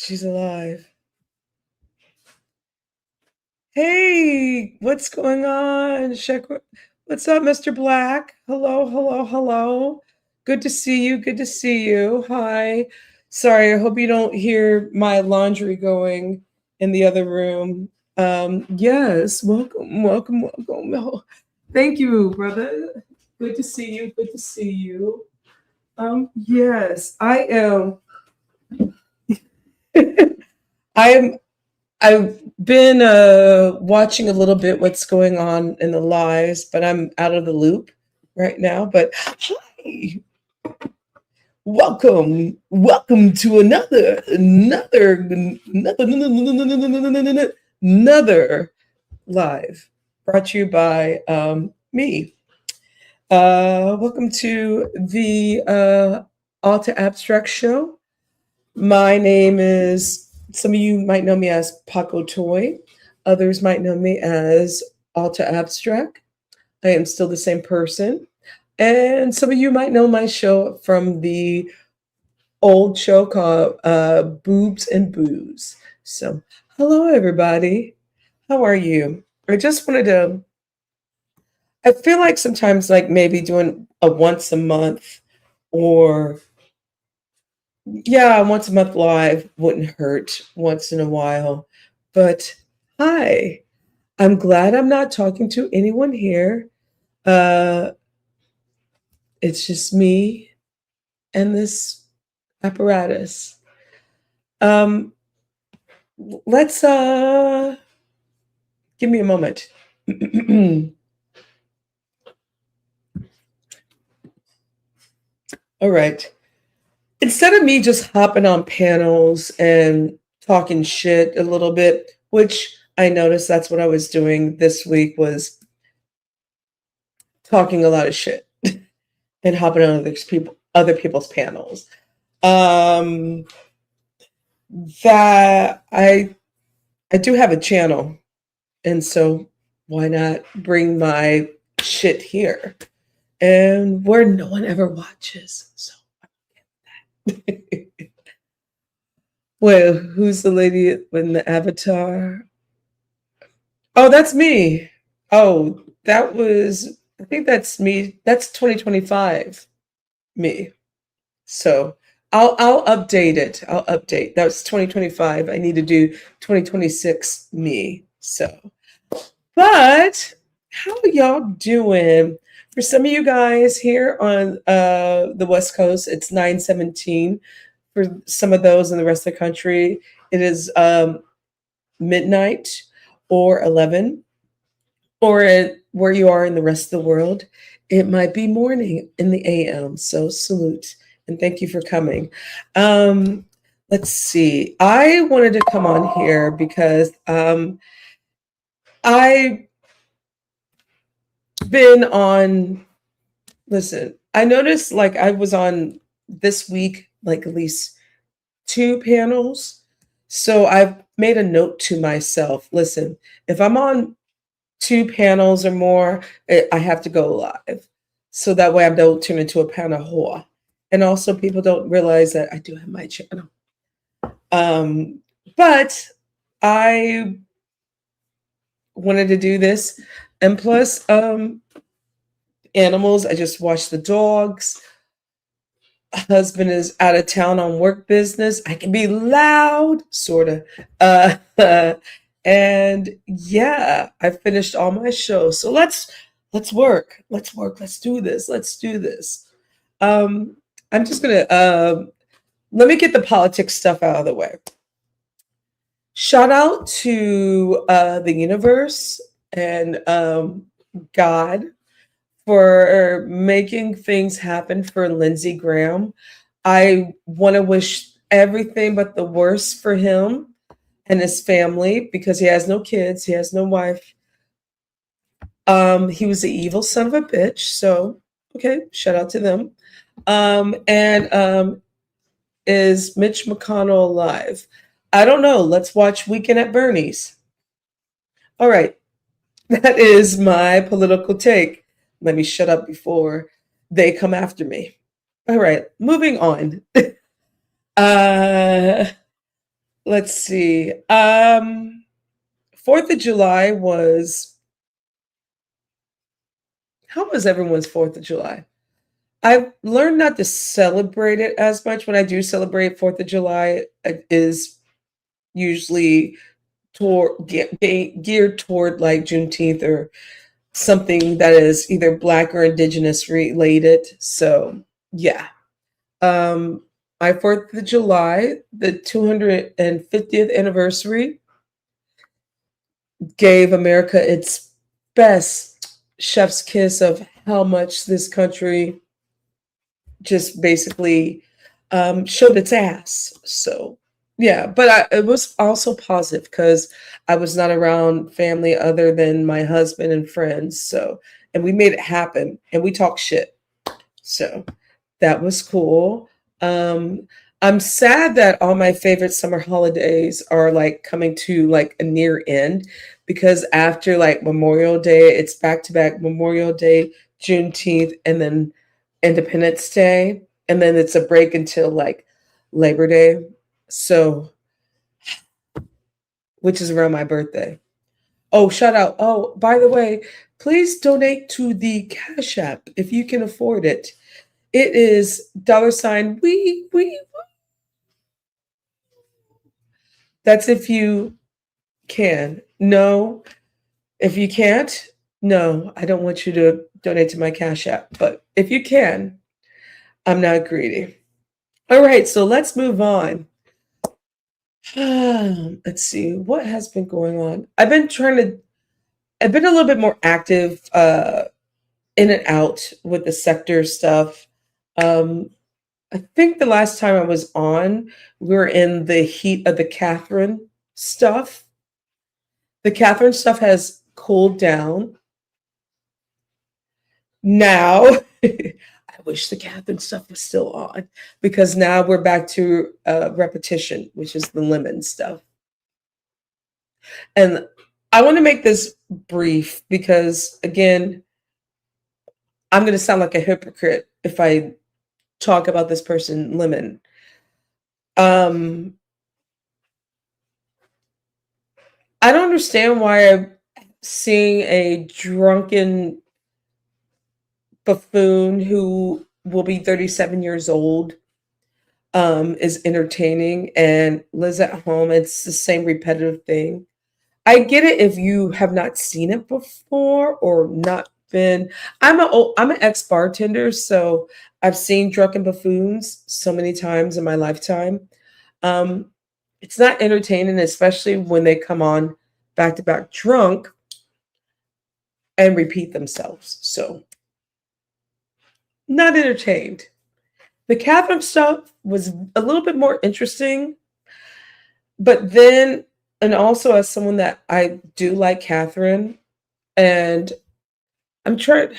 She's alive. Hey, what's going on? What's up, Mr. Black? Hello, hello, hello. Good to see you. Good to see you. Hi. Sorry, I hope you don't hear my laundry going in the other room. Yes, welcome, welcome, welcome. Oh, thank you, brother. Good to see you. Good to see you. Yes, I am. I am I've been watching a little bit what's going on in the lives, but I'm out of the loop right now. But hi, welcome to another live brought to you by me. Welcome to the Alta Abstract Show. My name is, some of you might know me as Paco Toy. Others might know me as Alta Abstract. I am still the same person. And some of you might know my show from the old show called Boobs and Booze. So, hello, everybody. How are you? I just wanted to, I feel like sometimes, like maybe doing a once a month or yeah, once a month live wouldn't hurt once in a while. But hi, I'm glad I'm not talking to anyone here. Uh, it's just me and this apparatus. Um, let's give me a moment. All right. Instead of me just hopping on panels and talking shit a little bit, which I noticed that's what I was doing this week was talking a lot of shit and hopping on other people's panels. Um, that I do have a channel, and so why not bring my shit here and where no one ever watches? So, well, who's the lady in the avatar? Oh, that's me. Oh, that was. I think that's me. That's 2025 me. So I'll update it. I'll update. That was 2025. I need to do 2026 me. So, but how are y'all doing? For some of you guys here on the West Coast, it's 9:17. For some of those in the rest of the country, it is midnight or 11. Or where you are in the rest of the world, it might be morning in the AM. So salute and thank you for coming. Um, let's see. I wanted to come on here because I've been on. Listen, I noticed like I was on this week, like at least two panels. So I've made a note to myself. Listen, if I'm on two panels or more, I have to go live. So that way I don't turn into a panel whore. And also people don't realize that I do have my channel. Um, but I wanted to do this. And plus, animals, I just watch the dogs. Husband is out of town on work business. I can be loud, sort of. And yeah, I finished all my shows. So let's work. Let's work. Let's do this. Let's do this. Um, I'm just gonna let me get the politics stuff out of the way. Shout out to the universe and God for making things happen for Lindsey Graham. I want to wish everything but the worst for him and his family because he has no kids, he has no wife. He was the evil son of a bitch. So, okay, shout out to them. And is Mitch McConnell alive? I don't know. Let's watch Weekend at Bernie's. All right, that is my political take. Let me shut up before they come after me. All right, moving on. uh, Let's see. 4th of July was how was everyone's 4th of July? I've learned not to celebrate it as much. When I do celebrate 4th of July, it is usually geared toward like Juneteenth or something that is either Black or Indigenous related. So, yeah. Um, my 4th of July, the 250th anniversary, gave America its best chef's kiss of how much this country just basically showed its ass. So, yeah, but it was also positive because I was not around family other than my husband and friends. So, and we made it happen and we talked shit. So, that was cool. Um, I'm sad that all my favorite summer holidays are like coming to like a near end because after like Memorial Day, it's back to back Memorial Day, Juneteenth, and then Independence Day. And then it's a break until like Labor Day. So, which is around my birthday. Oh, shout out. Oh, by the way, please donate to the Cash App if you can afford it. It is dollar sign we. That's if you can. No, if you can't, no, I don't want you to donate to my Cash App. But if you can, I'm not greedy. All right, so let's move on. Let's see what has been going on. I've been a little bit more active in and out with the sector stuff. Um, I think the last time I was on, we were in the heat of the Catherine stuff. The Catherine stuff has cooled down. Now, I wish the Catherine stuff was still on because now we're back to repetition, which is the lemon stuff. And I want to make this brief because, again, I'm going to sound like a hypocrite if I talk about this person, Lemon. Um, I don't understand why I'm seeing a drunken buffoon who will be 37 years old is entertaining and lives at home. It's the same repetitive thing. I get it if you have not seen it before or not been. I'm an ex bartender, so I've seen drunken buffoons so many times in my lifetime. Um, it's not entertaining, especially when they come on back to back drunk and repeat themselves. So not entertained. The Catherine stuff was a little bit more interesting, but then, and also as someone that I do like Catherine, and I'm trying,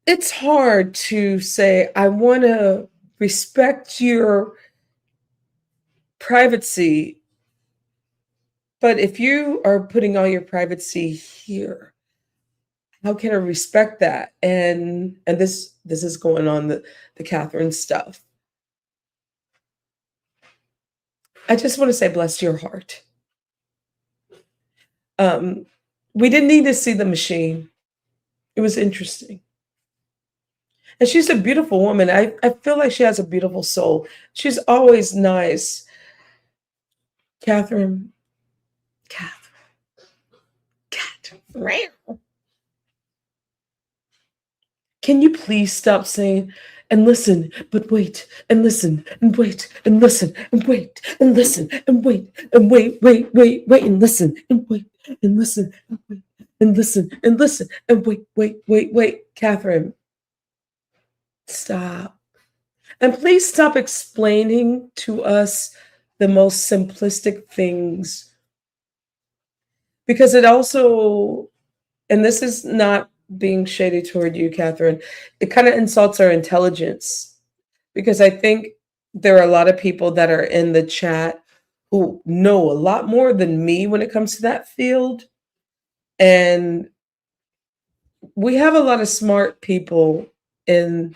it's hard to say, I want to respect your privacy, but if you are putting all your privacy here, how can I respect that? And this is going on the Catherine stuff. I just want to say bless your heart. Um, we didn't need to see the machine. It was interesting. And she's a beautiful woman. I feel like she has a beautiful soul. She's always nice. Catherine, Catherine, Catherine. Can you please stop saying and listen, but wait, and listen, and wait, and listen, and wait, and listen, and wait, and wait, and listen, and wait, and listen, and wait, and listen, and listen, and wait. Catherine, stop. And please stop explaining to us the most simplistic things because it also, and this is not being shady toward you, Catherine, it kind of insults our intelligence because I think there are a lot of people that are in the chat who know a lot more than me when it comes to that field. And we have a lot of smart people in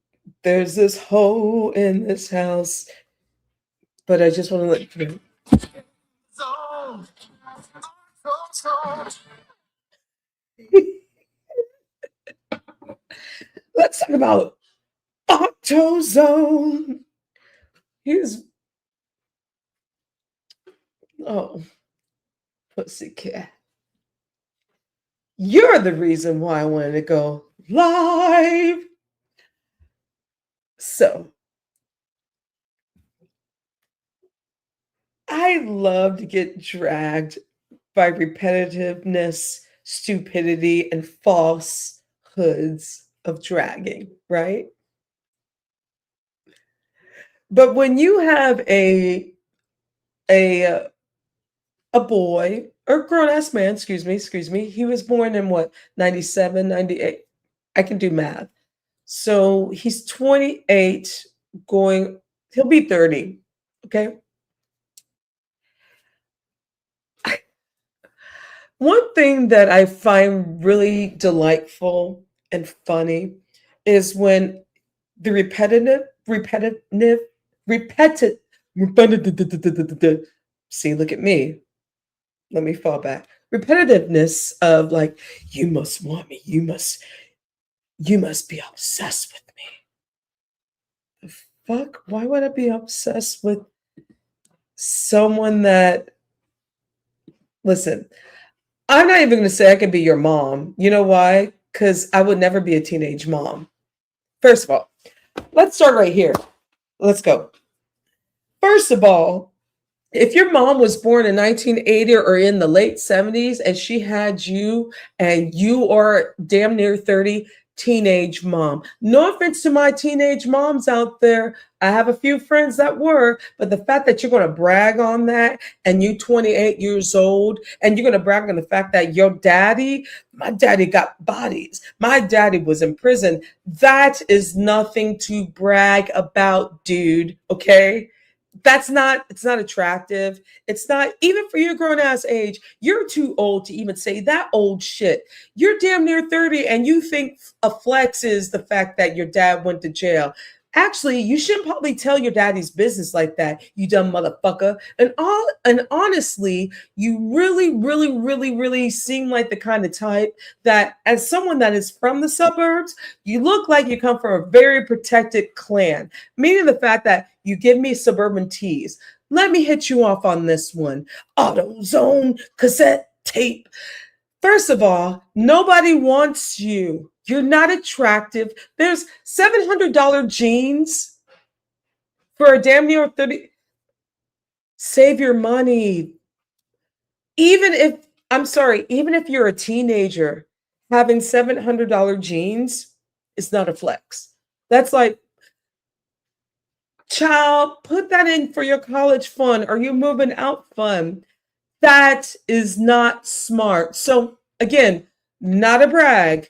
There's this hole in this house, but I just want to let you know. Let's talk about AutoZone. Here's oh, pussycat. You're the reason why I wanted to go live. So I love to get dragged by repetitiveness, stupidity, and falsehoods of dragging, right? But when you have a a boy or grown ass man, excuse me, he was born in what, 97, 98. I can do math. So he's 28 going, he'll be 30. Okay. One thing that I find really delightful and funny is when the repetitive, see, look at me. Let me fall back. Repetitiveness of like, you must want me. You must be obsessed with me. The fuck? Why would I be obsessed with someone that, listen, I'm not even going to say I can be your mom. You know why? Because I would never be a teenage mom. First of all, let's start right here. Let's go. First of all, if your mom was born in 1980 or in the late 70s and she had you and you are damn near 30, teenage mom. No offense to my teenage moms out there. I have a few friends that were, but the fact that you're going to brag on that and you 28 years old and you're going to brag on the fact that your daddy, my daddy got bodies. My daddy was in prison. That is nothing to brag about, dude. Okay? It's not attractive. It's not, even for your grown ass age, you're too old to even say that old shit. You're damn near 30 and you think a flex is the fact that your dad went to jail. Actually, you shouldn't probably tell your daddy's business like that, you dumb motherfucker. And honestly, you really seem like the kind of type that, as someone that is from the suburbs, you look like you come from a very protected clan. Meaning the fact that you give me suburban teas. Let me hit you off on this one. AutoZone cassette tape. First of all, nobody wants you. You're not attractive. There's $700 jeans for a damn near 30. Save your money. Even if, I'm sorry, even if you're a teenager, having $700 jeans is not a flex. That's like, child, put that in for your college fund or your moving out fund. That is not smart. So again, not a brag.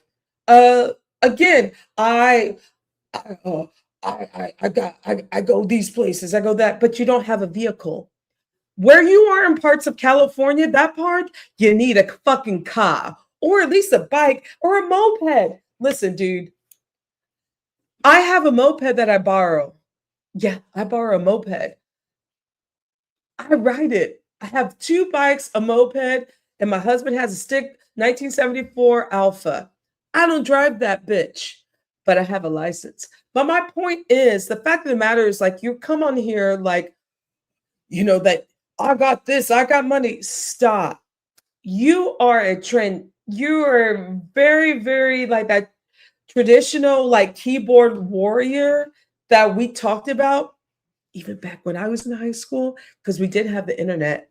Again, I, uh, I go these places, I go that, but you don't have a vehicle. Where you are in parts of California, that part, you need a fucking car or at least a bike or a moped. Listen, dude, I have a moped that I borrow. Yeah, I borrow a moped. I ride it. I have two bikes, a moped, and my husband has a stick 1974 Alpha. I don't drive that bitch, but I have a license. But my point is, the fact of the matter is, like, you come on here like, that I got this, I got money. Stop. You are a trend. You are very like that traditional, like, keyboard warrior that we talked about even back when I was in high school, because we did have the internet,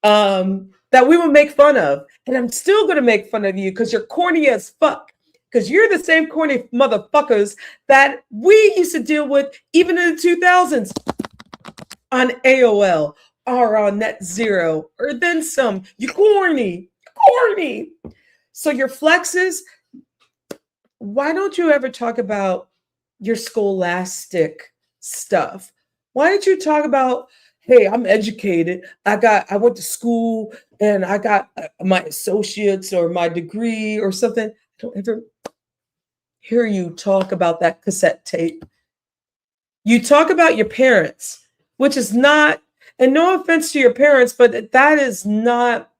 that we would make fun of. And I'm still going to make fun of you because you're corny as fuck. Because you're the same corny motherfuckers that we used to deal with even in the 2000s on AOL or on Net Zero or then some. You corny. Corny. So your flexes, why don't you ever talk about your scholastic stuff? Why don't you talk about, hey, I'm educated. I went to school and I got my associates or my degree or something. I don't ever hear you talk about that cassette tape. You talk about your parents, which is not, and no offense to your parents, but that is not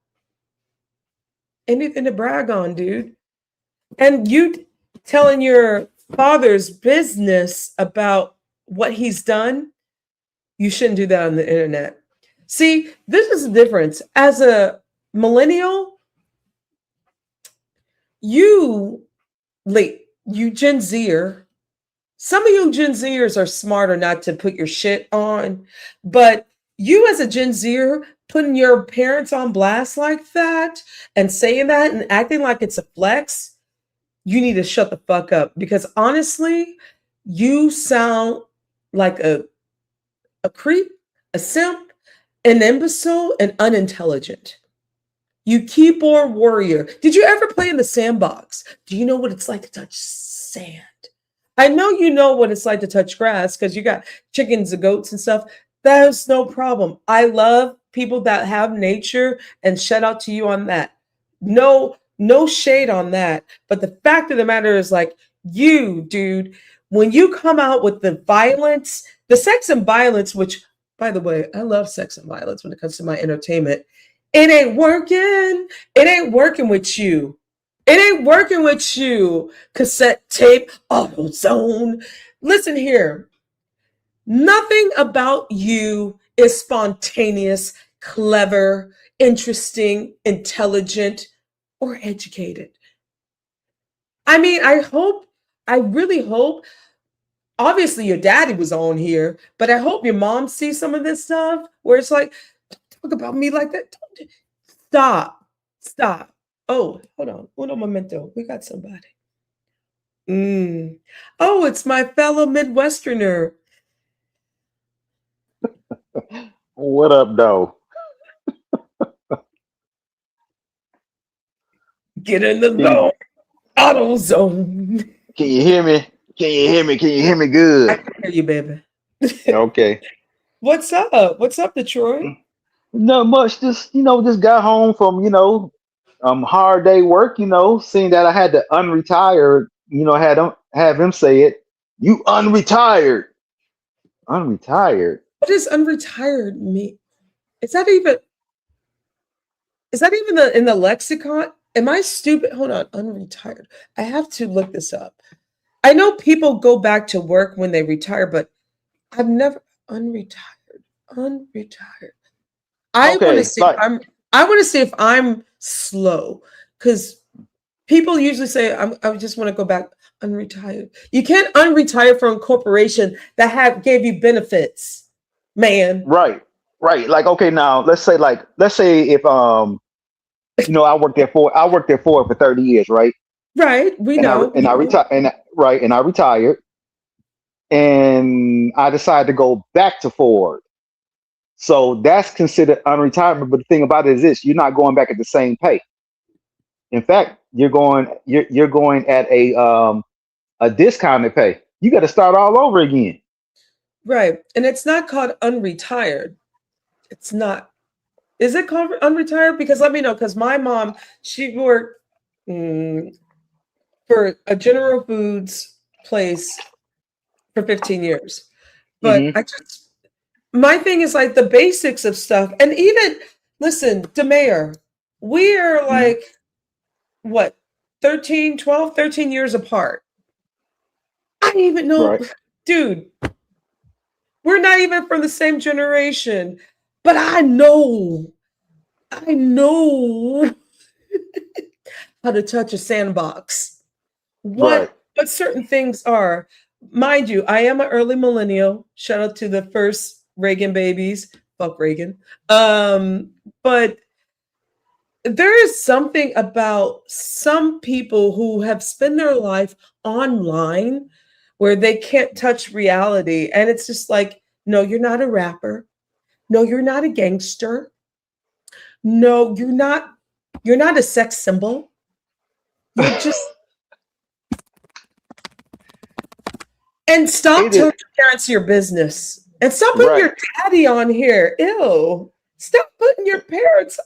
anything to brag on, dude. And you telling your father's business about what he's done, you shouldn't do that on the internet. See, this is the difference. As a millennial, you you Gen Zer, some of you Gen Zers are smarter not to put your shit on, but you as a Gen Zer putting your parents on blast like that and saying that and acting like it's a flex, you need to shut the fuck up because honestly, you sound like a creep, a simp, an imbecile, and unintelligent. You keyboard warrior. Did you ever play in the sandbox? Do you know what it's like to touch sand? I know you know what it's like to touch grass because you got chickens and goats and stuff. That's no problem. I love people that have nature and shout out to you on that. No shade on that. But the fact of the matter is like you, dude, when you come out with the violence, the sex and violence, which by the way, I love sex and violence when it comes to my entertainment. It ain't working. It ain't working with you. It ain't working with you. Cassette tape, AutoZone. Listen here. Nothing about you is spontaneous, clever, interesting, intelligent, or educated. I mean, I really hope, obviously your daddy was on here, but I hope your mom sees some of this stuff where it's like, don't talk about me like that. Stop. Stop. Oh, hold on. Uno momento. We got somebody. Oh, it's my fellow Midwesterner. What up, though? Get in the Can zone. Auto zone. can you hear me? Can you hear me? Can you hear me I good? can hear you, baby. Okay. What's up? What's up, Detroit? Not much. Just got home from hard day work. Seeing that I had to unretire. Had him have him say it. You unretired. Unretired. What does unretired mean? Is that even in the lexicon? Am I stupid? Hold on, unretired. I have to look this up. I know people go back to work when they retire, but I've never unretired. Unretired. I want to Okay. see if I'm slow because people usually say I just want to go back unretired. You can't unretire from a corporation that have gave you benefits, man. Right. Right. Like, okay, now let's say if I worked there for 30 years, right? Right? We And I know. and I retired and I retired and I decided to go back to Ford. So that's considered unretirement. But the thing about it is this: you're not going back at the same pay. In fact, you're going at a discounted pay. You got to start all over again. Right. And it's not called unretired. It's not. Is it called unretired? Because let me know. Because my mom, she worked mm, for a General Foods place for 15 years. But Hmm. my thing is like the basics of stuff. And even, listen, the mayor, we are Hmm. like, what, 13, 12, 13 years apart. I didn't even know, Right. dude, we're not even from the same generation. But I know how to touch a sandbox. Right. What certain things are. Mind you, I am an early millennial. Shout out to the first Reagan babies. Fuck Reagan. But there is something about some people who have spent their life online where they can't touch reality. And it's just like, no, you're not a rapper. No, you're not a gangster. No, you're not a sex symbol. You're just and stop It telling is your parents your business. And stop putting right. your daddy on here. Ew. Stop putting your parents.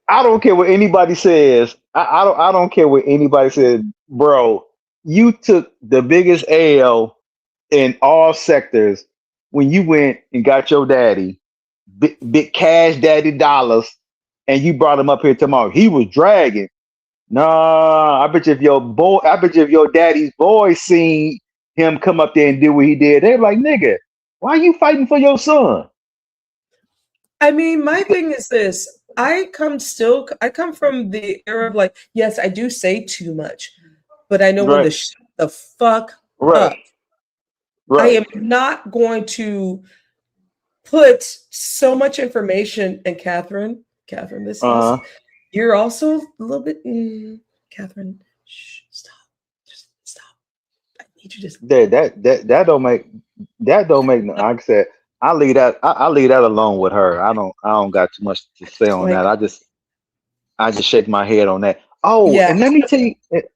I don't care what anybody says. I don't care what anybody says, bro. you took the biggest L in all sectors when you went and got your daddy, big cash daddy dollars, and you brought him up here tomorrow. He was dragging. Nah, I bet you if your daddy's boy seen him come up there and do what he did, they're like, nigga, why are you fighting for your son? I mean, my thing is this. I come from the era of like, yes, I do say too much, but I know when to Right, shut the fuck right, up. I right. am not going to put so much information. And Catherine, this, Uh, you're also a little bit, Catherine, shh, stop. Just stop. I need you to that don't make no. Like I said, I leave that alone with her. I don't got too much to say on like, that. I just shake my head on that. Oh, yeah, and let me tell you,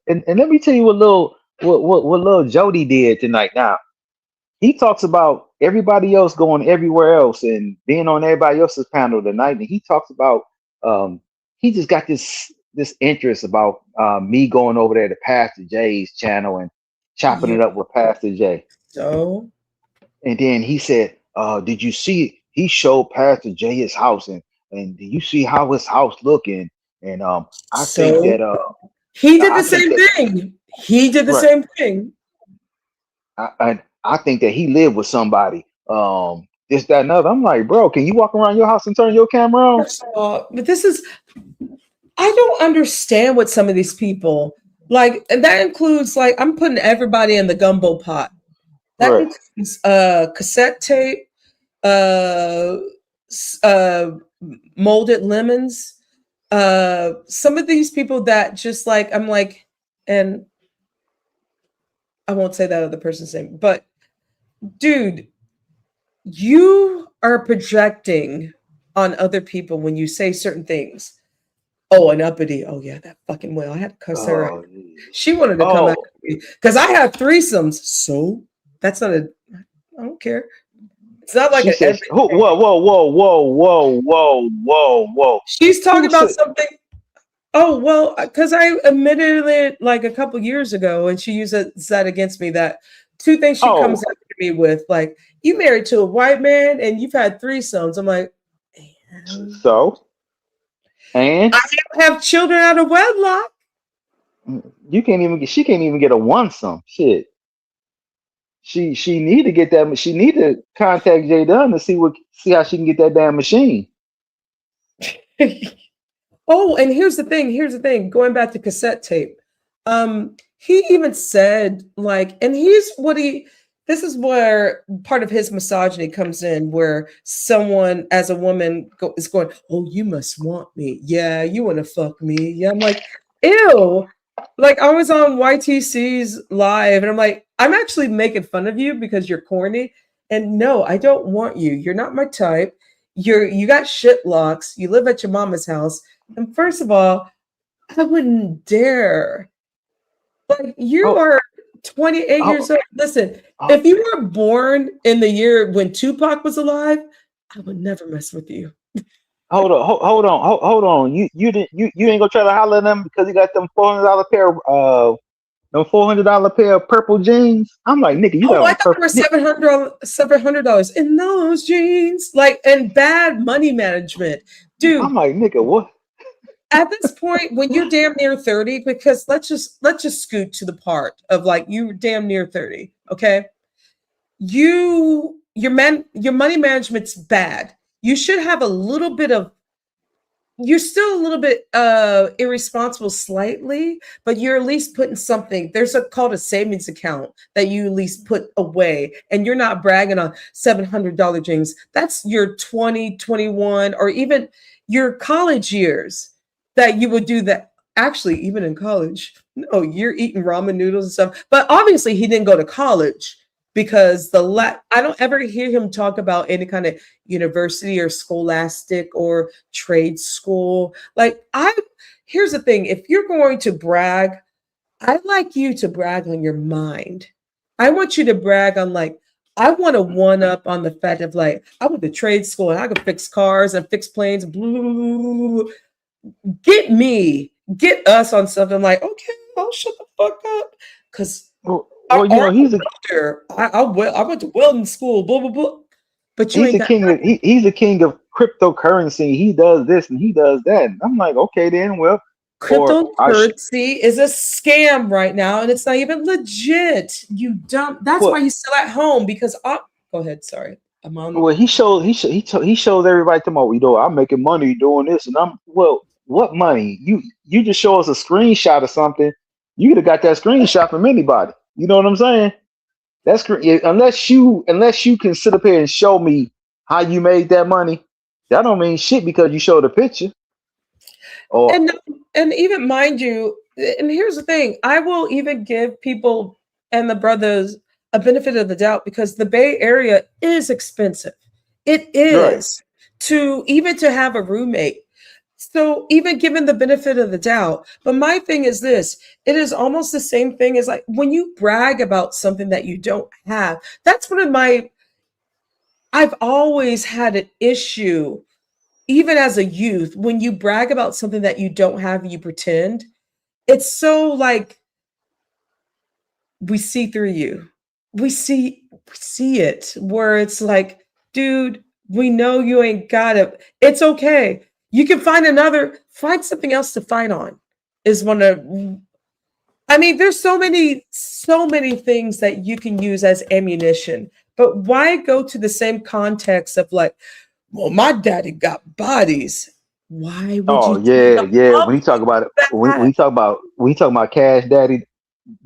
and let me tell you what little Jody did tonight. Now he talks about everybody else going everywhere else and being on everybody else's panel tonight, and he talks about um he just got this interest about me going over there to Pastor Jay's channel and chopping yeah. it up with Pastor Jay. So, And then he said, did you see he showed Pastor Jay his house and do you see how his house looking? And I think so that he did I the think same that thing. He did the right. same thing. I think that he lived with somebody. This, that, and other. I'm like, bro, can you walk around your house and turn your camera on? First of all, but I don't understand what some of these people like, and that includes like I'm putting everybody in the gumbo pot. That Right. includes cassette tape, uh, molded lemons. Some of these people that just like I'm like, and I won't say that other person's name, but dude, you are projecting on other people when you say certain things. Oh, an uppity. Oh yeah, that fucking whale. I had to cuss her out. Oh, She wanted to come out oh. because I have threesomes. So that's not a. I don't care. It's not like She an says, every. whoa, whoa, whoa, whoa, whoa, whoa, whoa, whoa, whoa. She's talking Who about said? something. Oh well, because I admitted it like a couple years ago, and she used that against me. That two things she comes Oh, after me with, like you married to a white man and you've had threesomes. I'm like, and so and I don't have children out of wedlock. you can't even get. She can't even get a one some shit. She need to get that. She need to contact Jay Dunn to see how she can get that damn machine. Oh, and here's the thing. Here's the thing. Going back to cassette tape, he even said like, and he's what he. This is where part of his misogyny comes in, where someone as a woman is going, "Oh, you must want me. Yeah, you want to fuck me. Yeah." I'm like, ew. Like I was on YTC's live, and I'm like, I'm actually making fun of you because you're corny. And no, I don't want you. You're not my type. You got shit locks. You live at your mama's house. And first of all, I wouldn't dare. Like you Oh, are 28 oh, years old. Listen, oh, if you were born in the year when Tupac was alive, I would never mess with you. hold on. You ain't gonna try to holler at them because you got them $400 pair of purple jeans. I'm like, nigga, you Oh, got I on thought there purple. were $700 in those jeans, like and bad money management, I'm dude. like, nigga, what? At this point, when you're damn near 30, because let's just scoot to the part of like you damn near 30, okay? Your money management's bad. You should have a little bit of you're still a little bit irresponsible slightly, but you're at least putting something. There's a called a savings account that you at least put away, and you're not bragging on $700 jeans. That's your 20, 21, or even your college years that you would do that. Actually, even in college, no, you're eating ramen noodles and stuff. But obviously, he didn't go to college because I don't ever hear him talk about any kind of university or scholastic or trade school. Like here's the thing, if you're going to brag, I'd like you to brag on your mind. I want you to brag on like I want to one up on the fact of like I went to trade school and I could fix cars and fix planes. Get us on something like okay, I'll shut the fuck up. because Well, you know, I'm a welder. I went to welding school, blah, blah, blah. But you he's ain't a got king of he's a king of cryptocurrency. He does this and he does that. And I'm like, okay, then, well, or cryptocurrency is a scam right now, and it's not even legit. You dumb. That's why well, he's still at home because go ahead. Sorry, I'm on. well, he shows everybody tomorrow. You know, I'm making money doing this, and I'm well. What money? You just show us a screenshot of something. You could have got that screenshot from anybody. You know what I'm saying? Unless you can sit up here and show me how you made that money, that don't mean shit because you showed a picture. Or And and even mind you, and here's the thing, I will even give people and the brothers a benefit of the doubt because the Bay Area is expensive. It right, is to even to have a roommate. So even given the benefit of the doubt, but my thing is this, it is almost the same thing as like when you brag about something that you don't have. That's one of my I've always had an issue even as a youth when you brag about something that you don't have, you pretend it's so like we see through you. We see it where it's like, dude, we know you ain't got it. It's okay. You can find something else to fight on. Is one of I mean, there's so many things that you can use as ammunition. But why go to the same context of like, well, my daddy got bodies. Why would oh you tell yeah, the yeah. When you talk public about it, that? when you talk about cash daddy,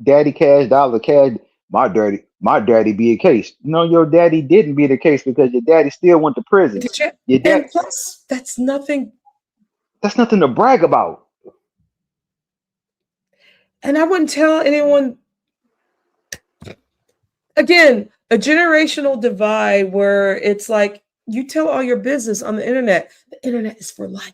daddy cash, dollar cash, my daddy be a case. No, your daddy didn't be the case because your daddy still went to prison. Did you? Your dad And plus, that's nothing. that's nothing to brag about. And I wouldn't tell anyone again, a generational divide where it's like you tell all your business on the internet. The internet is for life.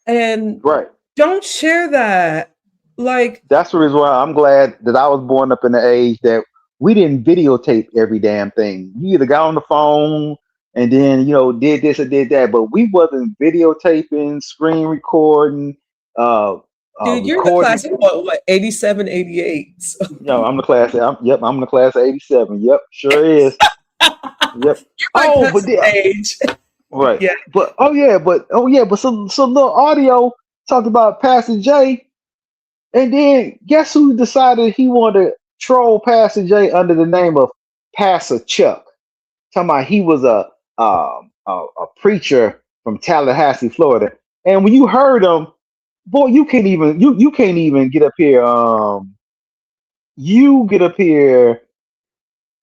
And Right. don't share that. Like, That's the reason why I'm glad that I was born up in the age that we didn't videotape every damn thing. You either got on the phone and then did this or did that, but we wasn't videotaping, screen recording, uh, dude, you're in the recording. class of what 87, 88. So I'm the class. I'm the class of '87. Yep, sure is. Yep. you're my Oh, but cousin age. right. Yeah. But some little audio talked about Pastor J. And then guess who decided he wanted to troll Pastor J under the name of Pastor Chuck? Talking about he was a preacher from Tallahassee, Florida. And when you heard him, boy, you can't even get up here. You get up here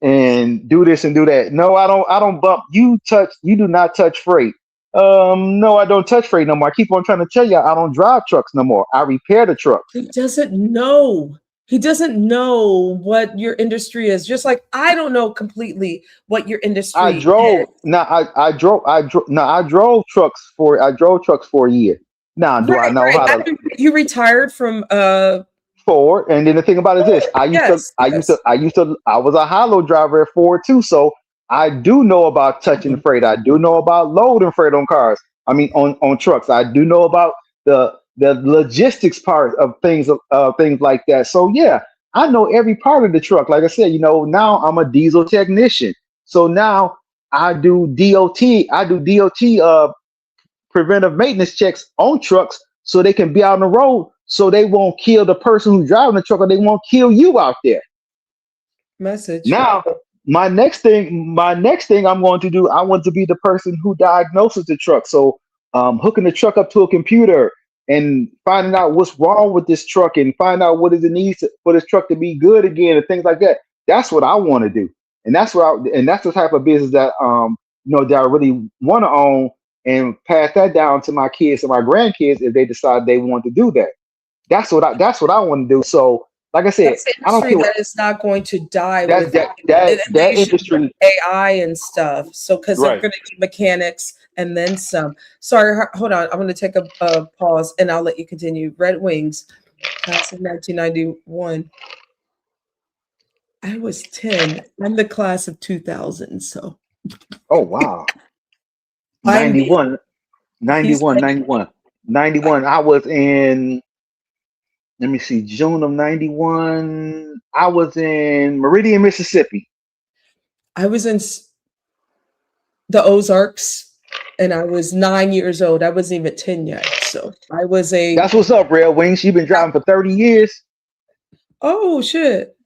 and do this and do that. No, I don't bump. You do not touch freight. No, I don't touch freight no more. I keep on trying to tell you I don't drive trucks no more. I repair the trucks. He doesn't know. He doesn't know what your industry is. Just like I don't know completely what your I industry is. drove. Now I drove trucks for a year. Now, do I Right, know right. how to You retired from Ford? And then the thing about it is this: yes, yes. I was a hollow driver at Ford too, so I do know about touching Mhm. freight. I do know about loading freight on cars. I mean, on trucks. I do know about the logistics part of things like that. So yeah, I know every part of the truck. Like I said, now I'm a diesel technician. So now I do DOT preventive maintenance checks on trucks so they can be out on the road so they won't kill the person who's driving the truck or they won't kill you out there. Message. Now, my next thing I'm going to do, I want to be the person who diagnoses the truck. So, hooking the truck up to a computer and finding out what's wrong with this truck and find out what is it needs for this truck to be good again and things like that. That's what I want to do, and that's the type of business that that I really want to own and pass that down to my kids and my grandkids if they decide they want to do that. That's what I want to do. So, like I said, That's the I don't industry care that is not going to die that with that that that innovation of industry. AI and stuff. So, because they're Right. going to need mechanics and then some. Sorry, hold on. I'm going to take a pause and I'll let you continue. Red Wings, class of 1991. I was 10. I'm the class of 2000. So, Oh wow. I'm the 91, he's 91, 91, 91. I was in let me see, June of 91. I was in Meridian, Mississippi. I was in the Ozarks, and I was 9 years old. I wasn't even 10 yet. So I was a, That's what's up, Red Wings. You've been driving for 30 years. oh shit.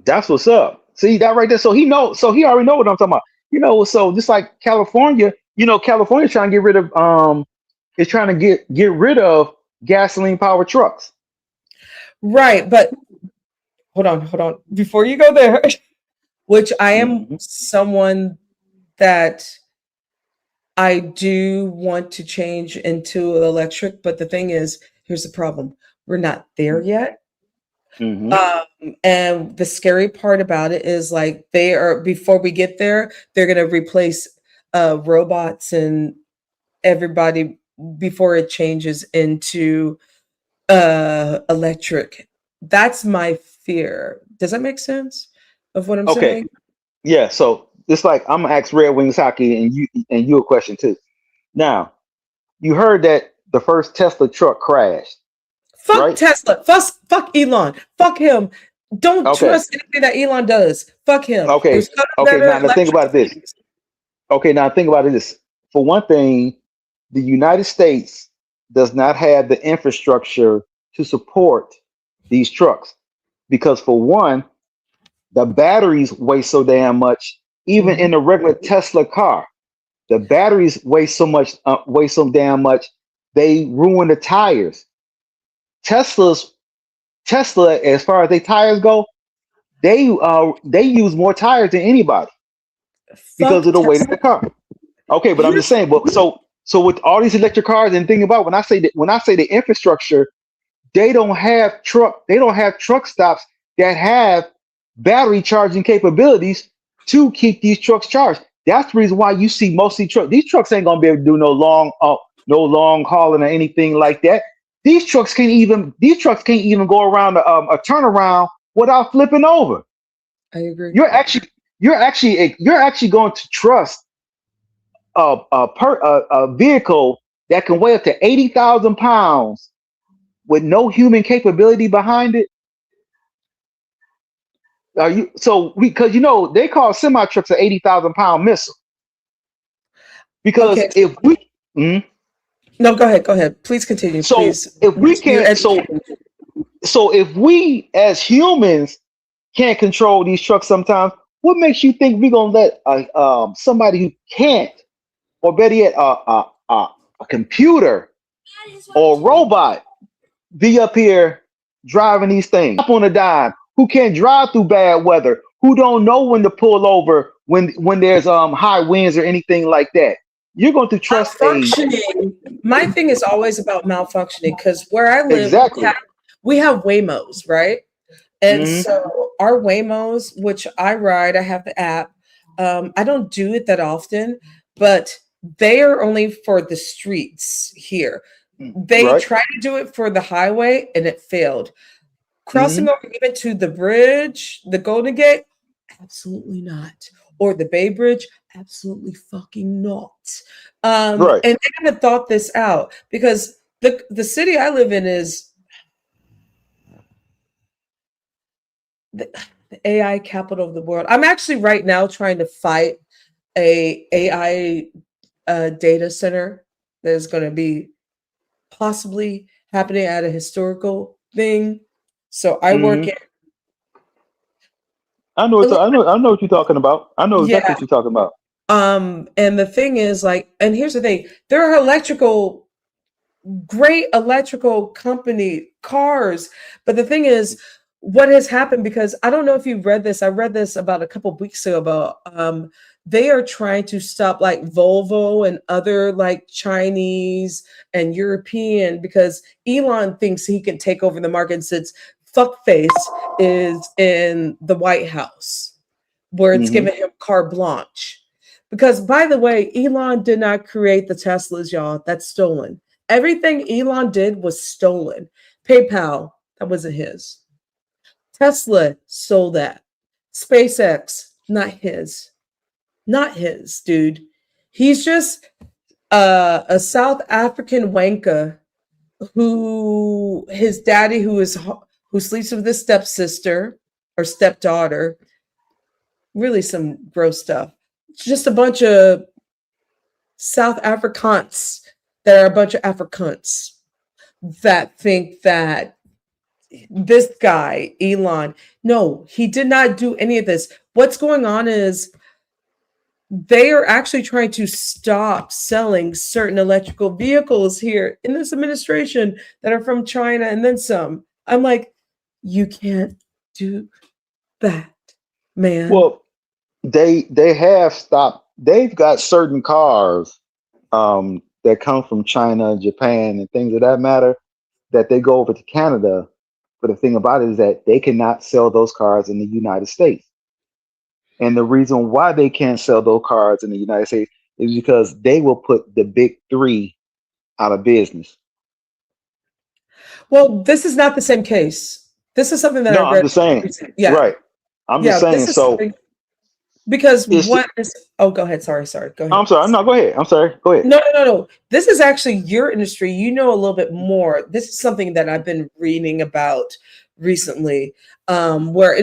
That's what's up. See that right there. So he knows. So he already know what I'm talking about. So just like California, California trying to get rid of is trying to get rid of gasoline powered trucks. Right. But hold on. Before you go there, which I am Mhm. someone that I do want to change into electric, but the thing is, here's the problem. We're not there yet. Mhm. And the scary part about it is like they are before we get there, they're gonna replace robots and everybody before it changes into electric. That's my fear. Does that make sense of what I'm Okay. saying? Yeah. So it's like I'm gonna ask Red Wings hockey and you a question too. Now you heard that the first Tesla truck crashed, Fuck right? Tesla. Fuck Elon. Fuck him. Don't Okay. trust anything that Elon does. Fuck him. Okay. There's other Okay. better Now to think electric about this. things. Okay, now think about this. For one thing, the United States does not have the infrastructure to support these trucks because, for one, the batteries weigh so damn much. Even Mhm. in a regular Tesla car, the batteries weigh so damn much. They ruin the tires. Tesla's Tesla, as far as their tires go, they use more tires than anybody because Fuck of the weight of the Tesla. car. Okay, but I'm just Here's saying. But so with all these electric cars and thinking about when I say the infrastructure, they don't have truck stops that have battery charging capabilities to keep these trucks charged. That's the reason why you see mostly trucks. These trucks ain't gonna be able to do no long hauling or anything like that. These trucks can't even go around a turnaround without flipping over. I agree. You're actually going to trust a vehicle that can weigh up to 80,000 pounds with no human capability behind it. Because they call semi trucks an 80,000 pound missile. Because Okay. if we, Mhm. No, go ahead. Go ahead. Please continue. so Please. if we You can't, educate me. so if we as humans can't control these trucks sometimes, what makes you think we're gonna let somebody who can't, or better yet, a computer or a robot be up here driving these things up on a dime, who can't drive through bad weather, who don't know when to pull over when there's high winds or anything like that. You're going to trust a Malfunctioning. My thing is always about malfunctioning because where I live, exactly. we have Waymos, right? And Hmm. so our Waymos, which I ride, I have the app. I don't do it that often, but they are only for the streets here. They Right. tried to do it for the highway and it failed. Hmm. Crossing over even to the bridge, the Golden Gate, absolutely not. Or the Bay Bridge, absolutely fucking not. Right. And they kind of thought this out because the city I live in is the AI capital of the world. I'm actually right now trying to fight a AI data center that is going to be possibly happening at a historical thing. So I work Hmm. in a little I know what you're talking about. I know exactly yeah. what you're talking about. And the thing is like, and here's the thing: there are great electrical company cars, but the thing is, what has happened? Because I don't know if you've read this. I read this about a couple of weeks ago about they are trying to stop like Volvo and other like Chinese and European because Elon thinks he can take over the market since fuckface is in the White House where it's Hmm. giving him carte blanche. Because, by the way, Elon did not create the Teslas, y'all. That's stolen. Everything Elon did was stolen. PayPal, that wasn't his. Tesla sold that. SpaceX, not his. Not his, dude. He's just a South African wanker who his daddy who sleeps with his stepsister or stepdaughter. Really some gross stuff. Just a bunch of South Africans that are a bunch of Africans that think that this guy, Elon, no, he did not do any of this. What's going on is they are actually trying to stop selling certain electrical vehicles here in this administration that are from China and then some. I'm like, you can't do that, man. Well, they have stopped. They've got certain cars that come from China, Japan, and things of that matter that they go over to Canada. But the thing about it is that they cannot sell those cars in the United States. And the reason why they can't sell those cars in the United States is because they will put the big three out of business. Well, this is not the same case. This is something that I No, I'm read. just saying. Yeah, Right. I'm just yeah. This saying. is So something because it's. what is? Oh, go ahead. Sorry. Go ahead. I'm sorry. No, go ahead. I'm sorry. Go ahead. No. This is actually your industry. You know a little bit more. This is something that I've been reading about recently, where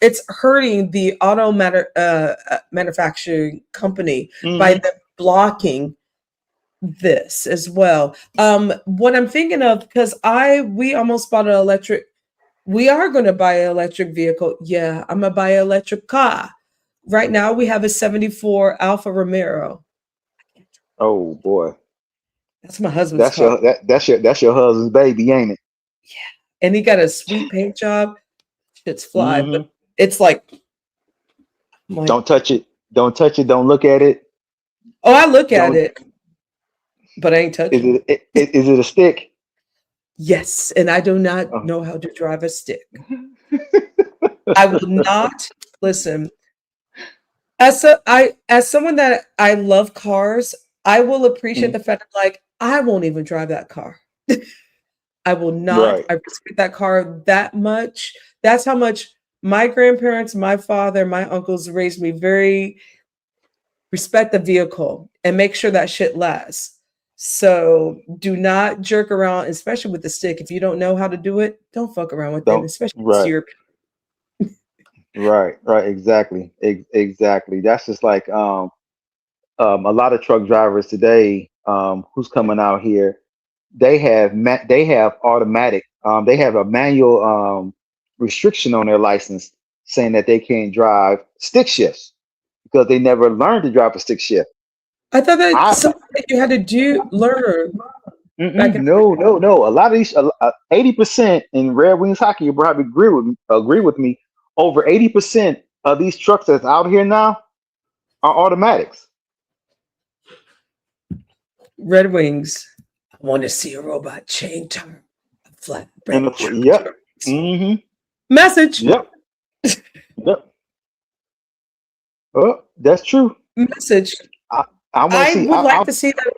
it's hurting the manufacturing company by Hmm. them blocking this as well. What I'm thinking of, because we almost bought an electric. We are going to buy an electric vehicle. Yeah, I'm gonna buy an electric car. Right now, we have a '74 Alfa Romero. Oh boy, That's my husband's car. that's your husband's baby, ain't it? And he got a sweet paint job. Shit's fly, but Hmm. it's like, I'm like, Don't touch it. Don't touch it. Don't look at it. oh, I look at Don't. it, but I ain't Is touching. it a stick? Yes, and I do not Oh. know how to drive a stick. I will not listen. As someone that I love cars, I will appreciate Mhm. the fact that like I won't even drive that car. I will not. Right. I respect that car that much. That's how much my grandparents, my father, my uncles raised me very respect the vehicle and make sure that shit lasts. So do not jerk around, especially with the stick. If you don't know how to do it, don't fuck around with it, Don't. especially if it's Right. your Right. Right. Exactly. Exactly. That's just like a lot of truck drivers today who's coming out here. They have automatic. They have a manual restriction on their license saying that they can't drive stick shifts because they never learned to drive a stick shift. I thought that I something that you had to do learn back Mm-mm, in no. A lot of these, 80% in Red Wings hockey, you probably agree with me. Over 80% of these trucks that's out here now are automatics. Red Wings. I want to see a robot chain turn a And flatbed truck. yep, mm-hmm, Message. yep, yep. Oh, that's true. Message. I, I want to I see. would like to see that.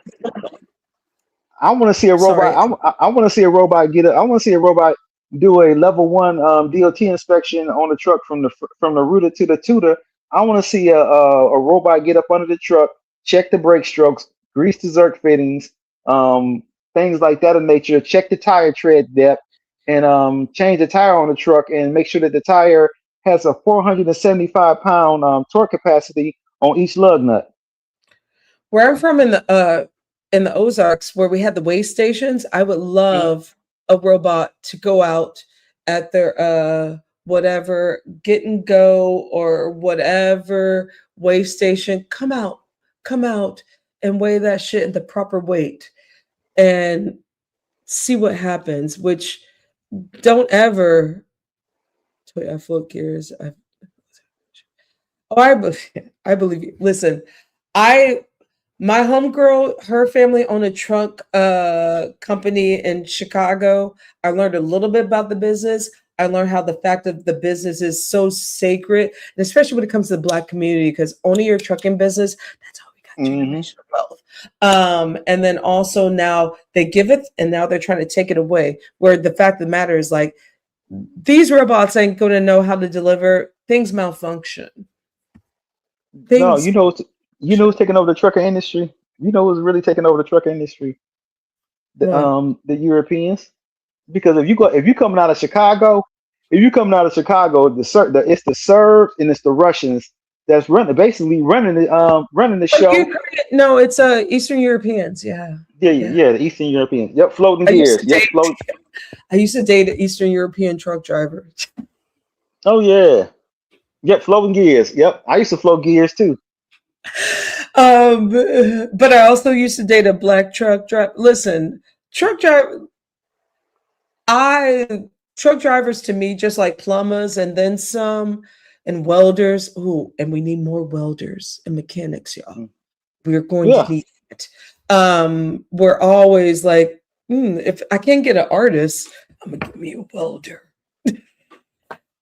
I want to see a robot. Sorry. I want to see a robot get. I want to see a robot do a level one DOT inspection on the truck from the rooter to the tutor. I want to see a robot get up under the truck, check the brake strokes, grease the zerk fittings, things like that of nature. Check the tire tread depth, and change the tire on the truck, and make sure that the tire has a 475 pound torque capacity on each lug nut. Where I'm from in the Ozarks, where we had the weigh stations, I would Mhm. love a robot to go out at their whatever get and go or whatever weigh station. Come out and weigh that shit in the proper weight and see what happens. Which don't ever. Wait, I float gears. Oh, I believe you. Listen, I my homegirl, her family owned a trunk company in Chicago. I learned a little bit about the business. I learned how the fact of the business is so sacred, and especially when it comes to the Black community, because owning your trucking business, that's how we got Mhm. generational wealth. And then also now they give it, and now they're trying to take it away. Where the fact of the matter is, like, these robots ain't going to know how to deliver. Things malfunction. No, Things you know who's taking over the trucker industry. You know who's really taking over the trucker industry? What? the Europeans. Because if you coming out of Chicago, if you coming out of Chicago, it's the Serbs and it's the Russians that's basically running the Oh, show. Ukraine. No, it's Eastern Europeans. Yeah, Yeah, yeah. yeah, the Eastern Europeans. Yep, floating I used gears. to Yep, date. float. I used to date an Eastern European truck driver. Oh yeah. Yep, floating gears. Yep. I used to float gears too. um, but I also used to date a black truck driver. Listen, truck driver. I truck drivers to me just like plumbers and then some, and welders. Ooh, and we need more welders and mechanics, y'all. Mm. We're going to Yeah. need it. We're always like, if I can't get an artist, I'm gonna give me a welder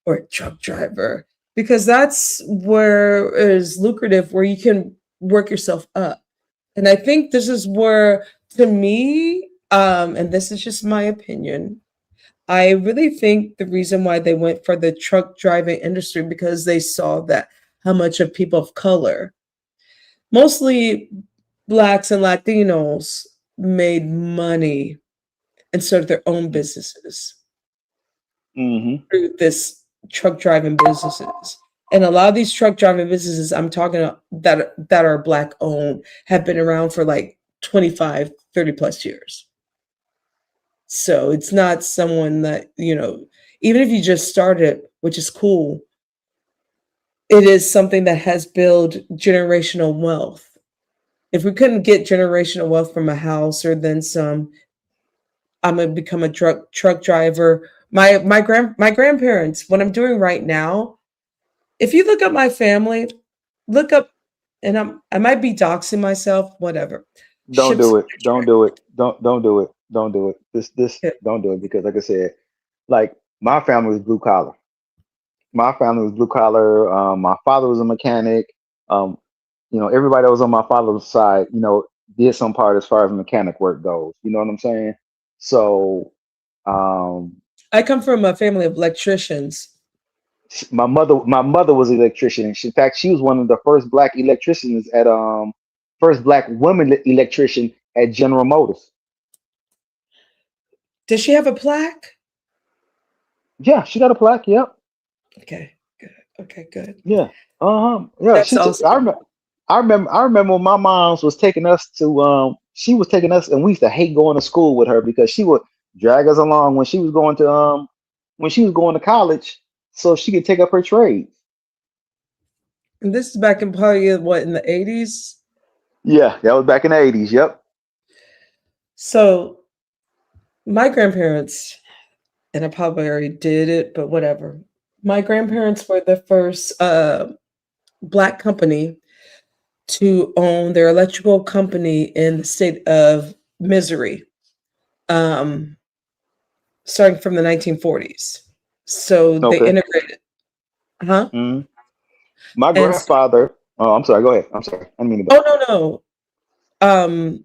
or a truck driver because that's where it is lucrative, where you can work yourself up. And I think this is where, to me, and this is just my opinion, I really think the reason why they went for the truck driving industry because they saw that how much of people of color, mostly blacks and Latinos, made money and started their own businesses Mm-hmm. through this truck driving businesses. And a lot of these truck driving businesses I'm talking about that are black owned have been around for like 25, 30 plus years. So it's not someone that, even if you just started, which is cool, it is something that has built generational wealth. If we couldn't get generational wealth from a house or then some, I'm gonna become a truck driver. My grandparents, what I'm doing right now, if you look up my family, look up, and I might be doxing myself, whatever. Don't Ships do it. Don't do it. Don't do it. Don't do it. This yeah. don't do it because like I said, like my family was blue collar. My family was blue collar. My father was a mechanic. Um, everybody that was on my father's side, did some part as far as mechanic work goes. You know what I'm saying? So, um, I come from a family of electricians. my mother was an electrician. In fact, she was one of the first black electricians at first black woman electrician at General Motors. Does she have a plaque? Yeah, she got a plaque. Yep. Okay, good. Okay, good. Yeah. Yeah. That's I awesome. remember. I remember when my mom's was taking us to. She was taking us, and we used to hate going to school with her because she would drag us along when she was going to college, so she could take up her trade. And this is back in probably what, in the 80s? Yeah, that was back in the '80s. Yep. So my grandparents, and I probably already did it, but whatever. My grandparents were the first black company to own their electrical company in the state of Missouri, um, starting from the 1940s. So they Okay. integrated, huh? hmm My And so, grandfather. Oh, I'm sorry. Go ahead. I'm sorry. I didn't mean to. oh no, no. Um,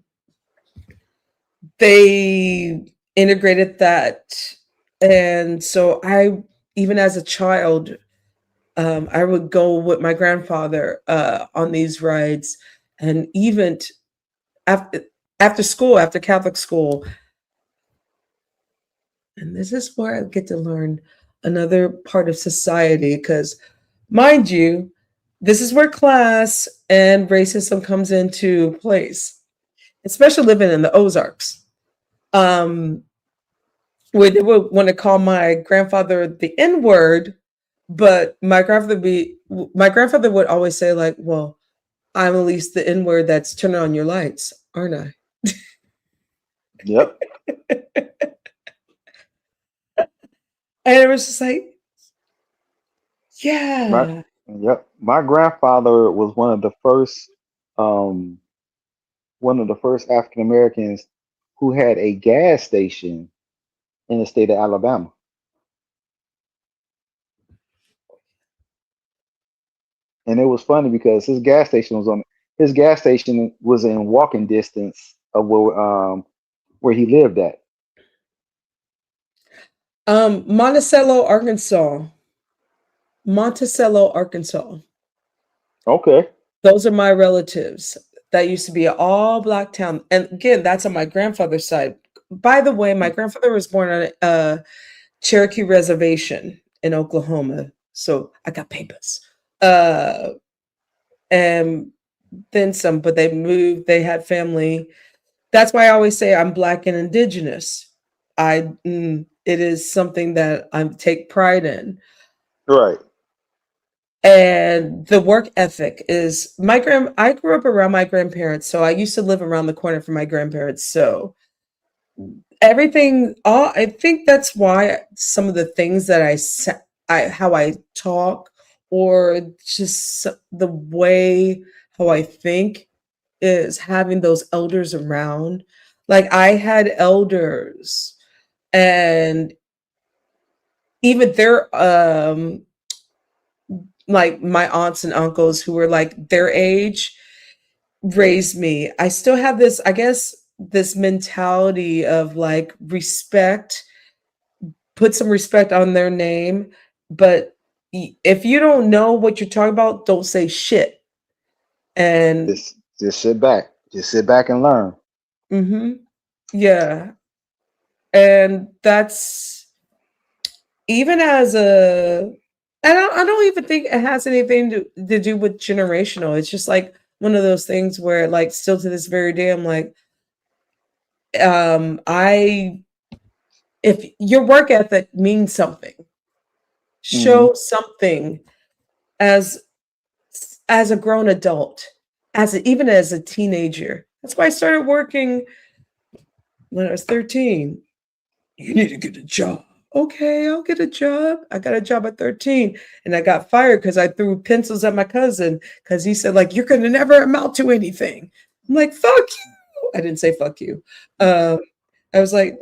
they integrated that. And so even as a child, I would go with my grandfather on these rides, and even after school, after Catholic school. And this is where I get to learn another part of society, because, mind you, this is where class and racism comes into place, especially living in the Ozarks. Um, where they would want to call my grandfather the N word, but my grandfather would always say like, "Well, I'm at least the N word that's turning on your lights, aren't I?" Yep. And it was just like, My yeah. yep. My grandfather was um one of the first African Americans who had a gas station in the state of Alabama. And it was funny because his gas station was in walking distance of where he lived at. Monticello, Arkansas. Monticello, Arkansas. Okay. Those are my relatives. That used to be an all black town. And again, that's on my grandfather's side. by the way, my grandfather was born on a Cherokee reservation in Oklahoma, so I got papers. Uh, and then some, but they moved. They had family. That's why I always say I'm Black and Indigenous. It is something that I take pride in. Right. And the work ethic is I grew up around my grandparents, so I used to live around the corner from my grandparents. So everything, all I think that's why some of the things that how I talk, or just the way how I think, is having those elders around. Like I had elders, and even their like my aunts and uncles who were like their age raised me. I still have this, I guess, this mentality of like respect, put some respect on their name, but if you don't know what you're talking about, don't say shit. And Just sit back. Just sit back and learn. yeah, and that's even as a, I don't even think it has anything to do with generational. It's just like one of those things where like still to this very day I'm like, I if your work ethic means something, Hmm. show something as a grown adult, even as a teenager. That's why I started working when I was 13. You need to get a job. Okay, I'll get a job. I got a job at 13, and I got fired because I threw pencils at my cousin because he said, like, you're gonna never amount to anything. I'm like, fuck you. I didn't say fuck you. Uh, I was like,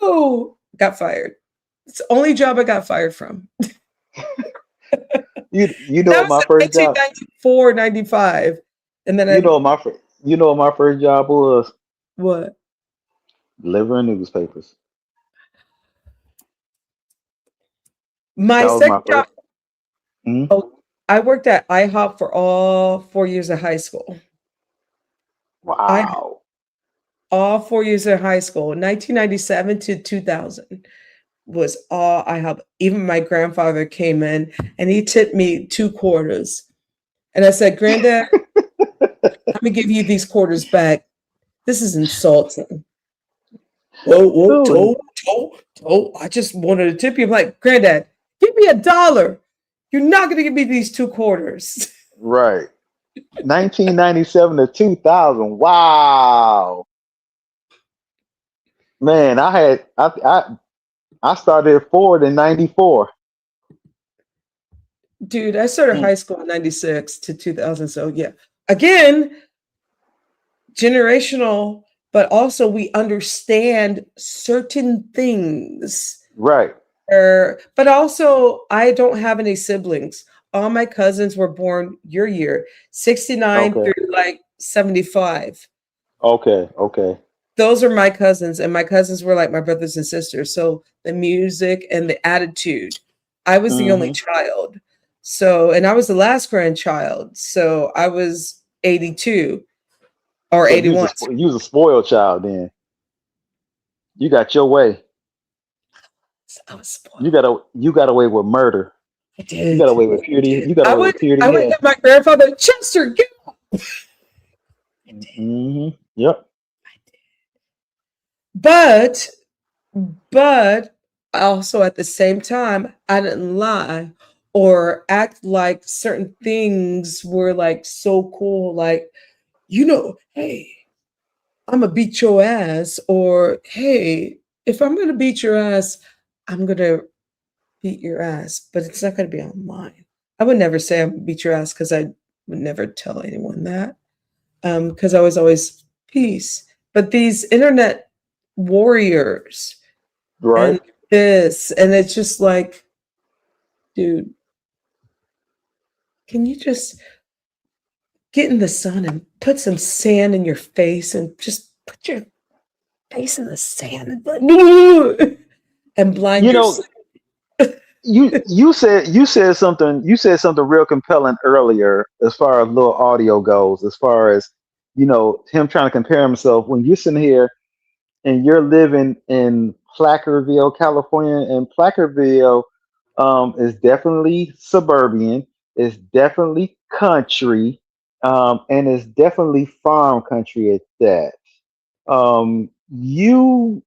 no, got fired. It's the only job I got fired from. You know That what was my in first job. 1994, 95. And then You know what my first job was? what? Delivering newspapers. My That was my second job, first. Mhm. oh, I worked at IHOP for all 4 years of high school. I Wow. all 4 years of high school, 1997 to 2000 was all I have. Even my grandfather came in and he tipped me 2 quarters. And I said, Granddad, let me give you these quarters back. This is insulting. Whoa, whoa, Oh, I just wanted to tip you. I'm like, Granddad, give me $1. You're not going to give me these 2 quarters. right. 1997 to 2000. Wow. Man, I started at Ford in 94. Dude, I started Mm. high school in 96 to 2000. So, yeah. Again, generational, but also we understand certain things. Right. But also, I don't have any siblings. All my cousins were born your year, 69 Okay. through like 75. Okay. Okay. Those are my cousins, and my cousins were like my brothers and sisters. So the music and the attitude. I was the only Hmm. child. So, and I was the last grandchild. So I was 82 or So 81. you was a spoiled child then. You got your way. I was spoiled. You got away with murder. I You got did. away with I purity. did. You got away with I purity would hell. hit my grandfather, Chester, get Hmm. Yep. but but also at the same time, I didn't lie or act like certain things were like so cool, like, hey, I'm gonna beat your ass, or hey, if I'm gonna beat your ass, I'm gonna beat your ass, but it's not gonna be online. I would never say I'm gonna beat your ass because I would never tell anyone that. Because I was always peace. But these internet warriors and Right. and it's just like, dude, can you just get in the sun and put some sand in your face and just put your face in the sand and, and blind You yourself? know, you said something real compelling earlier as far as little audio goes, as far as him trying to compare himself when you're sitting here and you're living in Placerville, California, and Placerville is definitely suburban, it's definitely country, and it's definitely farm country at that. You,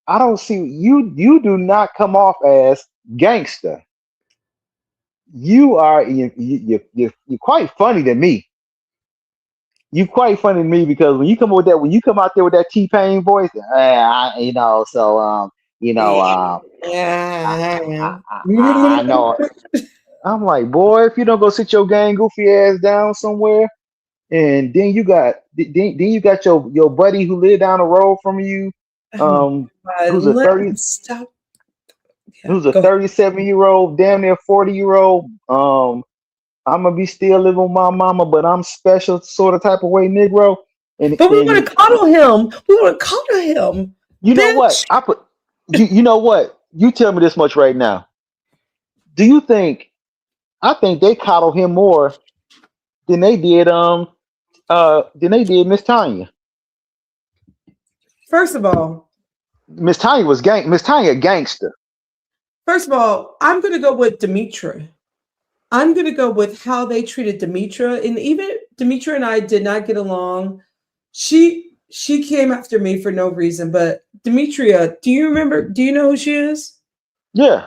I don't see you. You do not come off as gangster. You are you're quite funny to me. You quite funny to me because when you come out there with that T Pain voice, so you know, I, Yeah. I know. I'm like, boy, if you don't go sit your gang goofy ass down somewhere, and then you got your buddy who lived down the road from you, Oh um, my God, who's a let 30 stop. Yeah, who's a go ahead. 37-year old, damn near 40-year-old. I'm gonna be still living with my mama, but I'm special sort of type of way, Negro. But we want And to coddle him. We want to coddle him, you know what? bitch. You know what? You tell me this much right now. Do you think I think they coddle him more than they did Miss Tanya. First of all, Miss Tanya gangster. I'm gonna go with Demetra. I'm gonna go with how they treated Demetra, and even Demetra and I did not get along. She came after me for no reason. But Demetria, do you remember? Do you know who she is? Yeah.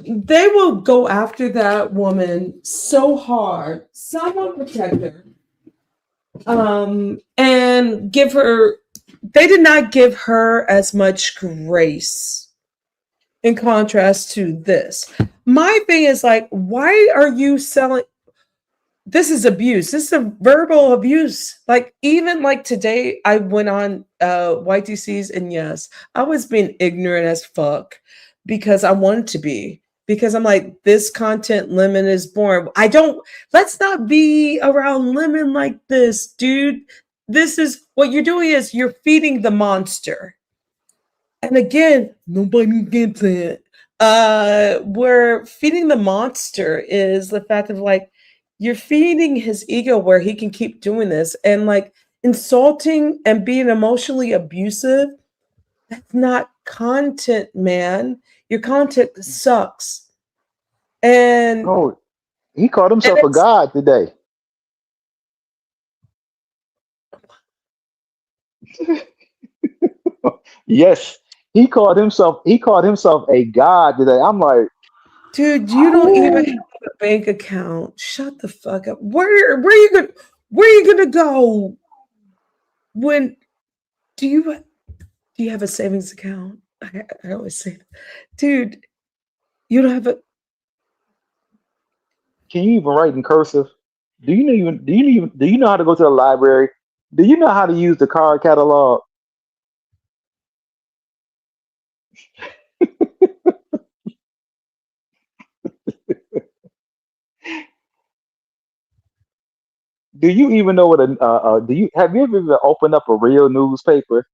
They will go after that woman so hard. Someone protect her. And give her. They did not give her as much grace in contrast to this. My thing is like, why are you selling? This is abuse. This is a verbal abuse. Like even like today, I went on YTCs, and yes, I was being ignorant as fuck because I wanted to be. Because I'm like, this content lemon is born. I don't. Let's not be around lemon like this, dude. This is what you're doing is you're feeding the monster. And again, nobody gets it. Where feeding the monster is the fact of like you're feeding his ego where he can keep doing this and like insulting and being emotionally abusive. That's not content, man. Your content sucks. And Oh, he called and himself a it's god today. Yes. He called himself a god today. I'm like, dude, you don't even have who? a bank account. Shut the fuck up. Where are you gonna go when do you do you have a savings account? I always say, dude, you don't have a. Can you even write in cursive? Do you know how to go to the library? Do you know how to use the card catalog? Do you even know what a do you have you ever even opened up a real newspaper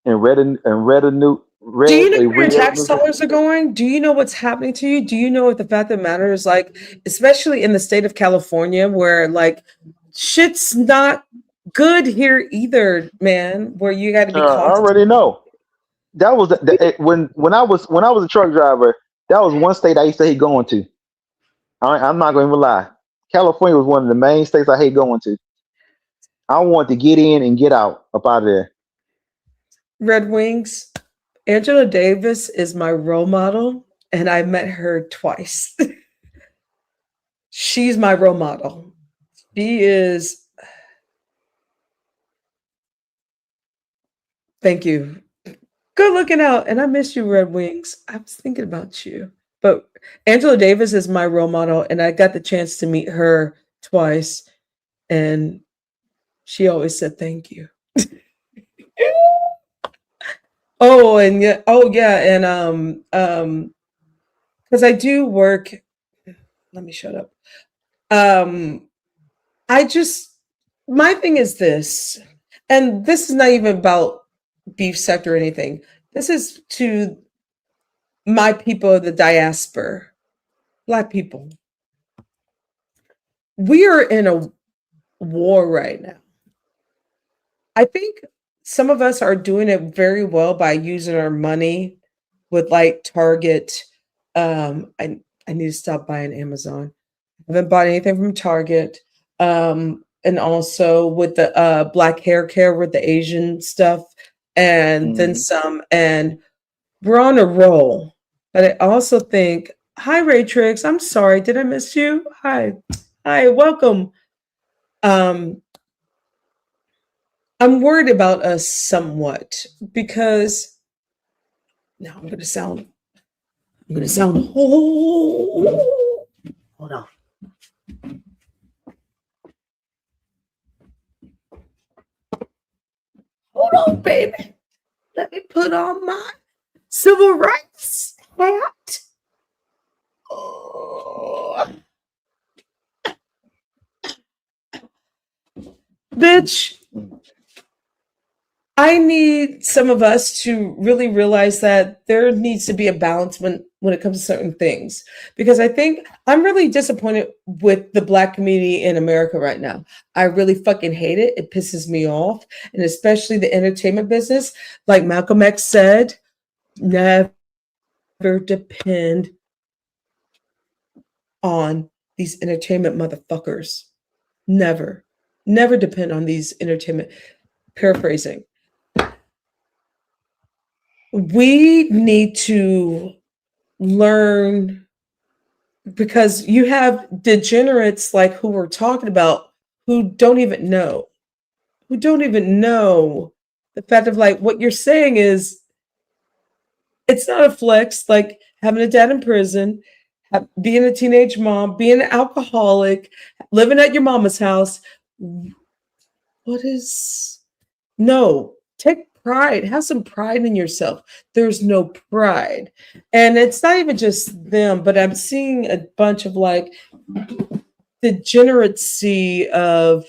and Do you read know a where your real tax newspaper? dollars are going? Do you know what's happening to you? Do you know what the fact of the matter is like, especially in the state of California, where like shit's not good here either, man. Where you got to be I cautious. already know. That was when I was a truck driver. That was one state I used to hate going to. I'm not going to lie. California was one of the main states I hate going to. I wanted to get in and get out up out of there. Red Wings. Angela Davis is my role model, and I met her twice. She's my role model. She is. Thank you. Good looking out. And I miss you, Red Wings. I was thinking about you. But Angela Davis is my role model, and I got the chance to meet her twice. And she always said thank you. Oh, and yeah, oh yeah, and because I do work. Let me shut up. Um, I just my thing is this, and this is not even about beef sect or anything. This is to my people of the diaspora, Black people. We are in a war right now. I think some of us are doing it very well by using our money with like Target. I need to stop buying Amazon. I haven't bought anything from Target. And also with the black hair care with the Asian stuff, and then Hmm. some. And we're on a roll. But I also think, hi, Raytrix. I'm sorry. Did I miss you? Hi. Hi. Welcome. Um, I'm worried about us somewhat because now I'm gonna sound hold on. Hold on, baby. Let me put on my civil rights hat. Oh, bitch, I need some of us to really realize that there needs to be a balance when it comes to certain things. Because I think I'm really disappointed with the black community in America right now. I really fucking hate it. It pisses me off. And especially the entertainment business. Like Malcolm X said, never depend on these entertainment motherfuckers. Never. Never depend on these entertainment. Paraphrasing. We need to learn because you have degenerates like who we're talking about who don't even know the fact of like what you're saying is it's not a flex like having a dad in prison, being a teenage mom, being an alcoholic, living at your mama's house. What is no, take pride. Have some pride in yourself. There's no pride. And it's not even just them, but I'm seeing a bunch of like degeneracy of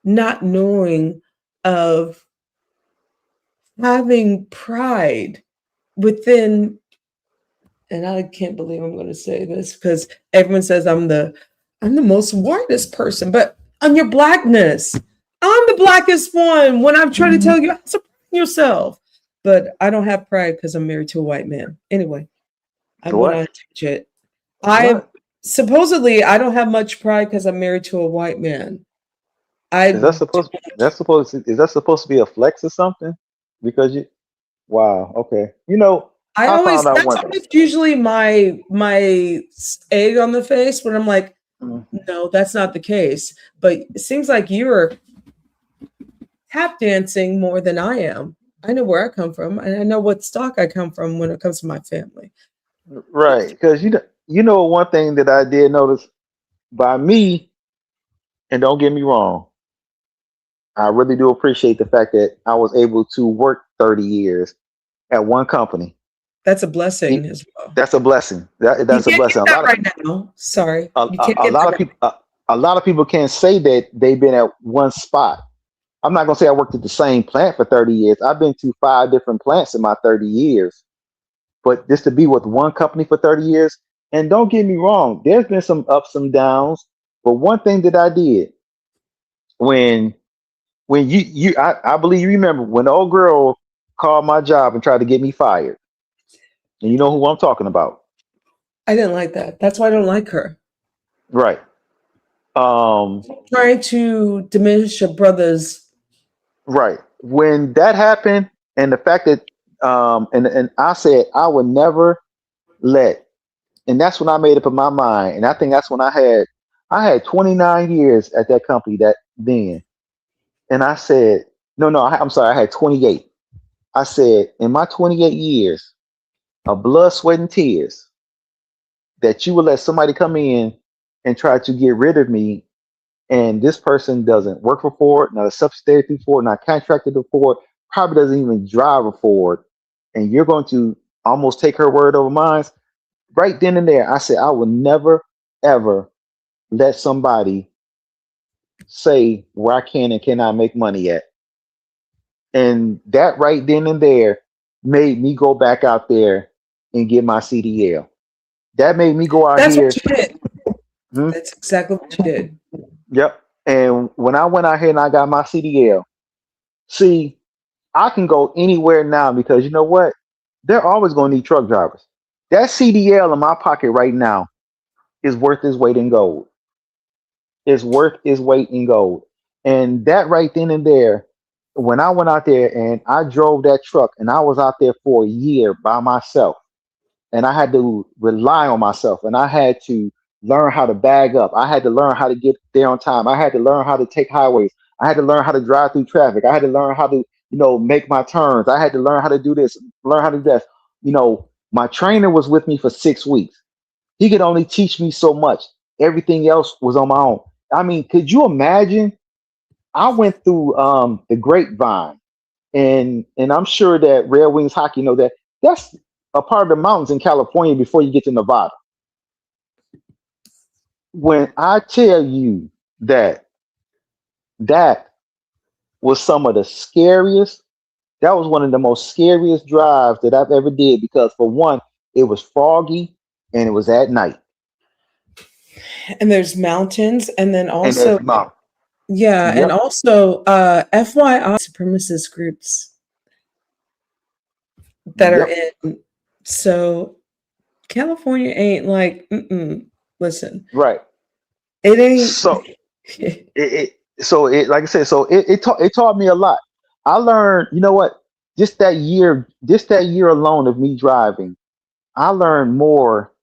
not knowing, of having pride within, and I can't believe I'm going to say this because everyone says I'm the most whitest person, but on your blackness. I'm the blackest one when I'm trying to tell you support yourself. But I don't have pride because I'm married to a white man. Anyway, I went on What? a tangent. I What supposedly I don't have much pride because I'm married to a white man. is that I supposed? That's supposed. Is that supposed to be a flex or something? Because you. Wow. Okay. I I always found out that's one. always usually my egg on the face when I'm like, Mm. no, that's not the case. But it seems like you're tap dancing more than I am. I know where I come from, and I know what stock I come from when it comes to my family. Right. Because one thing that I did notice by me, and don't get me wrong, I really do appreciate the fact that I was able to work 30 years at one company. That's a blessing E- as well. That's a blessing. You That's a can't get blessing. that right now. Sorry, you can't A get lot that of right. people a lot of people can't say that they've been at one spot. I'm not gonna say I worked at the same plant for 30 years. I've been to 5 different plants in my 30 years. But just to be with one company for 30 years, and don't get me wrong, there's been some ups and downs. But one thing that I did when I believe you remember when the old girl called my job and tried to get me fired. And you know who I'm talking about. I didn't like that. That's why I don't like her. Right. Um, Trying to diminish a brother's. right. When that happened, and the fact that and I said I would never let, and that's when I made up in my mind. And I think that's when I had 29 years at that company that then. And I said, no, no, I'm sorry, I had 28. I said, in my 28 years of blood, sweat, and tears, that you would let somebody come in and try to get rid of me, and this person doesn't work for Ford, not a subsidiary through Ford, not contracted to Ford, probably doesn't even drive a Ford, and you're going to almost take her word over mine. Right then and there, I said, I will never, ever let somebody say where I can and cannot make money at. And that right then and there made me go back out there and get my CDL. That made me go out That's what here. you did. Hmm, That's exactly what you did. yep. And when I went out here and I got my CDL, see, I can go anywhere now because you know what? They're always going to need truck drivers. That CDL in my pocket right now is worth its weight in gold. It's worth its weight in gold. And that right then and there, when I went out there and I drove that truck and I was out there for a year by myself and I had to rely on myself and I had to learn how to bag up. I had to learn how to get there on time. I had to learn how to take highways. I had to learn how to drive through traffic. I had to learn how to, make my turns. I had to learn how to do this, learn how to do that. My trainer was with me for 6 weeks. He could only teach me so much. Everything else was on my own. I mean, could you imagine? I went through the grapevine, and I'm sure that Red Wings hockey know that that's a part of the mountains in California before you get to Nevada. When I tell you that that was some of the scariest, that was one of the most scariest drives that I've ever did because for one, it was foggy and it was at night. And there's mountains, and then And also, there's mom. yeah, and Yep. also, FYI, supremacist groups that are Yep. in. So California ain't like, listen, Right. it ain't. So it like I said, so it taught me a lot. I learned, you know what, just that year alone of me driving, I learned more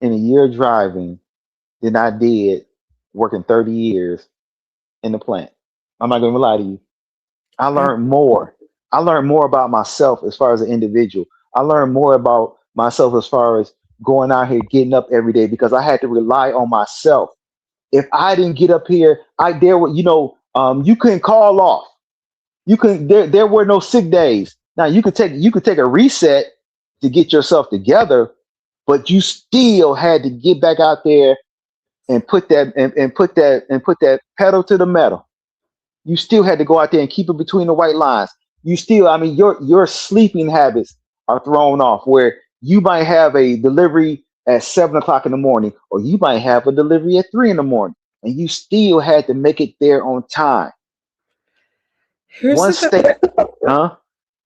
in a year driving than I did working 30 years in the plant. I'm not gonna lie to you. I I, learned more. I learned more about myself as far as an individual. I learned more about myself as far as going out here getting up every day because I had to rely on myself. If I didn't get up here, you couldn't call off. You couldn't there were no sick days. Now you could take a reset to get yourself together, but you still had to get back out there and put that pedal to the metal. You still had to go out there and keep it between the white lines. You still, I mean, your sleeping habits are thrown off where you might have a delivery at 7 o'clock in the morning, or you might have a delivery at 3 in the morning, and you still had to make it there on time. here's One the thing. state, huh?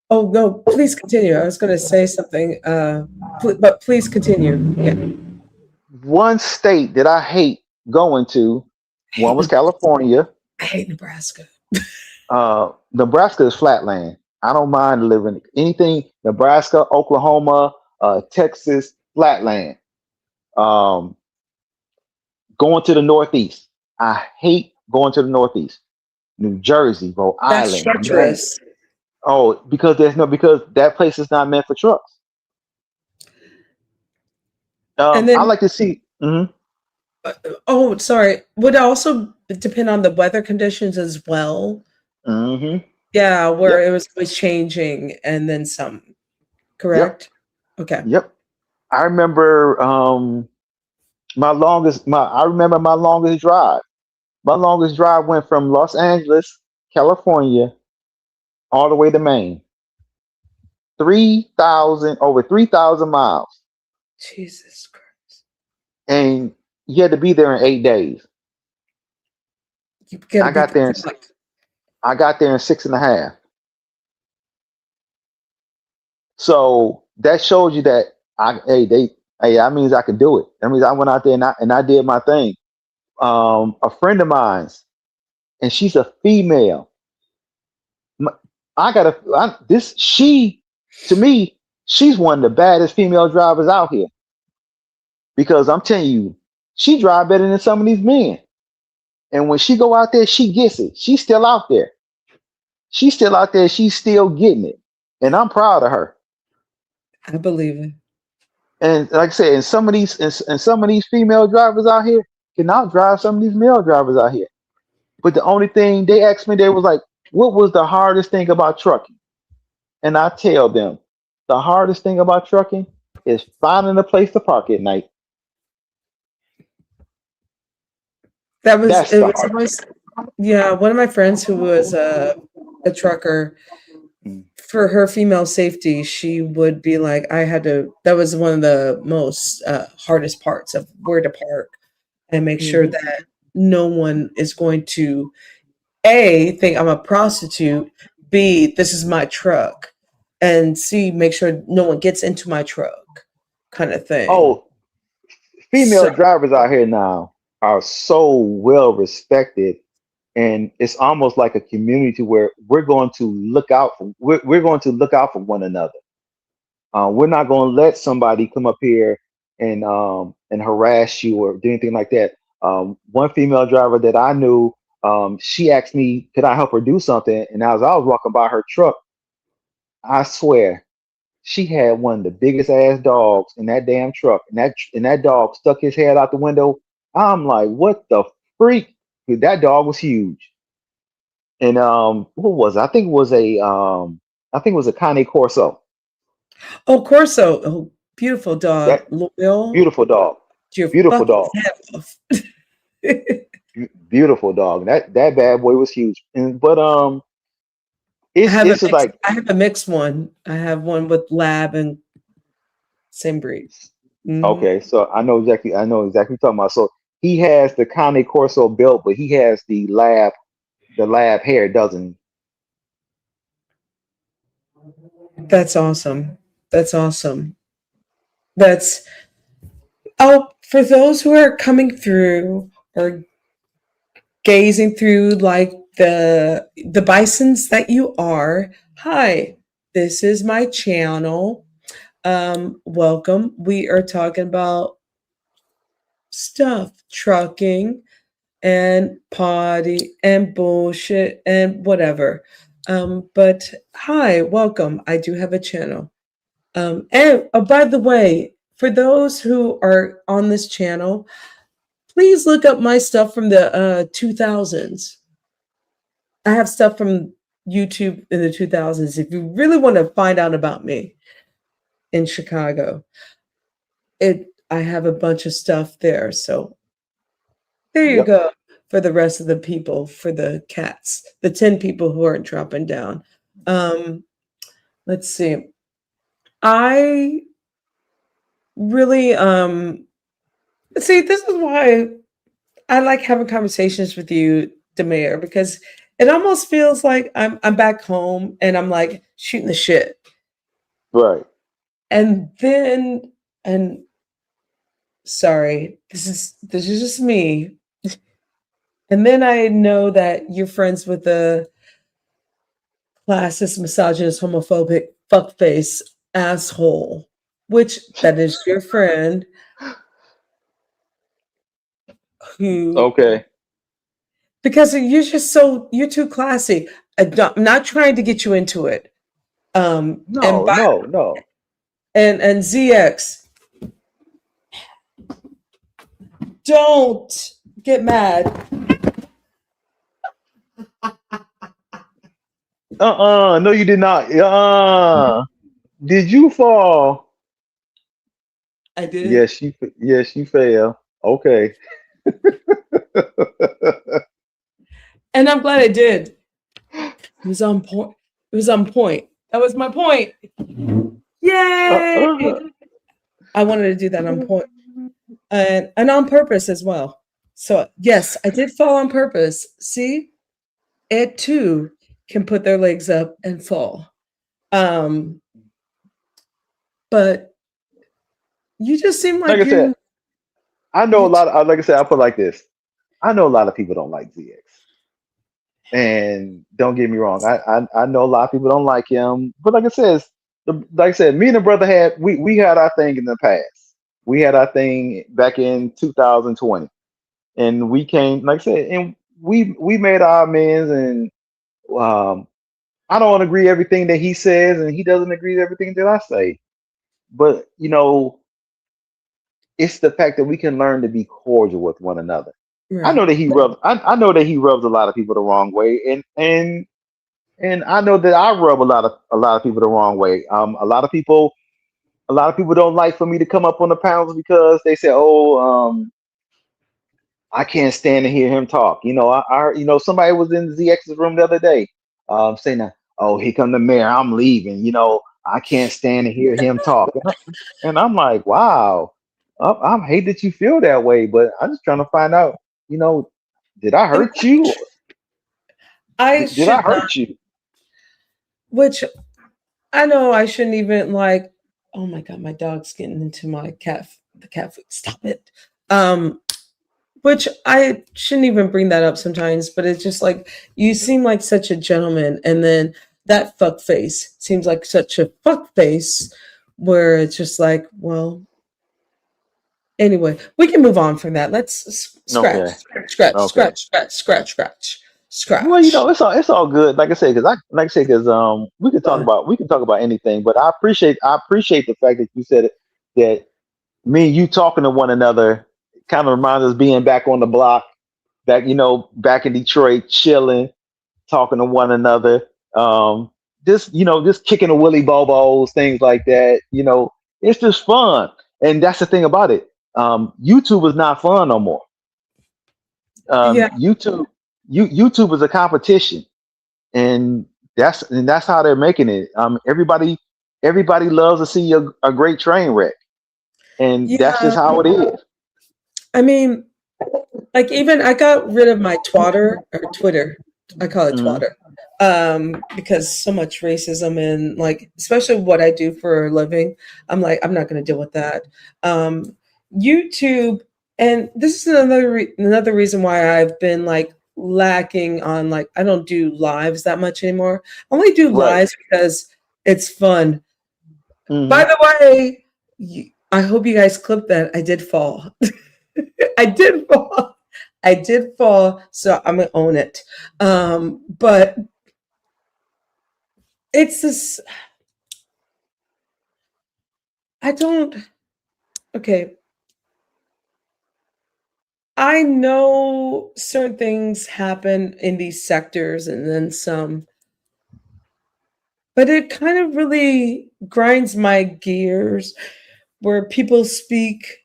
Oh no, please continue. I was going to say something, but please continue. Yeah, One state that I hate going to, I one hate, was California. I hate Nebraska. Nebraska is flatland. I don't mind living anything Nebraska, Oklahoma, Texas, flatland. Um, Going to the Northeast. I hate going to the Northeast. New Jersey, Rhode That's Island, man. treacherous. Oh, because that place is not meant for trucks. And I then, like to see. uh, oh, sorry, would also depend on the weather conditions as well. Hmm. Yeah, where Yep. it was always changing and then some. Yep. Correct. Okay. Yep. I remember I remember my longest drive. My longest drive went from Los Angeles, California, all the way to Maine. 3,000 miles. Jesus Christ. And you had to be there in 8 days. You gotta I beat got the there in clock. I got there in six and a half. So that shows you that that means I could do it. That means I went out there and I did my thing. A friend of mine's, and she's a female. M- I got a I, this she to me, she's one of the baddest female drivers out here because I'm telling you, she drive better than some of these men. And when she go out there, she gets it. She's still out there. She's still out there. She's still getting it, and I'm proud of her. I believe it. And like I said, and some of these female drivers out here can outdrive some of these male drivers out here. But the only thing they asked me, they was like, "What was the hardest thing about trucking?" And I tell them, the hardest thing about trucking is finding a place to park at night. That was That's it the was hard. always, yeah, one of my friends who was a trucker, Mm. for her female safety, she would be like, I had to, that was one of the most hardest parts of where to park and make sure Mhm. that no one is going to A, think I'm a prostitute, B, this is my truck, and C, make sure no one gets into my truck, kind of thing. Oh, So, female drivers out here now are so well respected, and it's almost like a community where we're going to look out for one another. We're not going to let somebody come up here and harass you or do anything like that. One female driver that I knew, she asked me, could I help her do something? And as I was walking by her truck, I swear she had one of the biggest ass dogs in that damn truck, and that dog stuck his head out the window. I'm like, what the freak? Dude, that dog was huge. And what was it? I think it was a Cane Corso. oh, Corso, oh, beautiful dog, That loyal, beautiful dog, your beautiful fucking dog, head off. beautiful dog. That bad boy was huge. And but I have a it's just mixed. like I have a mixed one. I have one with lab and same breed. Hmm. okay, so I know exactly what you're talking about. So he has the Cane Corso built, but he has the lab hair, doesn't he? That's awesome. That's awesome. That's oh, for those who are coming through or gazing through like the bisons that you are. Hi, this is my channel. Welcome. We are talking about stuff, trucking and potty and bullshit and whatever. But hi, welcome. I do have a channel. And oh, by the way, for those who are on this channel, please look up my stuff from the 2000s. I have stuff from YouTube in the 2000s. If you really want to find out about me in Chicago, I have a bunch of stuff there. So there you Yep. go for the rest of the people, for the cats, the 10 people who aren't dropping down. Um, let's see. I really see this is why I like having conversations with you, Demare, because it almost feels like I'm back home and I'm like shooting the shit. Right. And then and sorry, this is just me. And then I know that you're friends with the classist, misogynist, homophobic, fuckface asshole, which that is your friend who Okay. because you're too classy. I'm not trying to get you into it. And No, by no, no. and ZX, don't get mad. No, you did not. Did you fall? I did, Yes, you fell. Okay. and I'm glad I did. It was on point. It was on point. That was my point. Yay! Uh-uh. I wanted to do that on point and on purpose as well. So yes, I did fall on purpose. See, it too can put their legs up and fall. Um, but you just seem Like like I said, I know a you lot of, like I said, I put like this. I know a lot of people don't like ZX. And don't get me wrong, I know a lot of people don't like him. But like I said, like I said, me and the brother we had our thing in the past. We had our thing back in 2020. And we came, like I said, and we made our amends and um I don't agree everything that he says, and he doesn't agree with everything that I say. But it's the fact that we can learn to be cordial with one another. right. I know that he rubs a lot of people the wrong way, and I know that I rub a lot of people the wrong way. A lot of people don't like for me to come up on the panels because they say, "Oh, I can't stand to hear him talk." I heard, somebody was in ZX's room the other day, saying that, "Oh, here come the mayor. I'm leaving." I can't stand to hear him talk, and I'm like, "Wow, I hate that you feel that way, but I'm just trying to find out, you know, did I And hurt you? I Did I should not. hurt you?" which I know I shouldn't even like. Oh my god, my dog's getting into my the cat food. Stop it. Um, which I shouldn't even bring that up sometimes, but it's just like you seem like such a gentleman, and then that fuck face seems like such a fuck face, where it's just like, well, anyway, we can move on from that. Let's scratch, Okay. scratch, Okay. scratch, scratch, scratch, scratch, Well, scratch. it's all good. Like I said, because we can talk about anything. But I appreciate the fact that you said it, that me and you talking to one another kind of reminds us being back on the block, back back in Detroit, chilling, talking to one another. Just just kicking the willy bobos, things like that. It's just fun, and that's the thing about it. YouTube is not fun no more. Yeah, YouTube, YouTube is a competition, and that's how they're making it. Everybody loves to see a great train wreck, and that's just yeah. how it is. I mean, like even I got rid of my Twitter or Twitter. I call it Hmm. Twitter. Because so much racism and like especially what I do for a living, I'm like, I'm not gonna deal with that. Um YouTube, and this is another reason why I've been like lacking on like I don't do lives that much anymore. I only do Right. lives because it's fun. By Hmm. the way, I hope you guys clipped that. I did fall. I did fall. I did fall, so I'm gonna own it. But it's this. I don't. Okay, I know certain things happen in these sectors, and then some. But it kind of really grinds my gears where people speak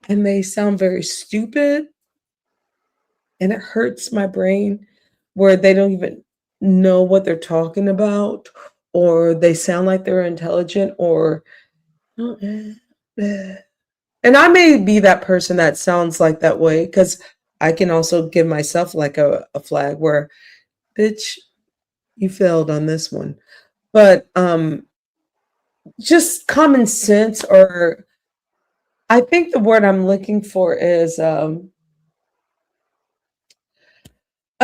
and they sound very stupid, and it hurts my brain where they don't even know what they're talking about, or they sound like they're intelligent, or and I may be that person that sounds like that way because I can also give myself like a flag where, bitch, you failed on this one. But just common sense, or I think the word I'm looking for is I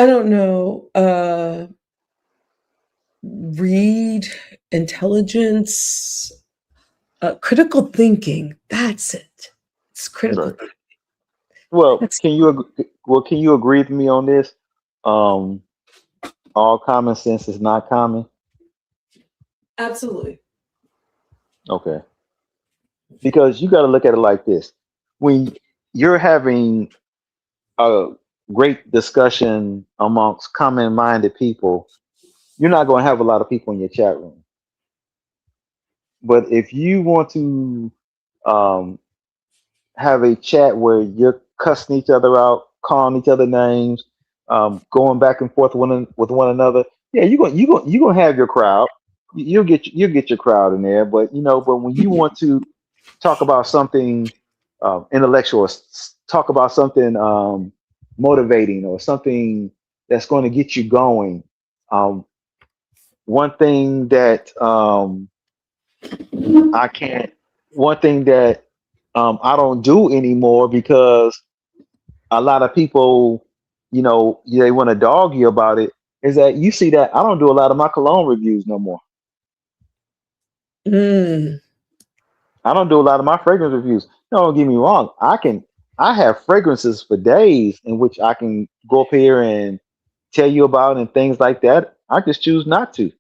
don't know, read, intelligence, critical thinking. That's it. It's critical Right. thinking. Well, That's can you agree with me on this? Um, all common sense is not common. absolutely. Okay, because you got to look at it like this: when you're having a great discussion amongst common-minded people, you're not going to have a lot of people in your chat room. But if you want to um, have a chat where you're cussing each other out, calling each other names, going back and forth with one another, yeah, you're gonna have your crowd. You'll get your crowd in there. But but when you want to talk about something intellectual, talk about something motivating, or something that's going to get you going. Um, one thing that I can't, one thing that I don't do anymore because a lot of people, they want to dog you about it, is that you see that I don't do a lot of my cologne reviews no more. Mm. I don't do a lot of my fragrance reviews. No, don't get me wrong. I have fragrances for days in which I can go up here and tell you about and things like that. I just choose not to.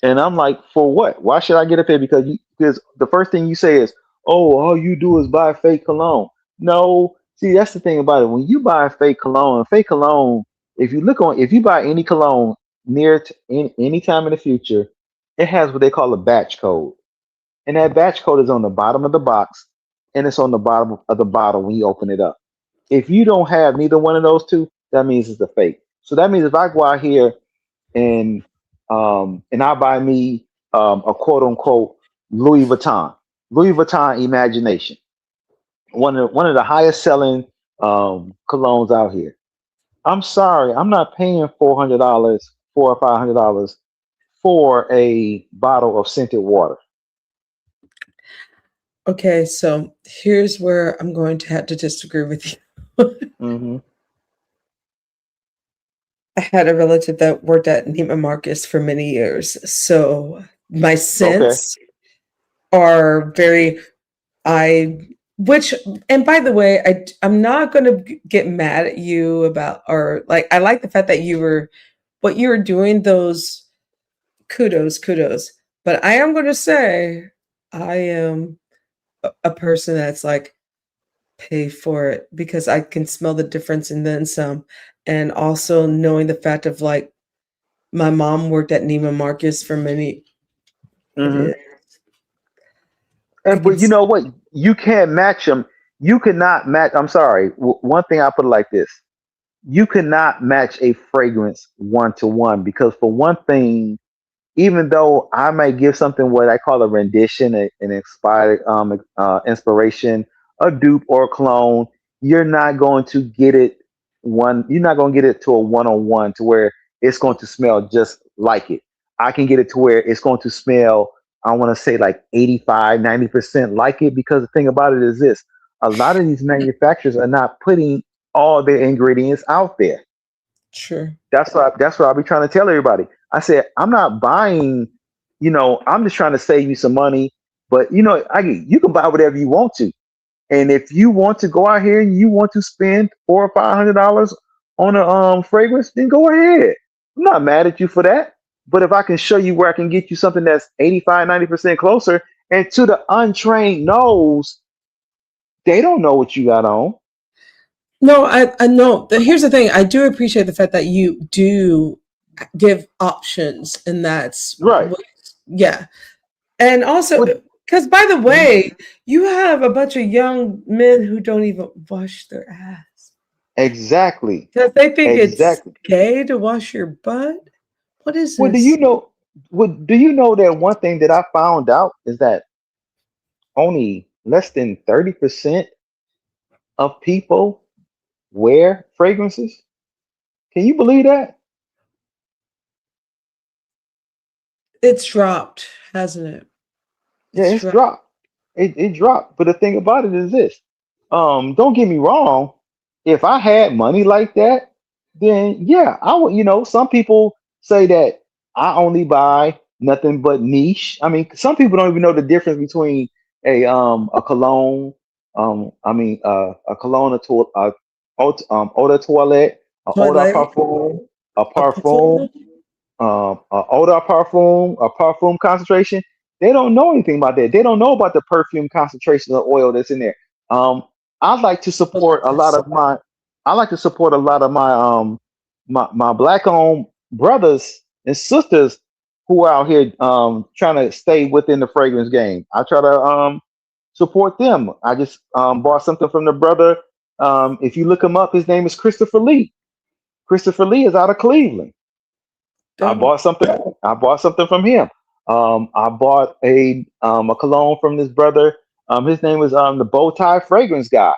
And I'm like, for what? Why should I get up here? Because the first thing you say is, "Oh, all you do is buy fake cologne." No, see, that's the thing about it. When you buy fake cologne, if you buy any cologne any time in the future, it has what they call a batch code, and that batch code is on the bottom of the box, and it's on the bottom of the bottle when you open it up. If you don't have neither one of those two, that means it's a fake. So that means if I go out here and I buy me a quote unquote Louis Vuitton Imagination, one of the highest selling colognes out here. I'm sorry, I'm not paying $400, $400 or $500 for a bottle of scented water. Okay, so here's where I'm going to have to disagree with you. Hmm. I had a relative that worked at Neiman Marcus for many years, so my Okay. scents are very I which and by the way, I'm not going to get mad at you about or like I like the fact that you were what you were doing those kudos, but I am going to say I am a person that's like pay for it because I can smell the difference and then some. And also knowing the fact of like my mom worked at Neiman Marcus for many it Hmm. is I And can but you s- know what? You can't match them. You cannot match. I'm sorry. One thing I put it like this: you cannot match a fragrance one to one because for one thing, even though I may give something what I call a rendition, an inspired inspiration, a dupe or a clone, you're not going to get it one. You're not going to get it to a one on one to where it's going to smell just like it. I can get it to where it's going to smell. I want to say like 85, 90% like it because the thing about it is this: a lot of these manufacturers are not putting all their ingredients out there. sure. That's what I'll be trying to tell everybody. I said, I'm not buying, I'm just trying to save you some money. But you can buy whatever you want to. And if you want to go out here and you want to spend $400 or $500 on a fragrance, then go ahead. I'm not mad at you for that. But if I can show you where I can get you something that's 85, 90% closer, and to the untrained nose, they don't know what you got on. No, I know. Here's the thing. I do appreciate the fact that you do give options, and that's Right. what, yeah. And also, What because by the way, you have a bunch of young men who don't even wash their ass exactly. because they think it's Exactly. gay to wash your butt. What is Well, do you this? know? Well, do you know that one thing that I found out is that only less than 30% of people wear fragrances? Can you believe that? It's dropped, hasn't it? Yeah, It's it's dropped. dropped. It dropped. But the thing about it is this. Don't get me wrong. If I had money like that, then yeah, I would, some people say that I only buy nothing but niche. I mean, some people don't even know the difference between a cologne, a cologne, eau de toilette, a eau de Toilet, parfum, a a parfum, toilet, eau de parfum, a parfum concentration. They don't know anything about that. They don't know about the perfume concentration of oil that's in there. Um, I like to support a lot Pilates. of my. I like to support a lot of my black owned brothers and sisters who are out here trying to stay within the fragrance game. I try to support them. I just bought something from the brother. If you look him up, his name is Christopher Lee. Christopher Lee is out of Cleveland. I Dope. bought something. I bought something from him. I bought a cologne from this brother. His name was the Bow Tie Fragrance Guy.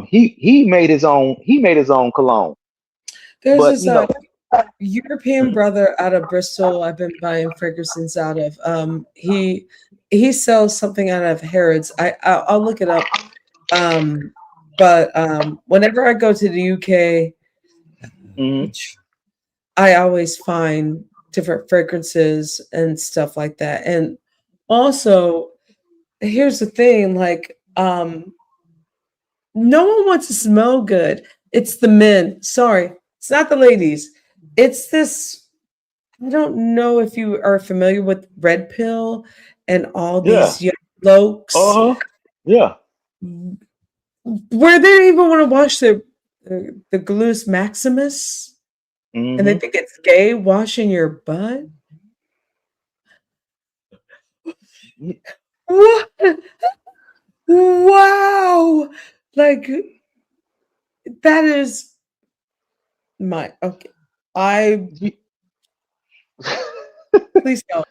He made his own. He made his own cologne. There's But this European brother out of Bristol. I've been buying fragrances out of. He sells something out of Harrods. I'll look it up. Um, but whenever I go to the UK, mhm. which I always find different fragrances and stuff like that. And also, here's the thing: like, no one wants to smell good. It's the men. Sorry, it's not the ladies. It's this. I don't know if you are familiar with Red Pill and all Yeah. these young blokes Uh huh. Yeah. where they don't even want to wash the Gluteus Maximus and they Hmm. think it's gay washing your butt. What? Wow! Like that is my okay. I You, please don't.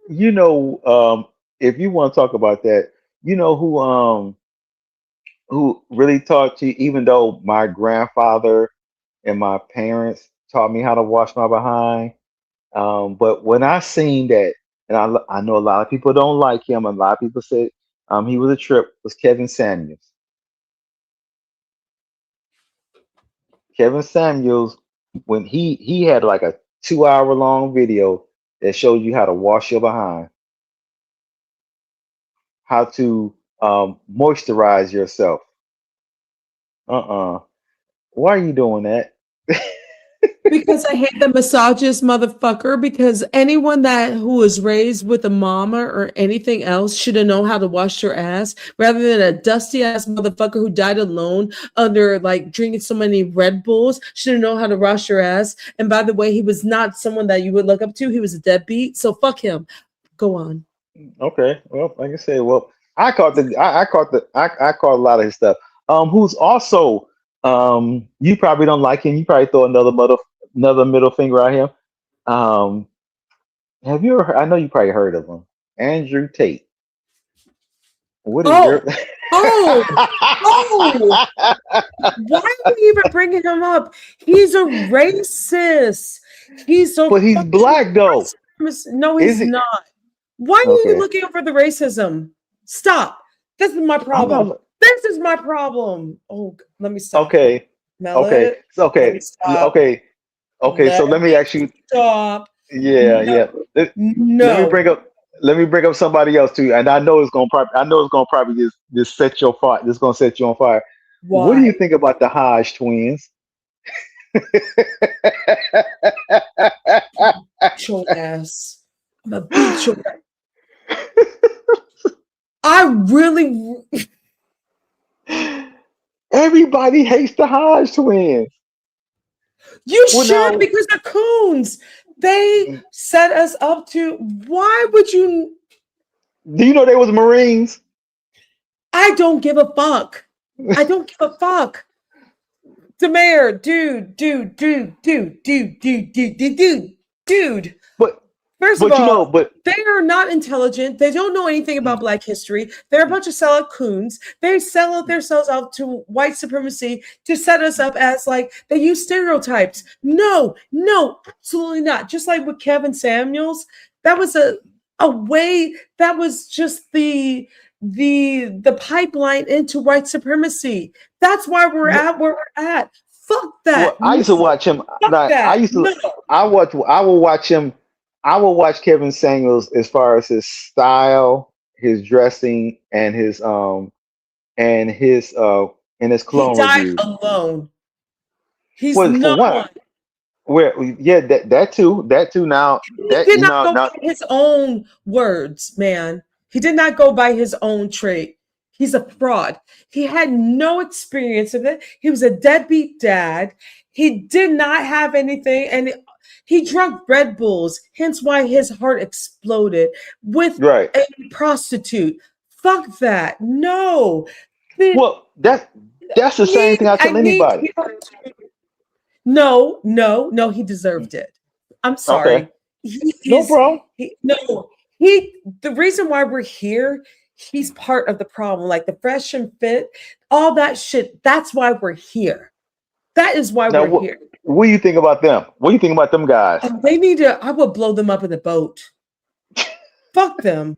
you know, if you want to talk about that, you know who really taught you. Even though my grandfather and my parents taught me how to wash my behind. But when I seen that, and I know a lot of people don't like him, and a lot of people said he was a trip, was Kevin Samuels. Kevin Samuels, when he had like a 2 hour long video that shows you how to wash your behind, how to moisturize yourself. Why are you doing that? Because I hate the misogynist motherfucker. Because anyone that who was raised with a mama or anything else should have known how to wash their ass, rather than a dusty ass motherfucker who died alone under like drinking so many Red Bulls. Should have known how to wash your ass. And by the way, he was not someone that you would look up to. He was a deadbeat. So fuck him. Go on. Okay, well, like I said, well, I caught a lot of his stuff. Who's also you probably don't like him. You probably throw another middle finger at him. Um, have you ever? I know you probably heard of him, Andrew Tate. What is your? Oh, oh, oh. Why are we even bringing him up? He's a racist. He's a But he's fucking black white though. supremacist. No, Is he's he? not. Why are you Okay, looking over the racism? Stop. This is my I'm problem. not. This is my problem. Oh, let me stop. Okay, Smell okay, it. so Let me okay, stop. okay, okay. Let So let me me ask you. stop. Yeah, No, yeah. Let me no. bring up. Let me bring up somebody else too, and I know it's gonna probably just set your fire. This gonna set you on fire. What do you Why? think about the Hodge twins? Beat your ass. I'm gonna beat your ass. I really. Everybody hates the Hodge twins. You Well, should, now, because they're coons. They set us up to. Why would you? do you know they was Marines? I don't give a fuck. I don't give a fuck. The mayor, dude. But First of but you know, all, but they are not intelligent. They don't know anything about Black history. They're a bunch of sellout coons. They sell out themselves out to white supremacy to set us up as like they use stereotypes. No, no, absolutely not. Just like with Kevin Samuels, that was a way that was just the pipeline into white supremacy. That's why we're no, at where we're at. Fuck well, that. I No, used to watch him. fuck Like, I that. used to. No. I will watch him. I will watch Kevin Samuels as far as his style, his dressing, and his He clone died reviews. alone. He's Well, for not one. one, where yeah, that too. Now He that did you not know go now by his own words, man. He did not go by his own trait. He's a fraud. He had no experience of it. He was a deadbeat dad. He did not have anything, and he drank Red Bulls, hence why his heart exploded with right. a prostitute. Fuck that. No. The- Well, that's the same thing I I tell need anybody. people to. No, no, no, he deserved it. I'm Okay, sorry. He no is problem. no, he the reason why we're here, he's part of the problem. Like the fresh and fit, all that shit. That's why we're here. That is why Now, we're here. what do you think about them? What do you think about them guys? They need to, I would blow them up in a boat. Fuck them.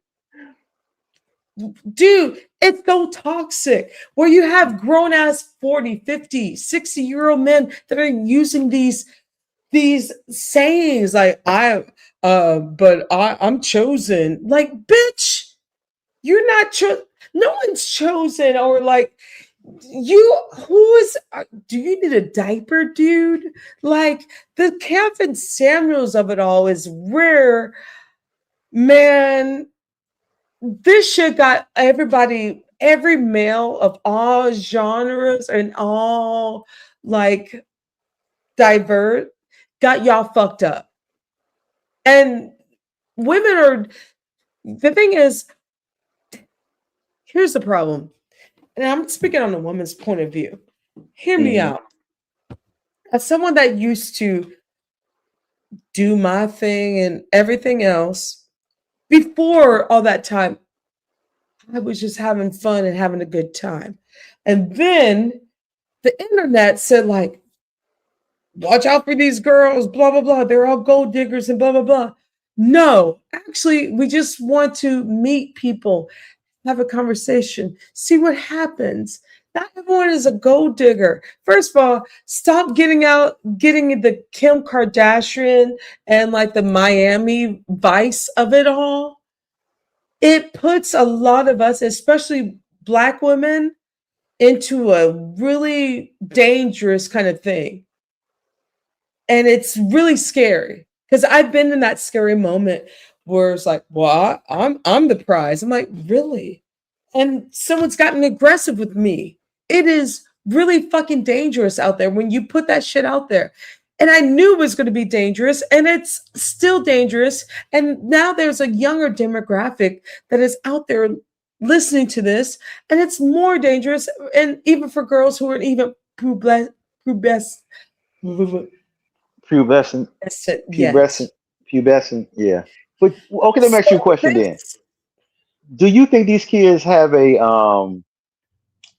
Dude, it's so toxic where you have grown ass 40, 50, 60-year-old men that are using these sayings like I'm chosen. Like, bitch, you're not no one's chosen. Or like, who is do you need a diaper, dude? Like, the Kevin Samuels of it all is rare, man. This shit got everybody, every male of all genres and all like divert, got y'all fucked up. And women are, the thing is, here's the problem. And I'm speaking on a woman's point of view. Hear me Hmm. out. As someone that used to do my thing and everything else, before all that time, I was just having fun and having a good time. And then the internet said, like, watch out for these girls, blah, blah, blah. They're all gold diggers and blah, blah, blah. No, actually, we just want to meet people, have a conversation, see what happens. Not everyone is a gold digger. First of all, stop getting the Kim Kardashian and like the Miami Vice of it all. It puts a lot of us, especially Black women, into a really dangerous kind of thing. And it's really scary because I've been in that scary moment where it's like, well, I'm the prize. I'm like, really? And someone's gotten aggressive with me. It is really fucking dangerous out there when you put that shit out there. And I knew it was going to be dangerous, and it's still dangerous. And now there's a younger demographic that is out there listening to this, and it's more dangerous. And even for girls who are even pubescent, Pubescent, yes. pubescent, pubescent. Yeah. But okay, let me ask you a So question then. this, Do you think these kids have a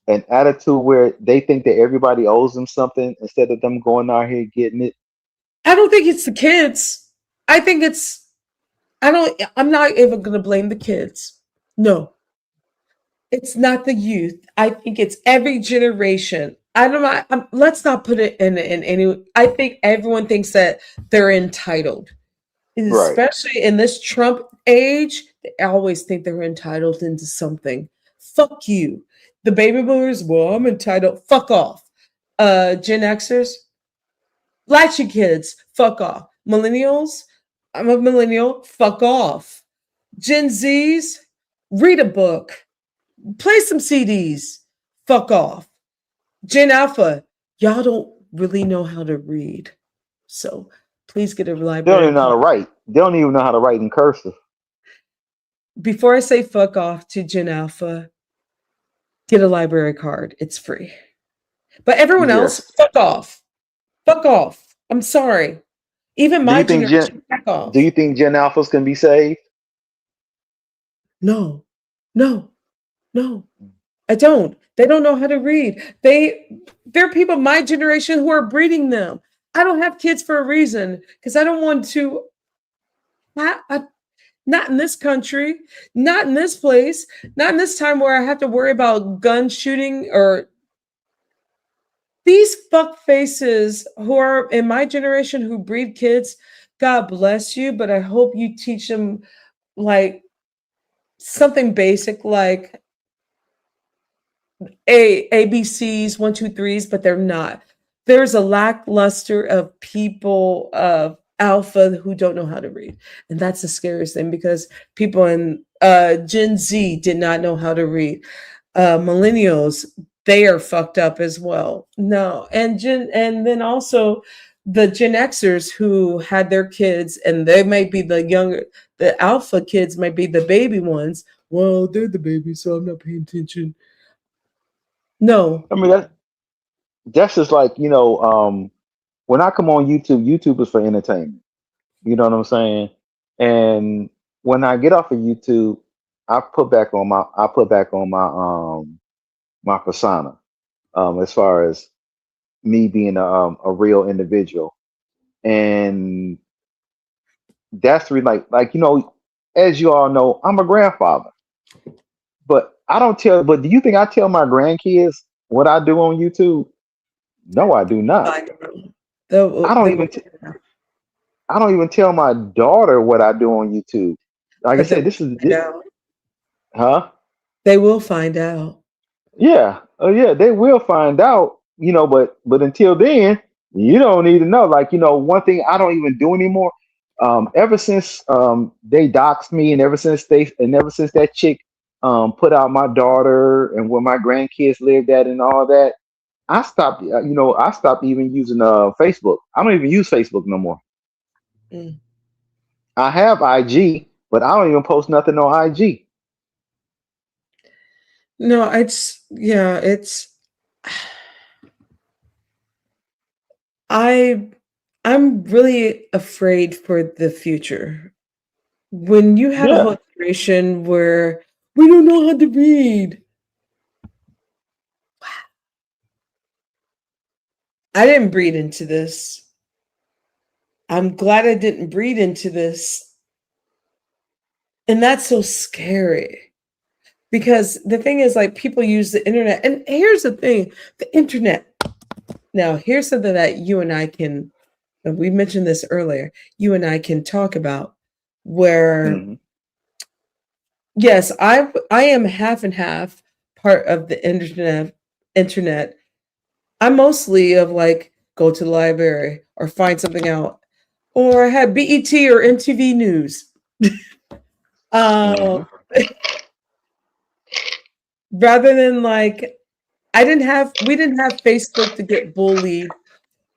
an attitude where they think that everybody owes them something instead of them going out here getting it? I don't think it's the kids. I think it's, I'm not even going to blame the kids. No, it's not the youth. I think it's every generation. I don't know. Let's not put it in any. I think everyone thinks that they're entitled, Right. especially in this Trump age. They always think they're entitled into something. Fuck you. The baby boomers, well, I'm entitled. Fuck off. Gen Xers, latchy kids, fuck off. Millennials, I'm a millennial, fuck off. Gen Zs, read a book, play some CDs, fuck off. Gen Alpha, y'all don't really know how to read. So please get a They don't library even know how to card. write. They don't even know how to write in cursive. Before I say fuck off to Gen Alpha, get a library card. It's free. But everyone else, Yes. fuck off. Fuck off. I'm sorry. Even Do my you think generation, Gen fuck Do off. you think Gen Alphas can be saved? No, no, no. I don't. They don't know how to read. There are people my generation who are breeding them. I don't have kids for a reason because I don't want to. Not in this country, not in this place, not in this time where I have to worry about gun shooting or these fuck faces who are in my generation who breed kids. God bless you, but I hope you teach them like something basic like ABCs, one, two, threes, but they're not. There's a lackluster of people of alpha who don't know how to read. And that's the scariest thing because people in Gen Z did not know how to read. Millennials, they are fucked up as well. No, and then also the Gen Xers who had their kids, and they might be the younger, the alpha kids might be the baby ones. Well, they're the babies, so I'm not paying attention. No, I mean, that's just like when I come on YouTube, YouTube is for entertainment. You know what I'm saying? And when I get off of YouTube, I put back on my persona, as far as me being a real individual. And that's really like as you all know, I'm a grandfather. But I don't tell but do you think I tell my grandkids what I do on YouTube? No, I do not. find them. They I will, don't they even will, t- I don't even tell my daughter what I do on YouTube. Like I but they said, will this is find this, out. huh? They will find out. Yeah. Oh yeah, they will find out, but until then, you don't need to know. Like, one thing I don't even do anymore, ever since they doxed me and ever since that chick put out my daughter and where my grandkids lived at and all that, I stopped even using Facebook. I don't even use Facebook no more. Mm. I have IG, but I don't even post nothing on IG. No, it's I I'm really afraid for the future. When you have a Yeah. whole generation where we don't know how to read. I didn't breed into this. I'm glad I didn't breed into this. And that's so scary because the thing is, like, people use the internet. And here's the thing, the internet. Now, here's something that you and I can, and we mentioned this earlier, you and I can talk about where, Hmm. yes, I am half and half part of the internet. I'm mostly of like go to the library or find something out or have BET or MTV News. Um, Hmm. Rather than like we didn't have Facebook to get bullied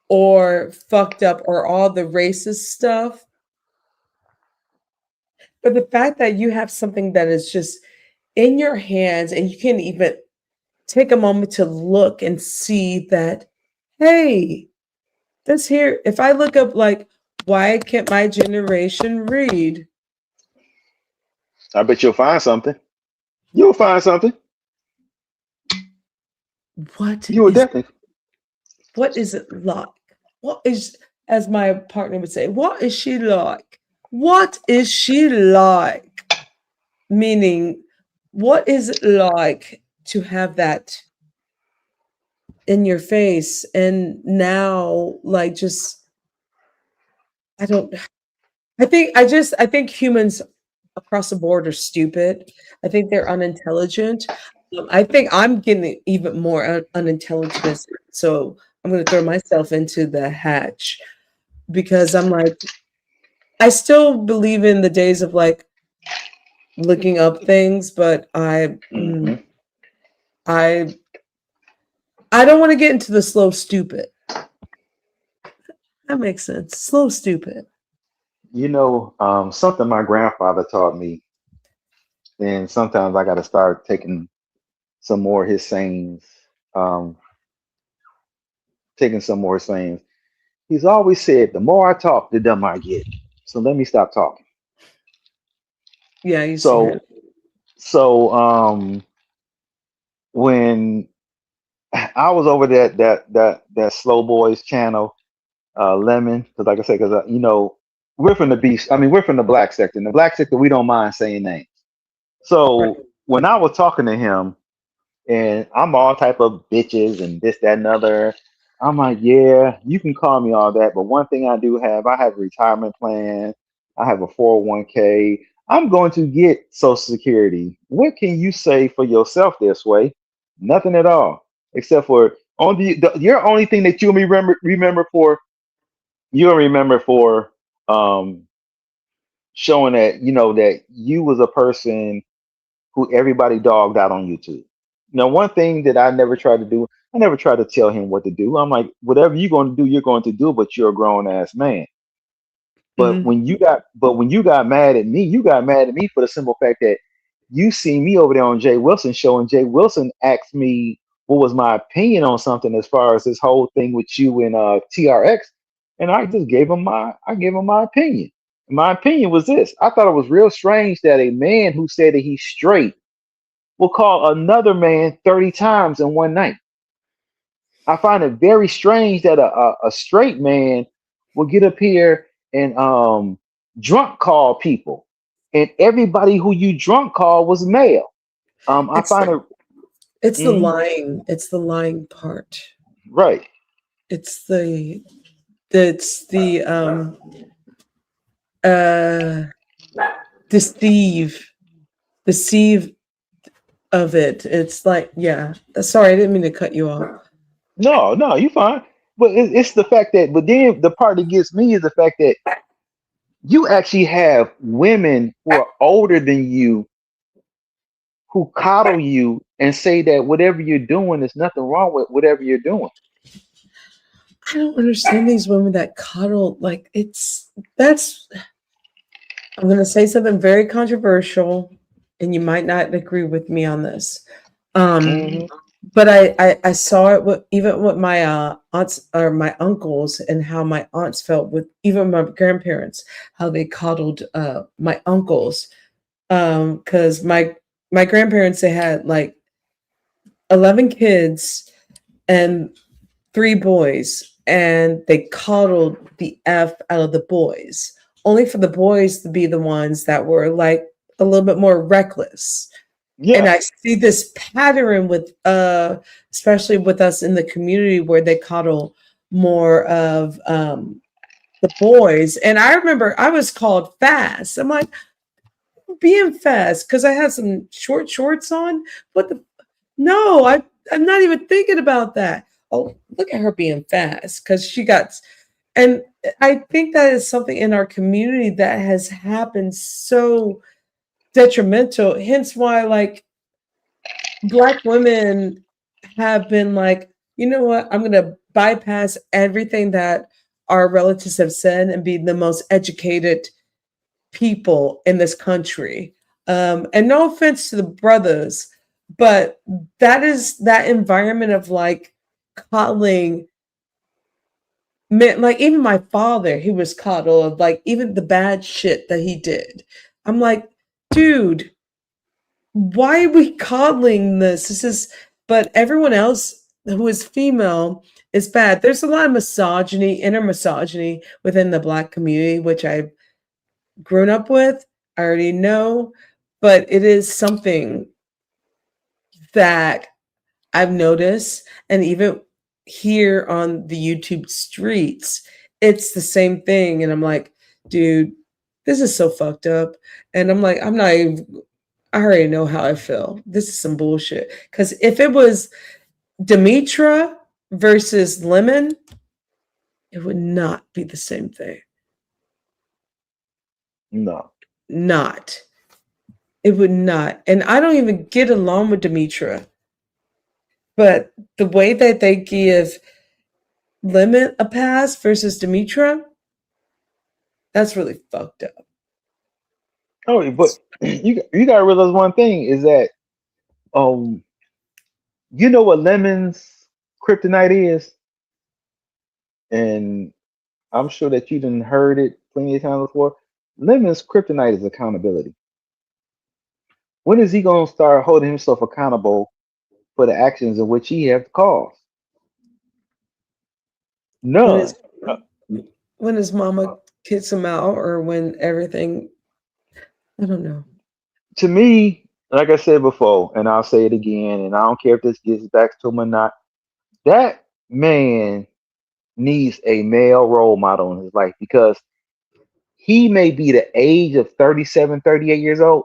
or fucked up or all the racist stuff. But the fact that you have something that is just in your hands and you can even take a moment to look and see that, hey, this here, if I look up like, why can't my generation read? I bet you'll find something. You'll find something. What You will is definitely. what is it like? What is, as my partner would say, what is she like? What is she like? Meaning, what is it like to have that in your face? And now, like, just, I don't, I think humans across the board are stupid. I think they're unintelligent. I think I'm getting even more unintelligent. So I'm going to throw myself into the hatch because I'm like, I still believe in the days of like looking up things, but Hmm. I, I don't want to get into the slow stupid. That makes sense. Slow stupid. Something my grandfather taught me, and sometimes I got to start taking some more of his sayings, um, taking some more of his sayings. He's always said, "The more I talk, the dumber I get." So let me stop talking. Yeah, I used to hear So, it. so when I was over that Slow Boys channel, Lemon, because like I said, because we're from the beast. I mean, we're from the black sector. In the black sector, we don't mind saying names. Right. So when I was talking to him, and I'm all type of bitches and this, that, and other. I'm like, yeah, you can call me all that, but one thing I have a retirement plan. I have a 401k. I'm going to get Social Security. What can you say for yourself this way? Nothing at all, except for your only thing that you'll remember for um showing that that you was a person who everybody dogged out on YouTube. Now, one thing that I never tried to do, I never tried to tell him what to do. I'm like, whatever you're going to do, you're going to do, but you're a grown ass man. Mhm. But when you got mad at me, you got mad at me for the simple fact that you see me over there on Jay Wilson's show, and Jay Wilson asked me what was my opinion on something as far as this whole thing with you and TRX, and I gave him my opinion. My opinion was this: I thought it was real strange that a man who said that he's straight will call another man 30 times in one night. I find it very strange that a straight man will get up here and drunk call people. And everybody who you drunk call was male. I It's find it it's the mhm, lying. It's the lying part. right. It's the uh deceive deceive of it. It's like, yeah. Sorry, I didn't mean to cut you off. No, no, you fine. But it's the fact that, but then the part that gets me is the fact that you actually have women who are older than you who coddle you and say that whatever you're doing, there's nothing wrong with whatever you're doing. I don't understand these women that coddle like that's I'm going to say something very controversial, and you might not agree with me on this. Um, Hmm. but I saw it with, even with my aunts or my uncles, and how my aunts felt with even my grandparents, how they coddled my uncles. Because my grandparents, they had like 11 kids and 3 boys, and they coddled the F out of the boys, only for the boys to be the ones that were like a little bit more reckless. And Yeah, I see this pattern with especially with us in the community where they coddle more of the boys. And I remember I was called fast. I'm like, being fast because I had some short shorts on. What the no, I'm not even thinking about that. Oh, look at her being fast because she got, and I think that is something in our community that has happened so detrimental. Hence why, like, Black women have been like, you know what, I'm going to bypass everything that our relatives have said and be the most educated people in this country. And no offense to the brothers, but that is that environment of like coddling men. Like even my father, he was coddled of like even the bad shit that he did. I'm like, dude, why are we coddling this? This is, but everyone else who is female is bad. There's a lot of misogyny, inner misogyny within the Black community, which I've grown up with. I already know, but it is something that I've noticed. And even here on the YouTube streets, it's the same thing. And I'm like, dude, this is so fucked up. And I'm like, I'm not even, I already know how I feel. This is some bullshit. Because if it was Demetra versus Lemon, it would not be the same thing. no. Not. It would not. And I don't even get along with Demetra. But the way that they give Lemon a pass versus Demetra, that's really fucked up. Oh, but you gotta realize one thing is that um you know what Lemon's kryptonite is, and I'm sure that you done heard it plenty of times before. Lemon's kryptonite is accountability. When is he gonna start holding himself accountable for the actions in which he have caused? When his None. Uh, when his mama uh, kicks him out or when everything, I don't know. to me, like I said before, and I'll say it again, and I don't care if this gets back to him or not, that man needs a male role model in his life because he may be the age of 37, 38 years old,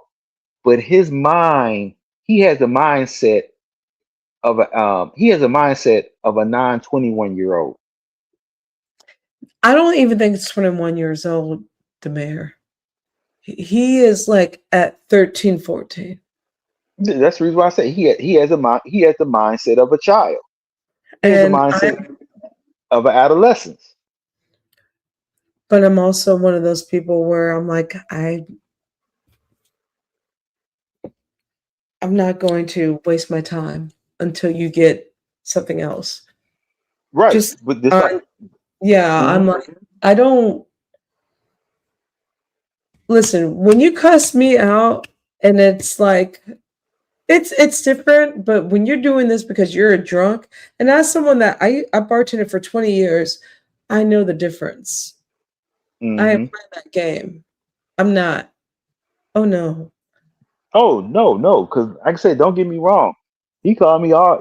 but his mind, he has the mindset of a 9, 21 year old. I don't even think it's 21 years old, the mayor. He is like at 13, 14. That's the reason why I say he has a mind, he has the mindset of a child. He has the And I, mindset of an adolescent. but I'm also one of those people where I'm like, I'm not going to waste my time until you get something else. Right. Just But this like on, yeah, I'm mhm. like, I don't listen, when you cuss me out and it's like it's different, but when you're doing this because you're a drunk, and as someone that I bartended for 20 years, I know the difference. I am Mhm. playing that game. I'm not. Oh no. Oh no, because like I said, don't get me wrong. He called me all,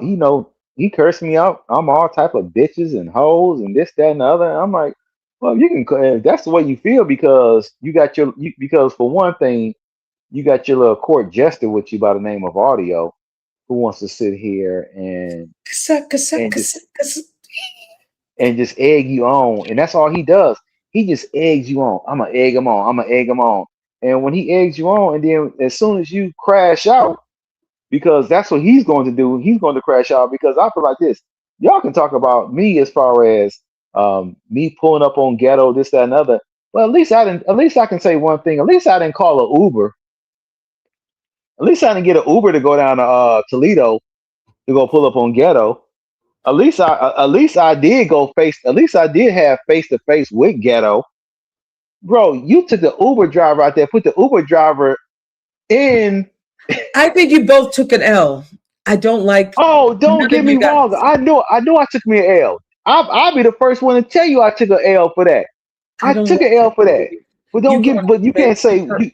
he cursed me out. I'm all type of bitches and hoes and this, that, and the other. I'm like, well, you can, if that's the way you feel because because for one thing, you got your little court jester with you by the name of Audio, who wants to sit here Cassette, cassette, and just cassette, cassette. and just egg you on, and that's all he does. He just eggs you on. I'm gonna egg him on. I'm gonna egg him on. And when he eggs you on, and then as soon as you crash out, because that's what he's going to do. He's going to crash out because I feel like this. Y'all can talk about me as far as me pulling up on ghetto, this, that, and other. Well, at least I didn't. At least I can say one thing. At least I didn't call an Uber. At least I didn't get an Uber to go down to Toledo to go pull up on ghetto. At least I did go face. At least I did have face to face with ghetto. Bro, you took the Uber driver out there, put the Uber driver in. I think you both took an L. I don't like Oh, don't none get of me you guys. wrong. I know I took me an L. I'll be the first one to tell you I took an L for that. I I don't took want an L for that. But don't you give. brought But you can't say embarrassment.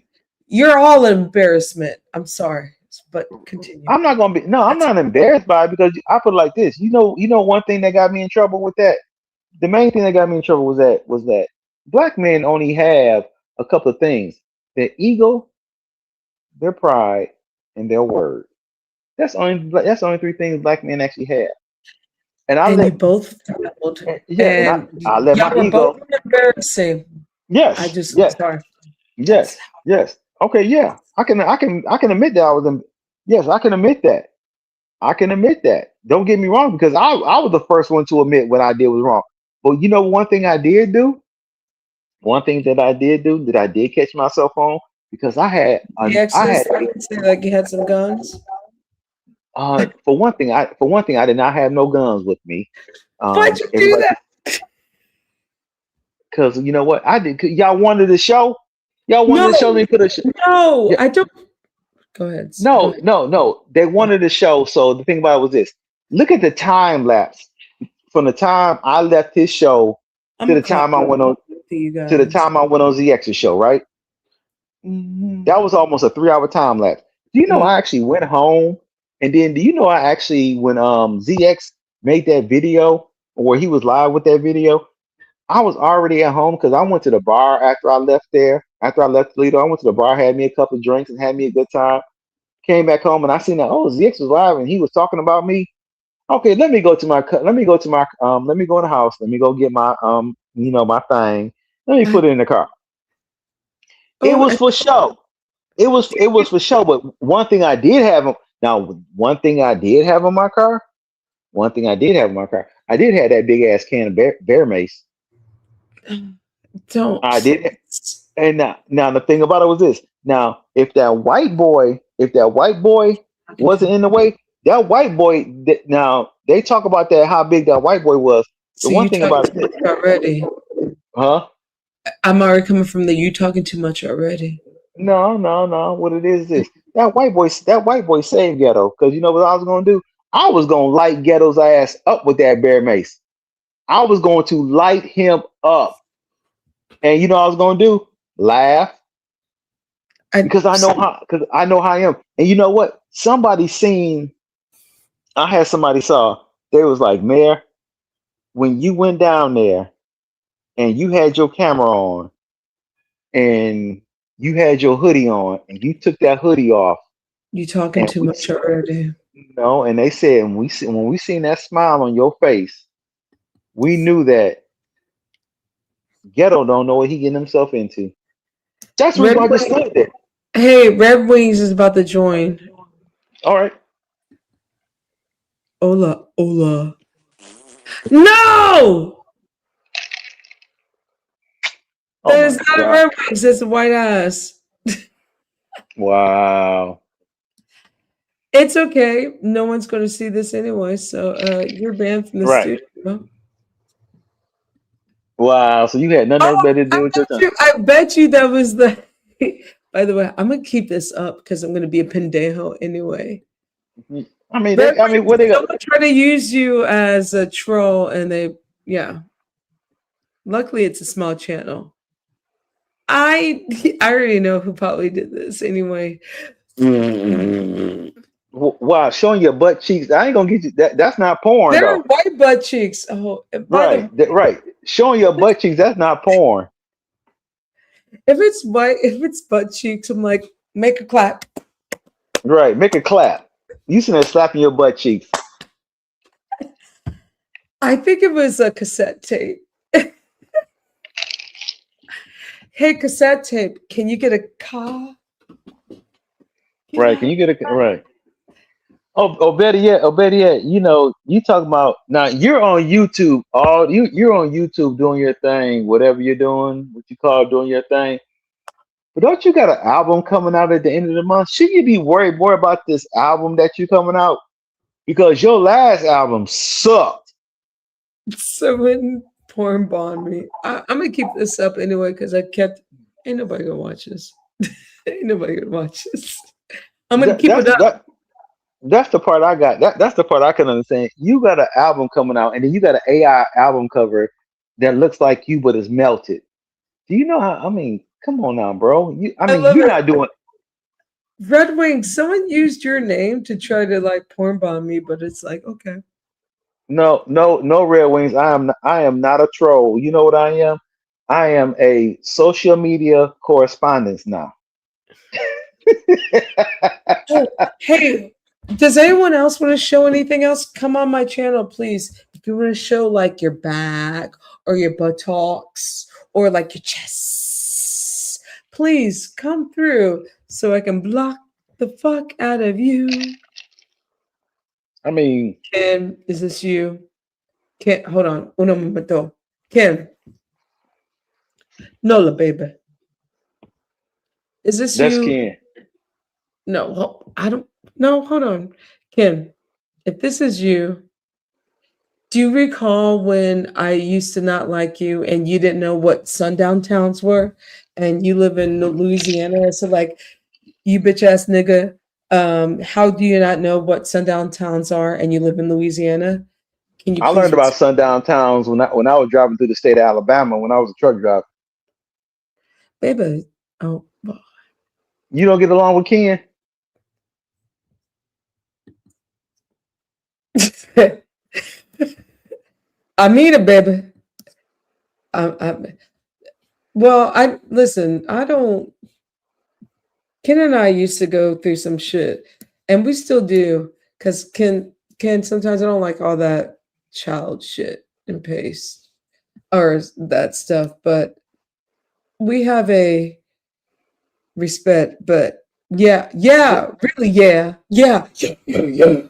you. You're all an embarrassment. I'm sorry, but continue. I'm not gonna be. No, I'm That's not embarrassed by it because I put it like this. One thing that got me in trouble with that. The main thing that got me in trouble was that black men only have a couple of things: their ego, their pride, and their word. That's the only three things black men actually have. And I and you let both failed, yeah, and I and I let y'all my were both ego. embarrassing. I Yes, just yes, sorry. That's yes, yes. Okay, yeah. I can admit that I was in. Yes, I can admit that. I can admit that. Don't get me wrong, because I was the first one to admit what I did was wrong. But one thing I did do, one thing that I did do that I did catch myself on, because the I exes had say like you had some guns. for one thing I did not have no guns with me. Why'd you do Everybody, that? because you know what I did. 'Cause y'all wanted to show. Y'all wanted No, to show me put a. no, Yeah, I don't. Go ahead. Go no, ahead. no, no. They wanted to show. So the thing about it was this: look at the time lapse from the time I left his show I'm to gonna the call time I you went on to you to the guys. time I went on ZX's show. Right, Hmm. that was almost a 3 hour time lapse. Do you know I actually went home, and then do you know I actually when ZX made that video where he was live with that video, I was already at home because I went to the bar after I left there. After I left Toledo, I went to the bar, had me a couple of drinks, and had me a good time. Came back home and I seen that ZX was live and he was talking about me. Okay, let me go in the house. Let me go get my my thing. Let me I, put it in the car. It oh, was for show. It was for show. But one thing I did have now, one thing I did have on my car. One thing I did have in my car. I did have that big ass can of bear mace. don't I did. please. And now the thing about it was this. Now, if that white boy I can wasn't tell. in the way, that white boy. Now they talk about that how big that white boy was. The So one you thing talking about too it, much already. huh? I'm already coming from the you talking too much already. No, no, no. What it is this. That white boy saved Ghetto because you know what I was gonna do. I was gonna light Ghetto's ass up with that bear mace. I was going to light him up, and you know what I was gonna do? Laugh I because I know how I am. And you know what? Somebody seen. I had somebody saw. They was like, Mayor, when you went down there and you had your camera on and you had your hoodie on and you took that hoodie off you talking and too much already. and they said when we seen that smile on your face, we knew that Ghetto don't know what he getting himself into. That's the reason Red why I just Wing. stood there. Hey, Red Wings is about to join. All right. Hola, hola. No, Oh that my is not God. Red Wings. That's a white ass. Wow. It's okay. No one's going to see this anyway. So you're banned from the Right. studio. Wow. So you had nothing else Oh, better to I do with your bet time. you. I bet you that was the. By the way, I'm gonna keep this up because I'm gonna be a pendejo anyway. I mean, Red I mean, Wings, what they got? someone tried to use you as a troll, and yeah. Luckily, it's a small channel. I I already know who probably did this anyway. Wow, showing your butt cheeks. I ain't gonna get you that. That's not porn They're though. white butt cheeks. Oh, and by the way, Right. Showing your butt cheeks. That's not porn. if it's white, if it's butt cheeks, I'm like, make a clap. Right. Make a clap. You sitting there slapping your butt cheeks. I think it was a cassette tape. Hey, cassette tape, can you get a car? Get Right. Can out. you get a right? Oh, better yet. You talking about now? You're on YouTube. You're on YouTube doing your thing. Whatever you're doing, what you call doing your thing. But don't you got an album coming out at the end of the month? Shouldn't you be worried more about this album that you coming out? Because your last album sucked. Someone porn bond me. I'm gonna keep this up anyway because I kept. Ain't nobody gonna watch this. Ain't nobody gonna watch this. I'm gonna That, keep that's it up. that. that's the part I got. That's the part I can understand. You got an album coming out, and then you got an AI album cover that looks like you, but it's melted. Do you know how? I mean, come on now, bro. I I mean, love you're it. not doing Red Wing, someone used your name to try to like porn bomb me, but it's like, okay. no Red Wings. I am not a troll. You know what I am? I am a social media correspondent now. Oh, hey, does anyone else want to show anything else? Come on my channel, please. If you want to show like your back or your buttocks or like your chest, please come through so I can block the fuck out of you. I mean, Kim, is this you? Kim, hold on. Uno momento. Kim, Nola, baby. Is this that's you? Ken. No, I don't. No, hold on. Kim, if this is you, do you recall when I used to not like you and you didn't know what sundown towns were? And you live in Louisiana. So, like, you bitch ass nigga, how do you not know what sundown towns are and you live in Louisiana? Can you I please learned about explain? sundown towns when I was driving through the state of Alabama when I was a truck driver. Baby, oh, well, You don't get along with Ken? I mean it, baby. I, well, I listen, I don't. Ken and I used to go through some shit, and we still do. Cause Ken sometimes I don't like all that child shit and pace or that stuff, but we have a respect. But yeah, But yeah, really, yeah, yeah, yeah, yeah,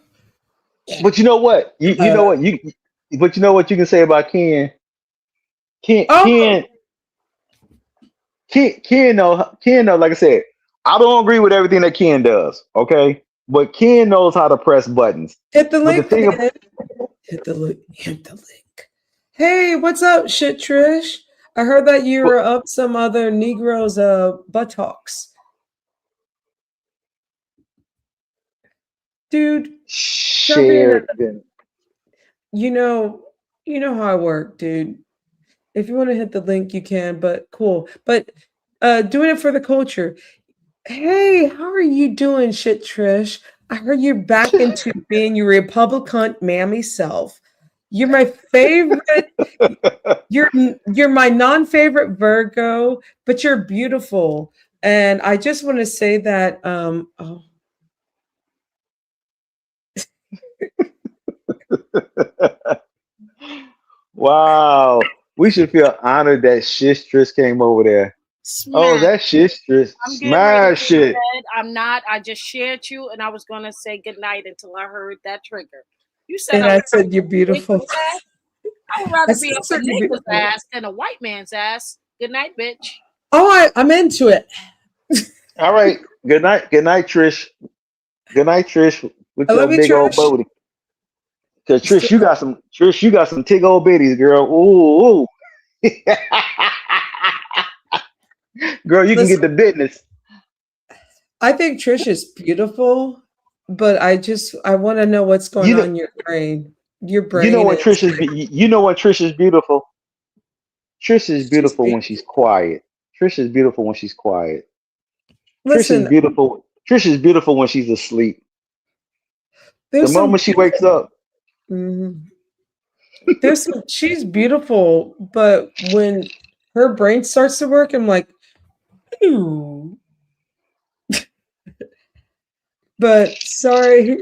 yeah. but you know what? You Uh, know what you but you know what you can say about Ken? Ken oh, Ken Ken know, like I said, I don't agree with everything that Ken does, okay? But Ken knows how to press buttons. hit the But the link, thing ab- Ken. Hit the link. Hit the link. Hey, what's up, shit, Trish? I heard that you but were up some other Negroes' buttocks, dude. Jump in. share then You know, you know how I work, dude. If you want to hit the link, you can. But cool. But doing it for the culture. Hey, how are you doing, shit, Trish? I heard you're back into being your Republican mammy self. You're my favorite. You're my non-favorite Virgo, but you're beautiful. And I just want to say that oh, wow. We should feel honored that Shistress came over there. Oh, Smash. that Shistress. I'm getting ready to Smash go to it. bed. I'm not. I just shared you, and I was gonna say good night until I heard that trigger. You said and I I was said you're a beautiful. nigga's ass. I would I rather be still up a said you're nigga's beautiful. ass than a white man's ass. Good night, bitch. Oh, I'm into it. All right. Good night. Good night, Trish. Good night, Trish, I with your love you, big old Trish. booty. Cause Still, Trish, you got some tig old bitties, girl. Ooh, ooh. Girl, you can get listen, the business. I think Trish is beautiful, but I want to know what's going You know, on in your brain. Your you know brain when is you know when Trish is beautiful. Trish is she's beautiful when beautiful. she's quiet. Trish is beautiful when she's quiet. Trish is Listen, beautiful. Trish is beautiful when she's asleep. The there's some moment she wakes up, mhm. There's some she's beautiful, but when her brain starts to work, I'm like, ooh. But sorry,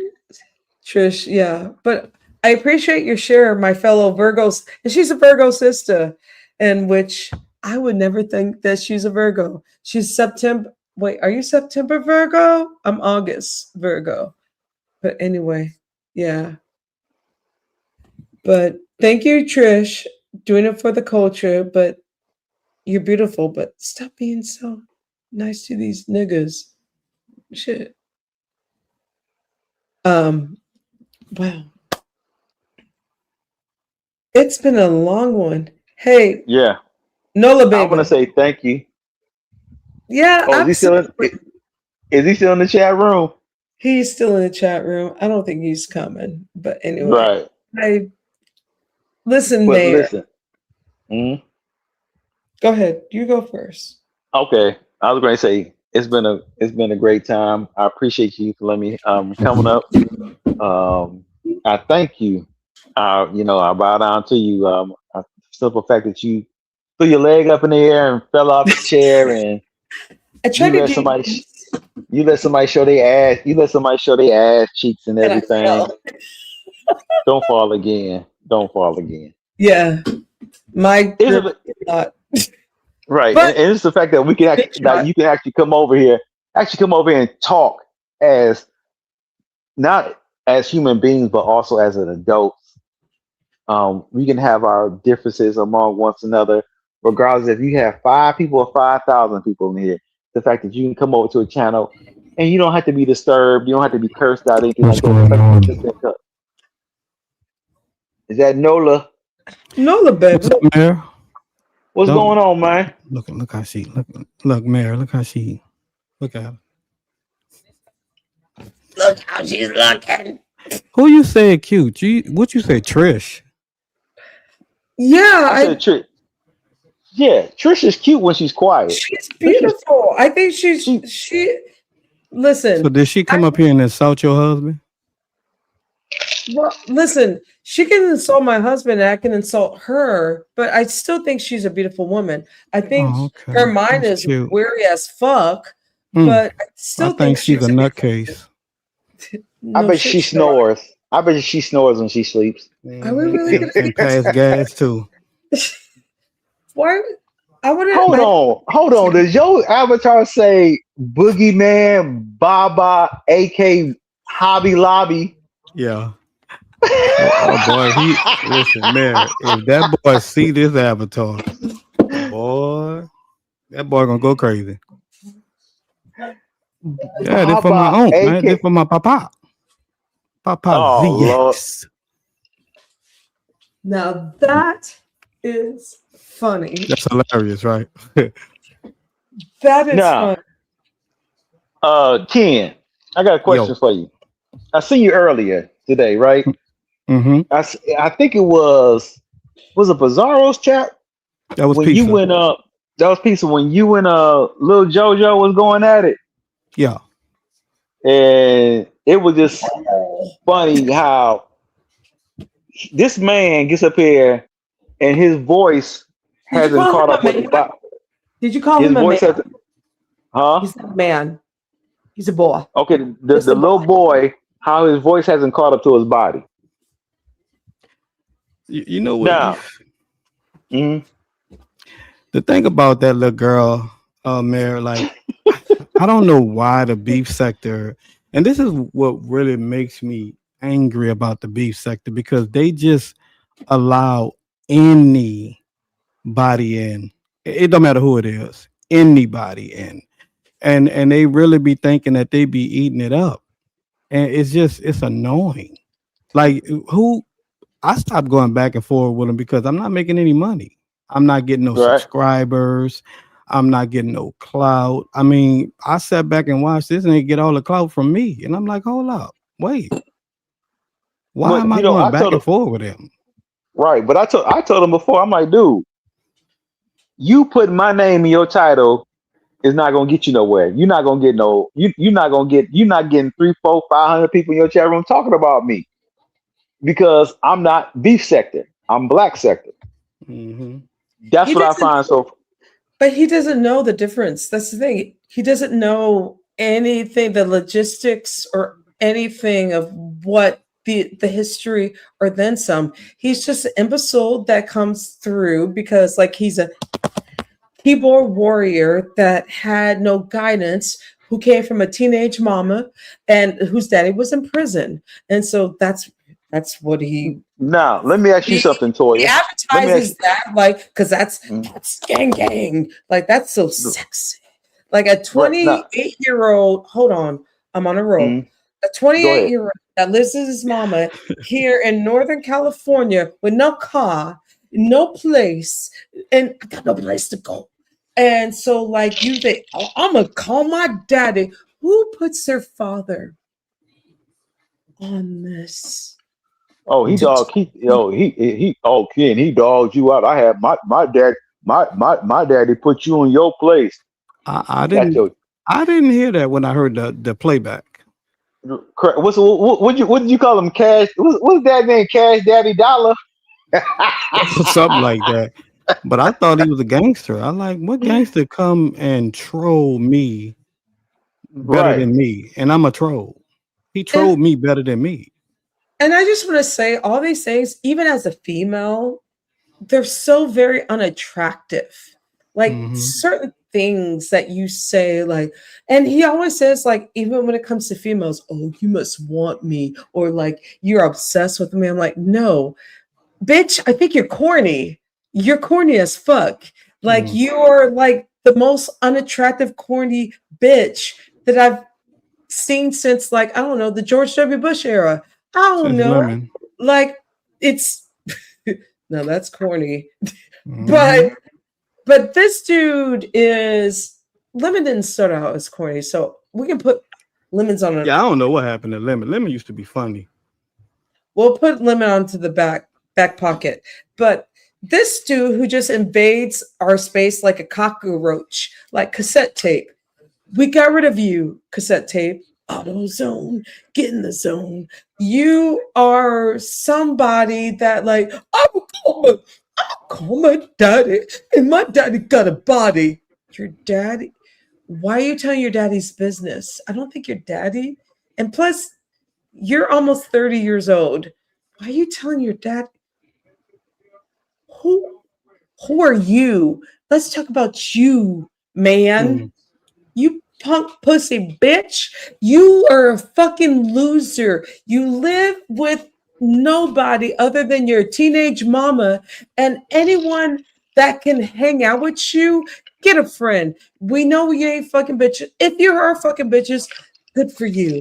Trish, yeah. But I appreciate your share, my fellow Virgos. And she's a Virgo sister, in which I would never think that she's a Virgo. She's September. Wait, are you September Virgo? I'm August Virgo. But anyway, yeah. But thank you, Trish, doing it for the culture. But you're beautiful. But stop being so nice to these niggas. Shit. Um. Wow. It's been a long one. Hey, yeah. Nola, I want to baby. say thank you. Yeah, Oh, absolutely. is he still in the chat room? He's still in the chat room. I don't think he's coming. But anyway, Right. I listen, But Mayor. listen. Mhm. Go ahead. You go first. Okay. I was going to say it's been a great time. I appreciate you for letting me coming up. I thank you. I bow down to you. Simple fact that you threw your leg up in the air and fell off the chair, and I try you to let do somebody sh- this, you let somebody show their ass. You let somebody show their ass cheeks and and I everything. fell. Don't fall again. Don't fall again. Yeah, my It's grip a, is not. right, But and it's the fact that we can big actually that shot. you can actually come over here and talk as not as human beings, but also as an adult. We can have our differences among one another, regardless if you have 5 people or 5,000 people in here. The fact that you can come over to a channel and you don't have to be disturbed, you don't have to be cursed out, anything What's like that. The going fact that you just on? think, is that Nola? Nola, What's baby. up, Mayor? What's Don't going on, man? look how she look, Mayor. Look how she look at her. Look how she's looking. Who you said cute? What you say, Trish? Yeah, I said, yeah, Trish is cute when she's quiet. she's Trish is beautiful. I think she. she. So Listen, did she come up here and insult your husband? well, listen. She can insult my husband, and I can insult her, but I still think she's a beautiful woman. I think Oh, her okay, mind that's is cute. weary as fuck, Mm, but I I still think think she's a she's a beautiful. nutcase. I No bet shit, she Shar. snores. I bet she snores when she sleeps. Are we really gonna And get into pass gas too. why? I want to. Hold on. Does your avatar say Boogeyman, Baba, AK, Hobby Lobby? Yeah. Oh boy, he listen, Mayor. If that boy see this avatar, boy, that boy gonna go crazy. Yeah, this for my Baba, aunt, man. This AK. for my papa. Papa Oh Lord. ZX. Now that is funny. That's hilarious, right? That is Now, funny. Ken, I got a question Yo. for you. I seen you earlier today, right? Mm-hmm. I think it was a Bizarro's chat That was when you pizza. went up. That was pizza when you and Lil JoJo was going at it, Yeah. and it was just Oh. funny how this man gets up here and his voice Did you hasn't call him caught a up with the man? bot. Did you call His him a voice man? hasn't, huh? He's not a man. He's a boy. Okay, Just the a boy. little boy, how his voice hasn't caught up to his body. You know what? Now, mhm, The thing about that little girl, Mayor, like I don't know why the beef sector, and this is what really makes me angry about the beef sector because they just allow anybody in. It don't matter who it is, anybody in, and they really be thinking that they be eating it up, and it's annoying. Like who I stopped going back and forth with them because I'm not making any money. I'm not getting no right? subscribers. I'm not getting no clout. I mean, I sat back and watched this and they get all the clout from me. And I'm like, hold up, wait, why But am I I going back told him and forth with him? right, but I told him before. I'm like, dude, you putting my name in your title is not gonna get you nowhere. You're not gonna get no. You're not getting 3, 4, 500 people in your chat room talking about me because I'm not beef sector. I'm black sector. Hmm. That's He what I doesn't, find so. but he doesn't know the difference. That's the thing. He doesn't know anything, the logistics or anything of what the history or then some. He's just an imbecile that comes through because like he's a keyboard warrior that had no guidance, who came from a teenage mama and whose daddy was in prison. And so that's what Now, let me ask you he, something, he Toya. Let me ask advertises that like because you. that's gang like that's so sexy. Like a Right now, 28-year-old, hold on, I'm on a roll. mm, A go ahead. 28-year-old that lives with his mama here in Northern California with no car, no place, and I got no place to go. And so, like, you think, oh, I'm gonna call my daddy. Who puts their father on this. Oh, he Did dog. Oh, Ken, he dogged you out. I had my daddy put you in your place. I Got didn't your I didn't hear that when I heard the playback. what did you call him? Cash? What's that name? Cash Daddy Dollar? Something like that. But I thought he was a gangster. I like what gangster come and troll me better Right. than me, and I'm a troll. He and trolled me better than me. and I just want to say all these things, even as a female, they're so very unattractive. Like Hmm. certain things that you say, like, and he always says, like, even when it comes to females, oh, you must want me, or like you're obsessed with me. I'm like, no, bitch, I think you're corny. You're corny as fuck. Like Mm. you're like the most unattractive, corny bitch that I've seen since like, I don't know, the George W. Bush era. I don't Since know. Lemon. Like it's no, that's corny. Hmm. But this dude is Lemon didn't start out as corny, so we can put lemons on it. Yeah, I don't know what happened to Lemon. Lemon used to be funny. We'll put lemon onto the back pocket. But this dude who just invades our space like a cockroach, like cassette tape. We got rid of you, cassette tape. AutoZone, get in the zone. You are somebody that like, call my daddy, and my daddy got a body. Your daddy? Why are you telling your daddy's business? I don't think your daddy. And plus, you're almost 30 years old. Why are you telling your dad? Who who are you? Let's talk about you, man. Mm. You punk pussy bitch. You are a fucking loser. You live with nobody other than your teenage mama and anyone that can hang out with you. Get a friend. We know you ain't fucking bitches. If you are fucking bitches, good for you.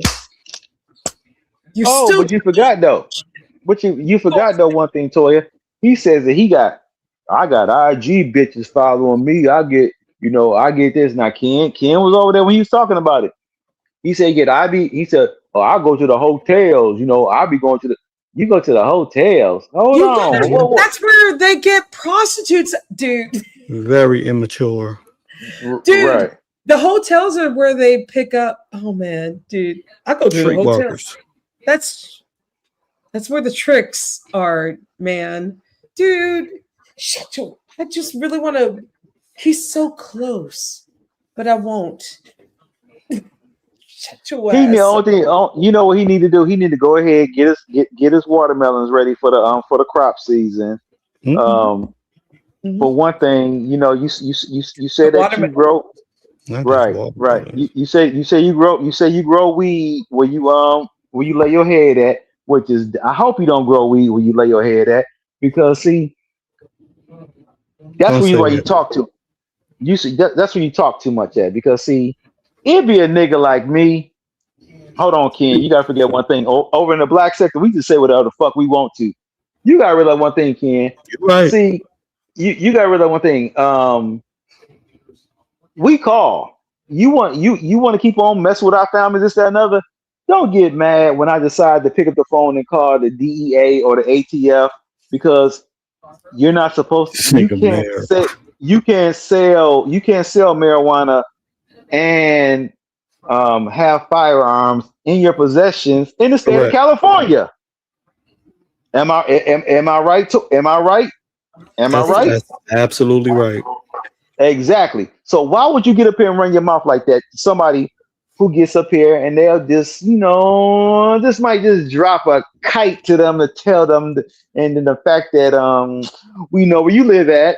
You're Oh, still but you forgot though. But you forgot though one thing, Toya. He says that I got IG bitches following me. I get this. Now Ken was over there when he was talking about it. He said he said, oh, I'll go to the hotels, I'll be going to you go to the hotels. Hold you on. gotta, Whoa, Hmm. whoa. that's where they get prostitutes, dude. Very immature. Dude, Right. the hotels are where they pick up. Oh man, dude. I go to the hotel. Streetwalkers. That's that's where the tricks are, man. Dude, shut your I just really want to he's so close, but I won't. Shut your He the ass. only thing, you know what he need to do? He need to go ahead get his watermelons ready for the crop season. Mm-hmm, Um, mm-hmm. for one thing, you The say that you watermelon. grow Not just right. watermelons. You say you grow weed where you lay your head at, which is I hope you don't grow weed where you lay your head at because see that's Don't when say why you that. talk to you see that's when you talk too much at because see it'd be a nigga like me. Hold on, Ken. You gotta forget one thing. Over in the black sector, we just say whatever the fuck we want to. You gotta realize one thing, Ken. You're right. See, you gotta realize one thing. We call. You want to keep on messing with our families, this, that, and other. Don't get mad when I decide to pick up the phone and call the DEA or the ATF because you're not supposed to. This nigga mayor. You can't sell marijuana and have firearms in your possessions in the state of Correct. California. Am I right? Am I right? Am I right? That's absolutely right. Exactly. So why would you get up here and run your mouth like that to somebody who gets up here and they'll just, this might just drop a kite to them to tell them, and then the fact that we know where you live at,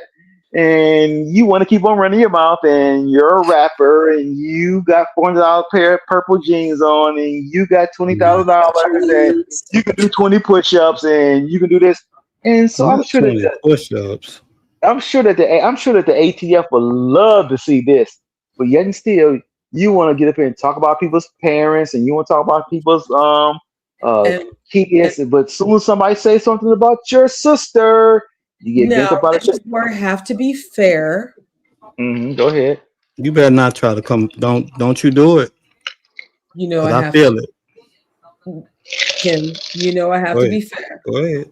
and you want to keep on running your mouth, and you're a rapper, and you got $400 pair of purple jeans on, and you got $20,000, and you can do 20 push-ups, and you can do this, and so I'm Not sure that 20 push-ups. I'm sure that the ATF would love to see this, but yet and still, you want to get up here and talk about people's parents, and you want to talk about people's uh And, and kids. But soon as somebody says something about your sister, you get bent now up out of this shape. is where I have to be fair. Go ahead. You better not try to come. Don't you do it, You know cause I I have to. feel it. Ken, you know I have Go to ahead. be fair. Go ahead.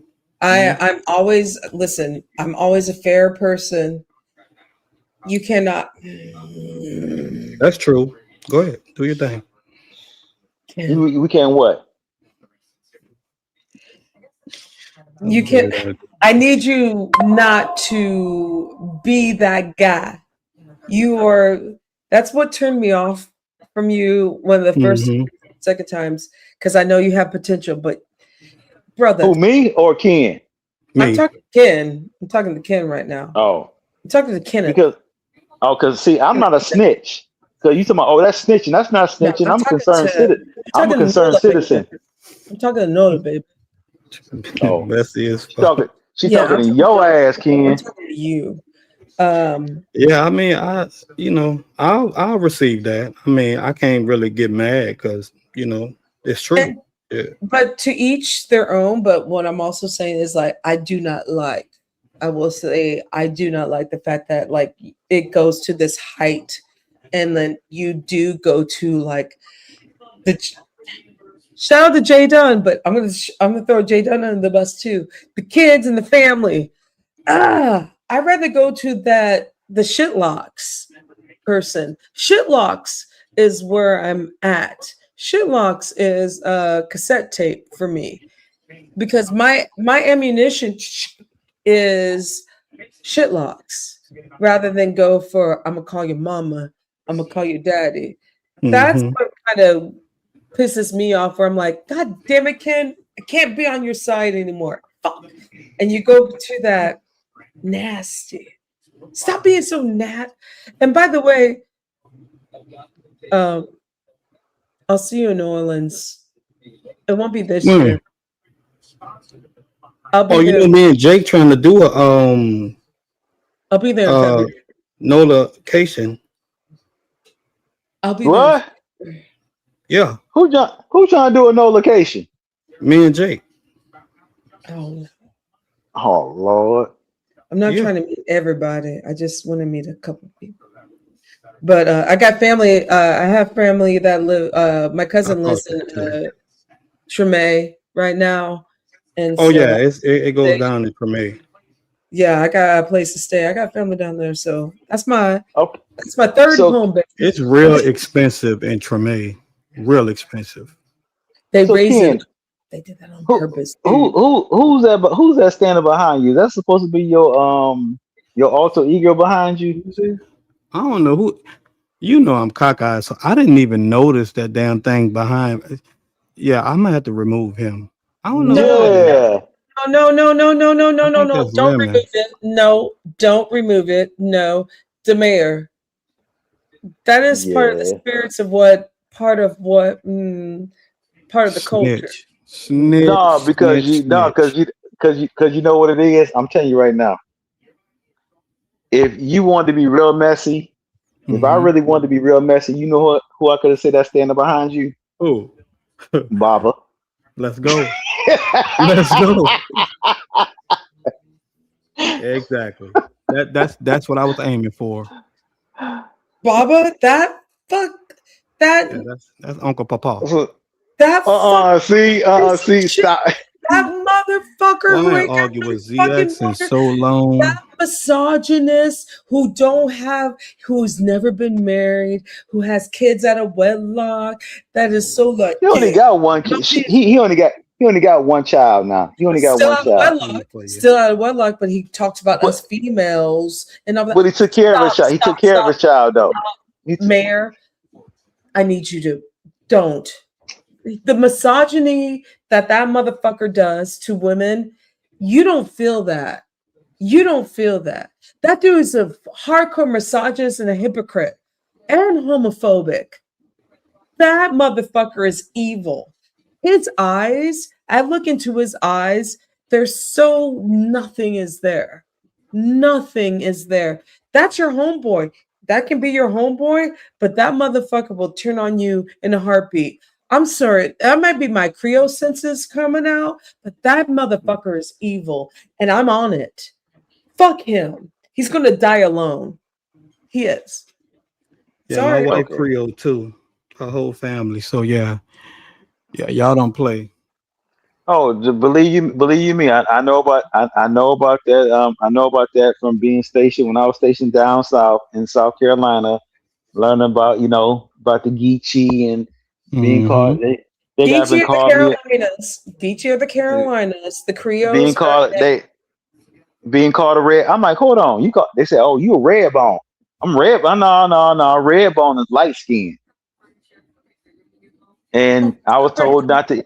I'm always listen. I'm always a fair person. You cannot. That's true. Go ahead. Do your thing. Ken, We can what? you Do can. it. I need you not to be that guy. You are. That's what turned me off from you one of the first, Mm-hmm. second times because I know you have potential. But brother, Who, me or Ken? I'm Me. talking to Ken. I'm talking to Ken right now. Oh, I'm talking to Kenneth. because because see, I'm not a snitch. Because you talking about, oh, that's snitching. That's not No, snitching. I'm I'm a talking concerned to. citizen. I'm I'm a talking to concerned Nola, baby. citizen. I'm talking to Nola, baby. Oh, Messy as she fuck. talking. She Yeah, talking I'm to talking. your ass, I'm Ken. talking to you. Um, Yeah, I mean, I'll receive that. I mean, I can't really get mad because it's true. and Yeah. but to each their own. But what I'm also saying is like I do not like. I will say I do not like the fact that like it goes to this height, and then you do go to like the shout out to Jay Dunn, but I'm gonna throw Jay Dunn under the bus too. The kids and the family. I'd rather go to that the shitlocks person. Shitlocks is where I'm at. Shitlocks is a cassette tape for me because my ammunition is shitlocks rather than go for I'm gonna call your mama, I'm gonna call your daddy. That's Mm-hmm. what kind of pisses me off where I'm like, God damn it, Ken, I can't be on your side anymore. Fuck. And you go to that nasty. Stop being so nat. And by the way, um, I'll see you in New Orleans. It won't be this When? year. I'll be Oh, there. me and Jake trying to do a I'll be there in uh February. no location. I'll be there. What? Yeah, Who trying to do a no location? me and Jake. Oh, no. Oh Lord. I'm not Yeah. trying to meet everybody. I just want to meet a couple people. But I got family. I have family that live. My I cousin caught lives in that too. Treme right now, and Oh so yeah, it goes down in Premier. yeah, I got a place to stay. I got family down there, so Okay. that's my third So home base. It's real expensive in Treme. Real expensive. They so raise it. Ken, They did that on who purpose, dude. who's that standing behind you? That's supposed to be your alter ego behind you. I don't know who. I'm cockeyed, so I didn't even notice that damn thing behind. Yeah, I'm gonna have to remove him. I don't know who No, that is. Yeah. no, no, no, no, no, I no, no, think no. that's Don't remove Lemon. it. No, don't remove it. No. The mayor. That is part of the Yeah. spirits of part of the culture. Snitch. Mhm. Snitch. No, because Snitch. you no, Snitch. because you know what it is. I'm telling you right now. If you want to be real messy, if I Mm-hmm. really wanted to be real messy, you know who I could have said that's standing behind you? Oh, Baba. let's go. Let's go. Exactly. That's what I was aiming for. Baba, that fuck that Yeah, that's Uncle Papa. that fuck piece of See, shit. stop. That motherfucker Well, who I ain't ain't got argue no with fucking ZX in water. so long. That misogynist who's never been married, who has kids out of wedlock, that is so like, He only yeah, got one kid. He only got one child now. He only got still one out of child. Coming wedlock, for you. still out of wedlock, but he talks about us But females and all that. but he took care of his Stop, child. He took stop, care of his stop. child though. He t- Mayor, I need you to don't. The misogyny that motherfucker does to women, you don't feel that. You don't feel that. That dude is a hardcore misogynist and a hypocrite and homophobic. That motherfucker is evil. His eyes, I look into his eyes, there's so nothing is there. Nothing is there. That's your homeboy. That can be your homeboy, but that motherfucker will turn on you in a heartbeat. I'm sorry, that might be my Creole senses coming out, but that motherfucker is evil, and I'm on it. Fuck him. He's gonna die alone. He is. Yeah, my Sorry. wife okay. Creole too. Her whole family. So yeah, y'all don't play. Believe you me, I know about I know about that. I know about that from being stationed when I was stationed down south in South Carolina, learning about about the Geechee and being Mm-hmm. called. They got BT been of the called me Carolinas. BT of the Carolinas. The being Creoles heard called that. they being called a red. I'm like, hold on, they said, oh, you a red bone. I'm red. No, red bone is light skin. And I was told not to.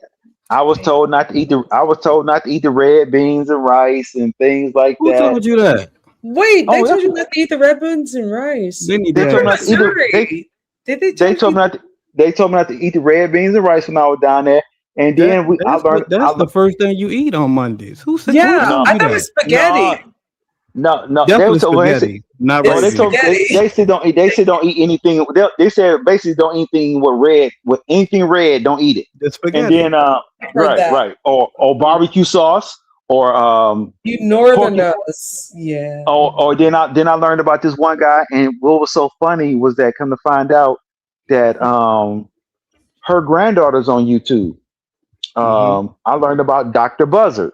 I was told not to eat the. I was told not to eat the red beans and rice and things like Who that. told you that? Wait, they Oh, told you not to eat the red beans and rice. They need they to You're told me from not have to eat the. Missouri. Did they They tell told you? me not. To, they told me not to eat the red beans and rice when I was down there. And that. then I That's learned. what. That's the first thing you eat on Mondays. Who said? Who Yeah, No, told I you thought it was that? spaghetti. no, no. They were Definitely told. Well, they said, spaghetti, not oh, It's red they beans. told. spaghetti. They said don't eat. They said don't eat anything. They said basically don't eat anything with red. With anything red, don't eat it. The And then, spaghetti. I've heard right, that. right, or barbecue sauce, or You pork. northerners. Yeah. Or then I learned about this one guy, and what was so funny was that come to find out that her granddaughter's on YouTube. Mm-hmm. I learned about Dr. Buzzard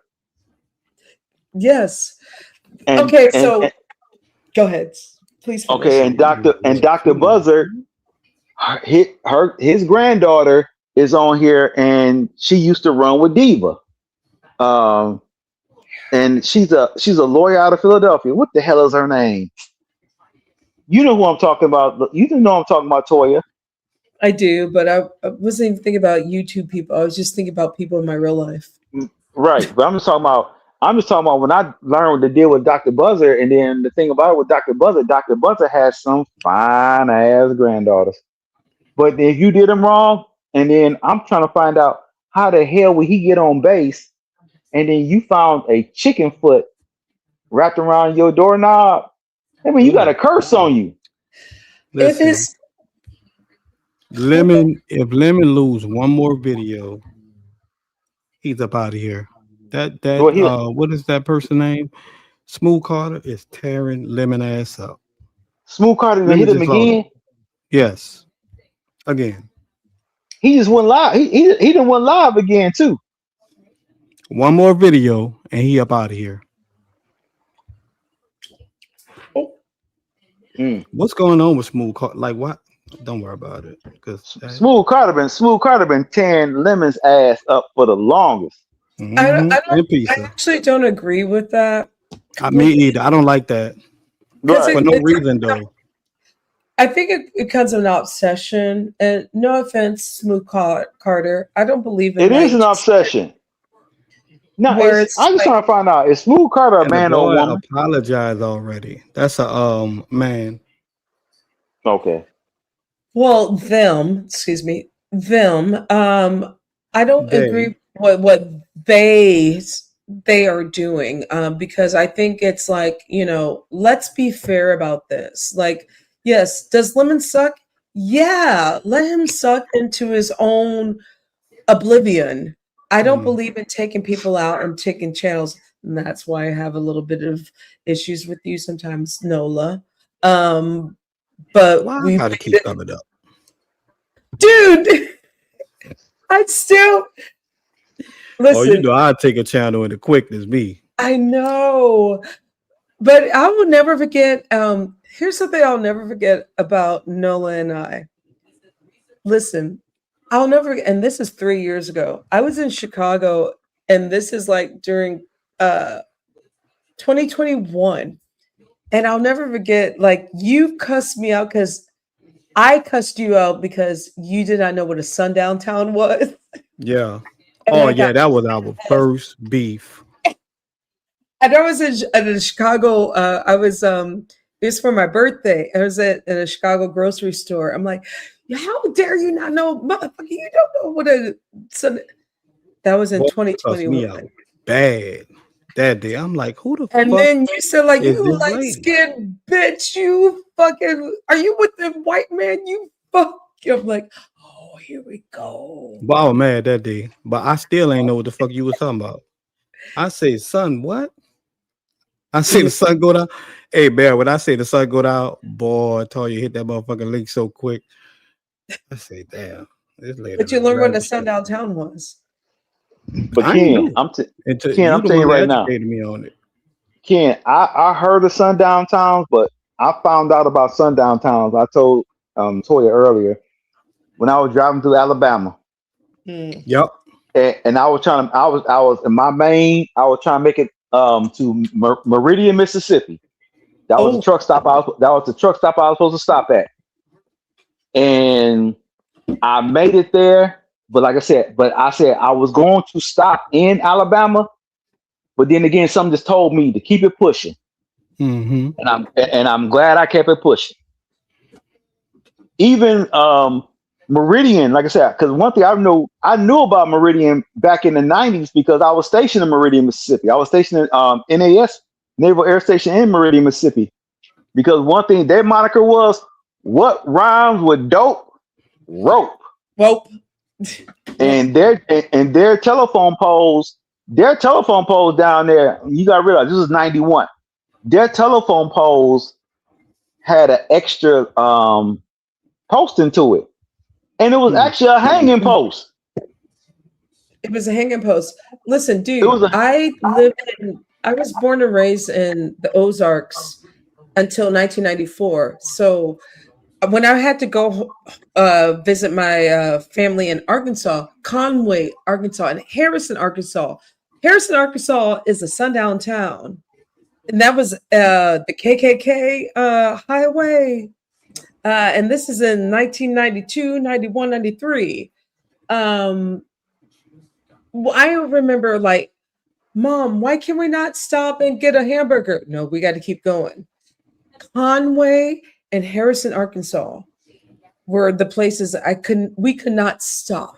Yes. and Okay, and, so and go ahead. Please okay, finish. and Dr. Buzzard, his granddaughter is on here, and she used to run with Diva. Um, and she's a lawyer out of Philadelphia. What the hell is her name? You know who I'm talking about. You do know I'm talking about, Toya. I do, but I wasn't even thinking about YouTube people. I was just thinking about people in my real life. Right, but I'm just talking about when I learned to deal with Dr. Buzzer, and then the thing about it with Dr. Buzzer has some fine ass granddaughters. But if you did him wrong, and then I'm trying to find out how the hell would he get on base, and then you found a chicken foot wrapped around your doorknob. I mean, you got Ooh. a curse on you. If Listen, his Lemon. If Lemon lose one more video, he's up out of here. Well, he What is that person name? Smooth Carter is tearing Lemon ass up. Smooth Carter to Lemon hit him just lost. again. Yes, again. He just went live. He done went live again too. One more video and he up out of here. Mm. What's going on with Smooth Carter? Like what? Don't worry about it. Cause Smooth Carter been tearing Lemon's ass up for the longest. I don't And I pizza. actually don't agree with that I me completely either. I don't like that because Right. for no reason though. I think it becomes an obsession. And no offense, Carter, I don't believe in It is like an just obsession. No, where it's I just like, trying to find out, is Smooth Carter a And the man or a boy woman? apologized already. That's a man. Okay. well, them, excuse me, them. I don't They. agree what they they are doing because I think it's like, let's be fair about this. Like, yes, does Lemon suck? Yeah, let him suck into his own oblivion. I don't Mm. believe in taking people out and taking channels. And that's why I have a little bit of issues with you sometimes, Nola. Um, but Why I we gotta made keep it, coming up? dude. I still Oh, you listen. know I'd take a channel in the quickness me. I know, but I will never forget. Here's something I'll never forget about Nola and I. Listen, I'll never, and this is 3 years ago. I was in Chicago, and this is like during uh 2021. And I'll never forget, like, you cussed me out because I cussed you out because you did not know what a sundown town was. Yeah. And Oh I yeah, got that was our first beef. and I was in Chicago. I was it was for my birthday. I was at a Chicago grocery store. I'm like, how dare you not know, motherfucker? You don't know what a sun. That was in Boy, cussed me 2021. out bad that day. I'm like, who the And fuck then you said, like, is you this light lady? skinned bitch, you fucking, are you with the white man? You fuck. I'm like, oh, here we go. But I was mad that day. But I still ain't know what the fuck you was talking about. I say, son, what? I say Yeah. the sun go down. Hey, Bear, when I say the sun go down, boy, I told you hit that motherfucking link so quick. I say, damn, this lady But you done learned what a dragged the shit. sundown town was. But I ain't Ken, know until Ken, you I'm the telling you one that right now, educated me on it. Ken, I heard of sundown towns, but I found out about sundown towns. I told Toya earlier when I was driving through Alabama, Hmm. Yep. and I was in my main. I was trying to make it to Meridian, Mississippi. That was the Oh, truck stop. That was the truck stop I was supposed to stop at, and I made it there. But like I said I was going to stop in Alabama. But then again, something just told me to keep it pushing, Mm-hmm. and I'm glad I kept it pushing. Even Meridian, like I said, because one thing I knew about Meridian back in the '90s because I was stationed in Meridian, Mississippi. I was stationed in NAS Naval Air Station in Meridian, Mississippi. Because one thing their moniker was, "What rhymes with dope? Rope." well, yep. And their telephone poles down there. You got to realize this is '91. Their telephone poles had an extra posting to it, and it was Mm. actually a hanging post. It was a hanging post. Listen, It dude, was a I was born and raised in the Ozarks until 1994. So when I had to go visit my family in Arkansas, Conway, Arkansas, and Harrison, Arkansas. Harrison, Arkansas is a sundown town. And that was the KKK highway. And this is in 1992, 91, 93. I remember like, Mom, why can we not stop and get a hamburger? No, we got to keep going. Conway and Harrison, Arkansas were the places we could not stop.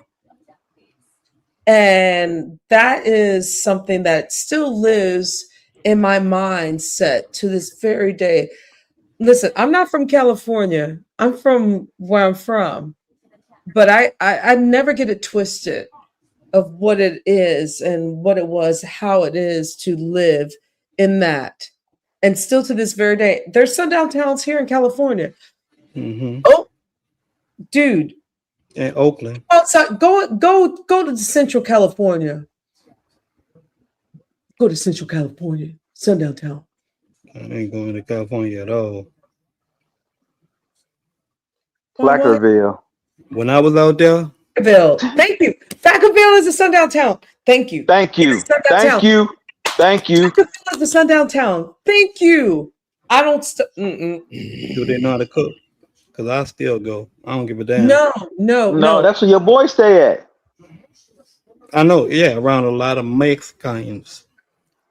And that is something that still lives in my mindset to this very day. Listen, I'm not from California. I'm from where I'm from, but I never get it twisted of what it is and what it was, how it is to live in that. And still to this very day, there's sundown towns here in California. Mm-hmm. Oh, dude, In Oakland. outside, go to Central California. Go to Central California, sundown town. I ain't going to California at all. Oh, what? Flackerville. When I was out there, Vacaville. Thank you. Vacaville is a sundown town. Thank you. Thank It is you, a sundown thank town. you, thank you. Vacaville is a sundown town. Thank you. I don't. do they know how to cook? Because I still go. I don't give a damn. No, no, No, no, that's where your boy stay at. I know, yeah, around a lot of Mexicans,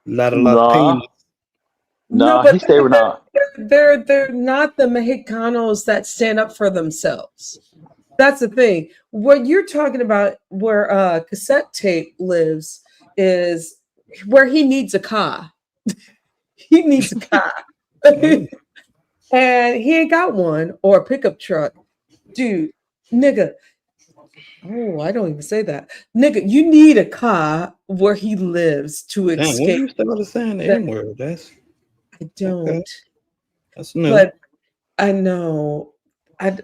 a lot of Nah, Latinos. no. he stay with nah. They're not the Mexicanos that stand up for themselves. That's the thing. What you're talking about, where cassette tape lives, is where he needs a car. He needs a car. Oh, And he ain't got one or a pickup truck. Dude, nigga. Oh, I don't even say that. Nigga, you need a car where he lives to damn, when escape you started saying the that. N word, that's I okay. don't. That's new. But I know. I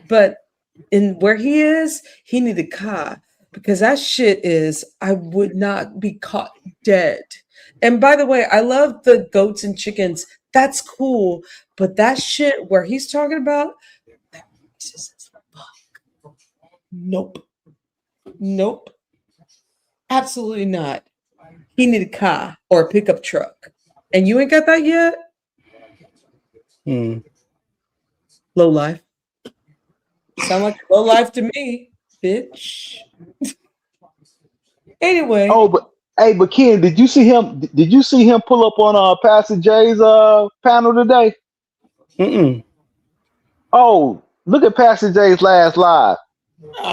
but in where he is, he need a car because that shit is I would not be caught dead. And by the way, I love the goats and chickens. That's cool. But that shit where he's talking about, that racist as fuck. Nope. Nope. Absolutely not. He need a car or a pickup truck. And you ain't got that yet? Hmm. Low life. Sound like low life to me, bitch. Anyway, Oh, but Ken, did you see him? Did you see him pull up on Pastor Jay's panel today? Mm-mm. Oh, look at Pastor Jay's last live.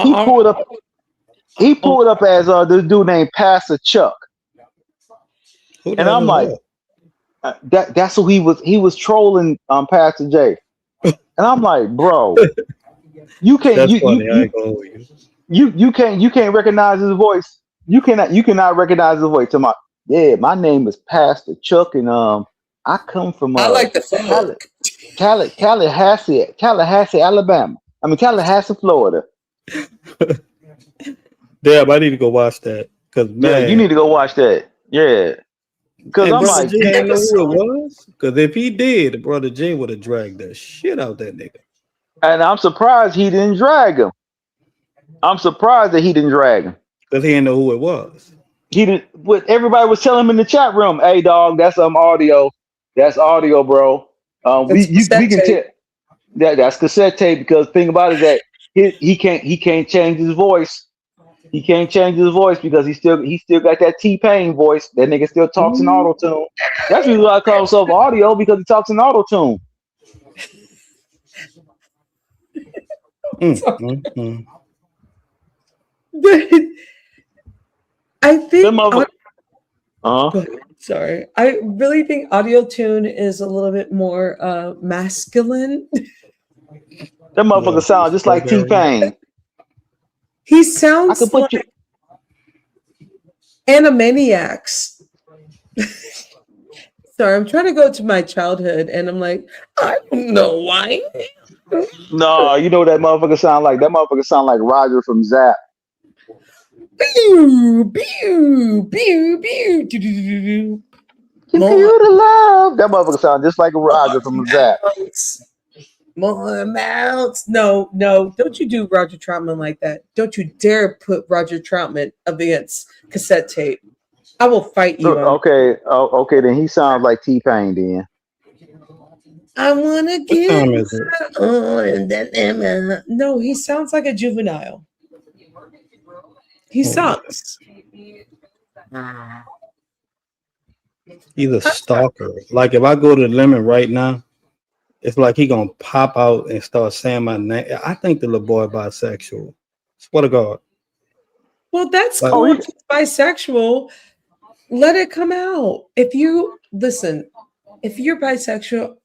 He uh, pulled up. He uh, pulled up as this dude named Pastor Chuck, Who the and hell I'm is like, that? that's who he was. He was trolling Pastor Jay, and I'm like, bro, you can't That's funny. I ain't gonna hold you. you can't recognize his voice. You cannot recognize his voice. My name is Pastor Chuck, and I come from I like the Tall- fuck. Tallahassee, Alabama. I mean Tallahassee, Florida. Damn, I need to go watch that Cause Yeah, you man, need to go watch that. Yeah, because and I'm brother like, J ain't know who it Episode. was. Cause if he did, brother J would have dragged the shit out that nigga. and I'm surprised he didn't drag him. I'm surprised that he didn't drag him. Cause he didn't know who it was. He didn't. What everybody was telling him in the chat room, "Hey, dog, that's audio. That's audio, bro. It's We cassette can tape. tell that's cassette tape because the thing about it is that he can't change his voice. He can't change his voice because he still got that T-Pain voice. That nigga still talks in Mm, auto tune. That's the reason why I call himself audio because he talks in auto tune. mm. But I That think, motherfucker. Uh go ahead. Sorry, I really think audio tune is a little bit more masculine. that Little mautofucker sound just like Burberry. T-Pain. He I could sounds put you. like Animaniacs. Sorry, I'm trying to go to my childhood, and I'm like, I don't know why. No, you know what that motherfucker sound like? That motherfucker sound like Roger from Zap. Pew, pew, pew, pew, do, do, do, do. Give More, you the love. That motherfucker sound just like more Roger from Zap. mounts, more mounts. No, no, don't you do Roger Troutman like that. Don't you dare put Roger Troutman against cassette tape. I will fight you on that. Okay, okay, then he sounds like T-Pain then. I want to What get time is it? on that. No, he sounds like a juvenile. He Hold on. sucks. He's a stalker. Like if I go to the limit right now, it's like he gonna pop out and start saying my name. I think the little boy bisexual. Swear to God. Well, that's Like, Oh, cool he, if he's bisexual. Let it come out. If you listen, if you're bisexual,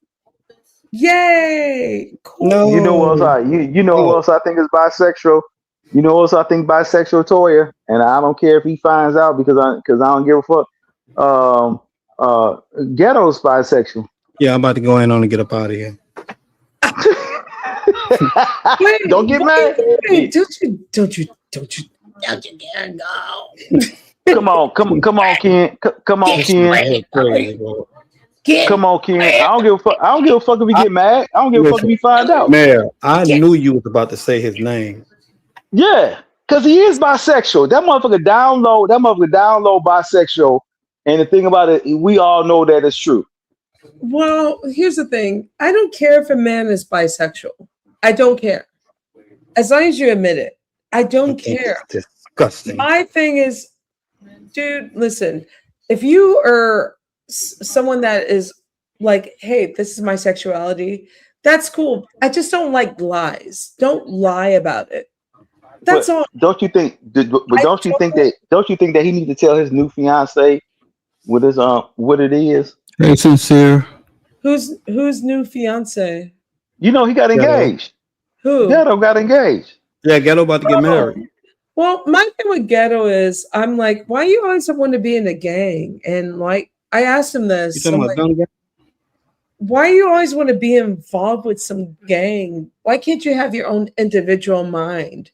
yay, you cool. know who else no. you know who Oh, else I think is bisexual? You know who else I think bisexual Toya? And I don't care if he finds out because I don't give a fuck. Um uh Ghetto's bisexual. yeah, I'm about to go in on and get up out of here. Wait, Don't get mad. wait, don't you dare go. Come on, come on, Ken. Come on, Get Ken. away, Crazy, bro. get Come on, Ken. away, I don't give a fuck. I don't give a fuck if he I, get mad. I don't give a fuck if listen, he find out. Mayor, I get. knew you was about to say his name. Yeah, because he is bisexual. That motherfucker download bisexual. And the thing about it, we all know that it's true. Well, here's the thing. I don't care if a man is bisexual. I don't care. As long as you admit it. I I don't think it's care. disgusting. My thing is, dude, listen, if you are someone that is like, hey, this is my sexuality, that's cool. I just don't like lies. Don't lie about it. That's But all. don't you think? But I don't. don't you think that he need to tell his new fiance what it is? Hey, sincere. Who's new fiance? You know he got Ghetto. engaged. Who? Ghetto got engaged. Yeah, Ghetto about to get Oh, married. well, my thing with ghetto is I'm like, why you always want to be in a gang? And like, I asked him You this. talking I'm about like, gun guy? why you always want to be involved with some gang? Why can't you have your own individual mind?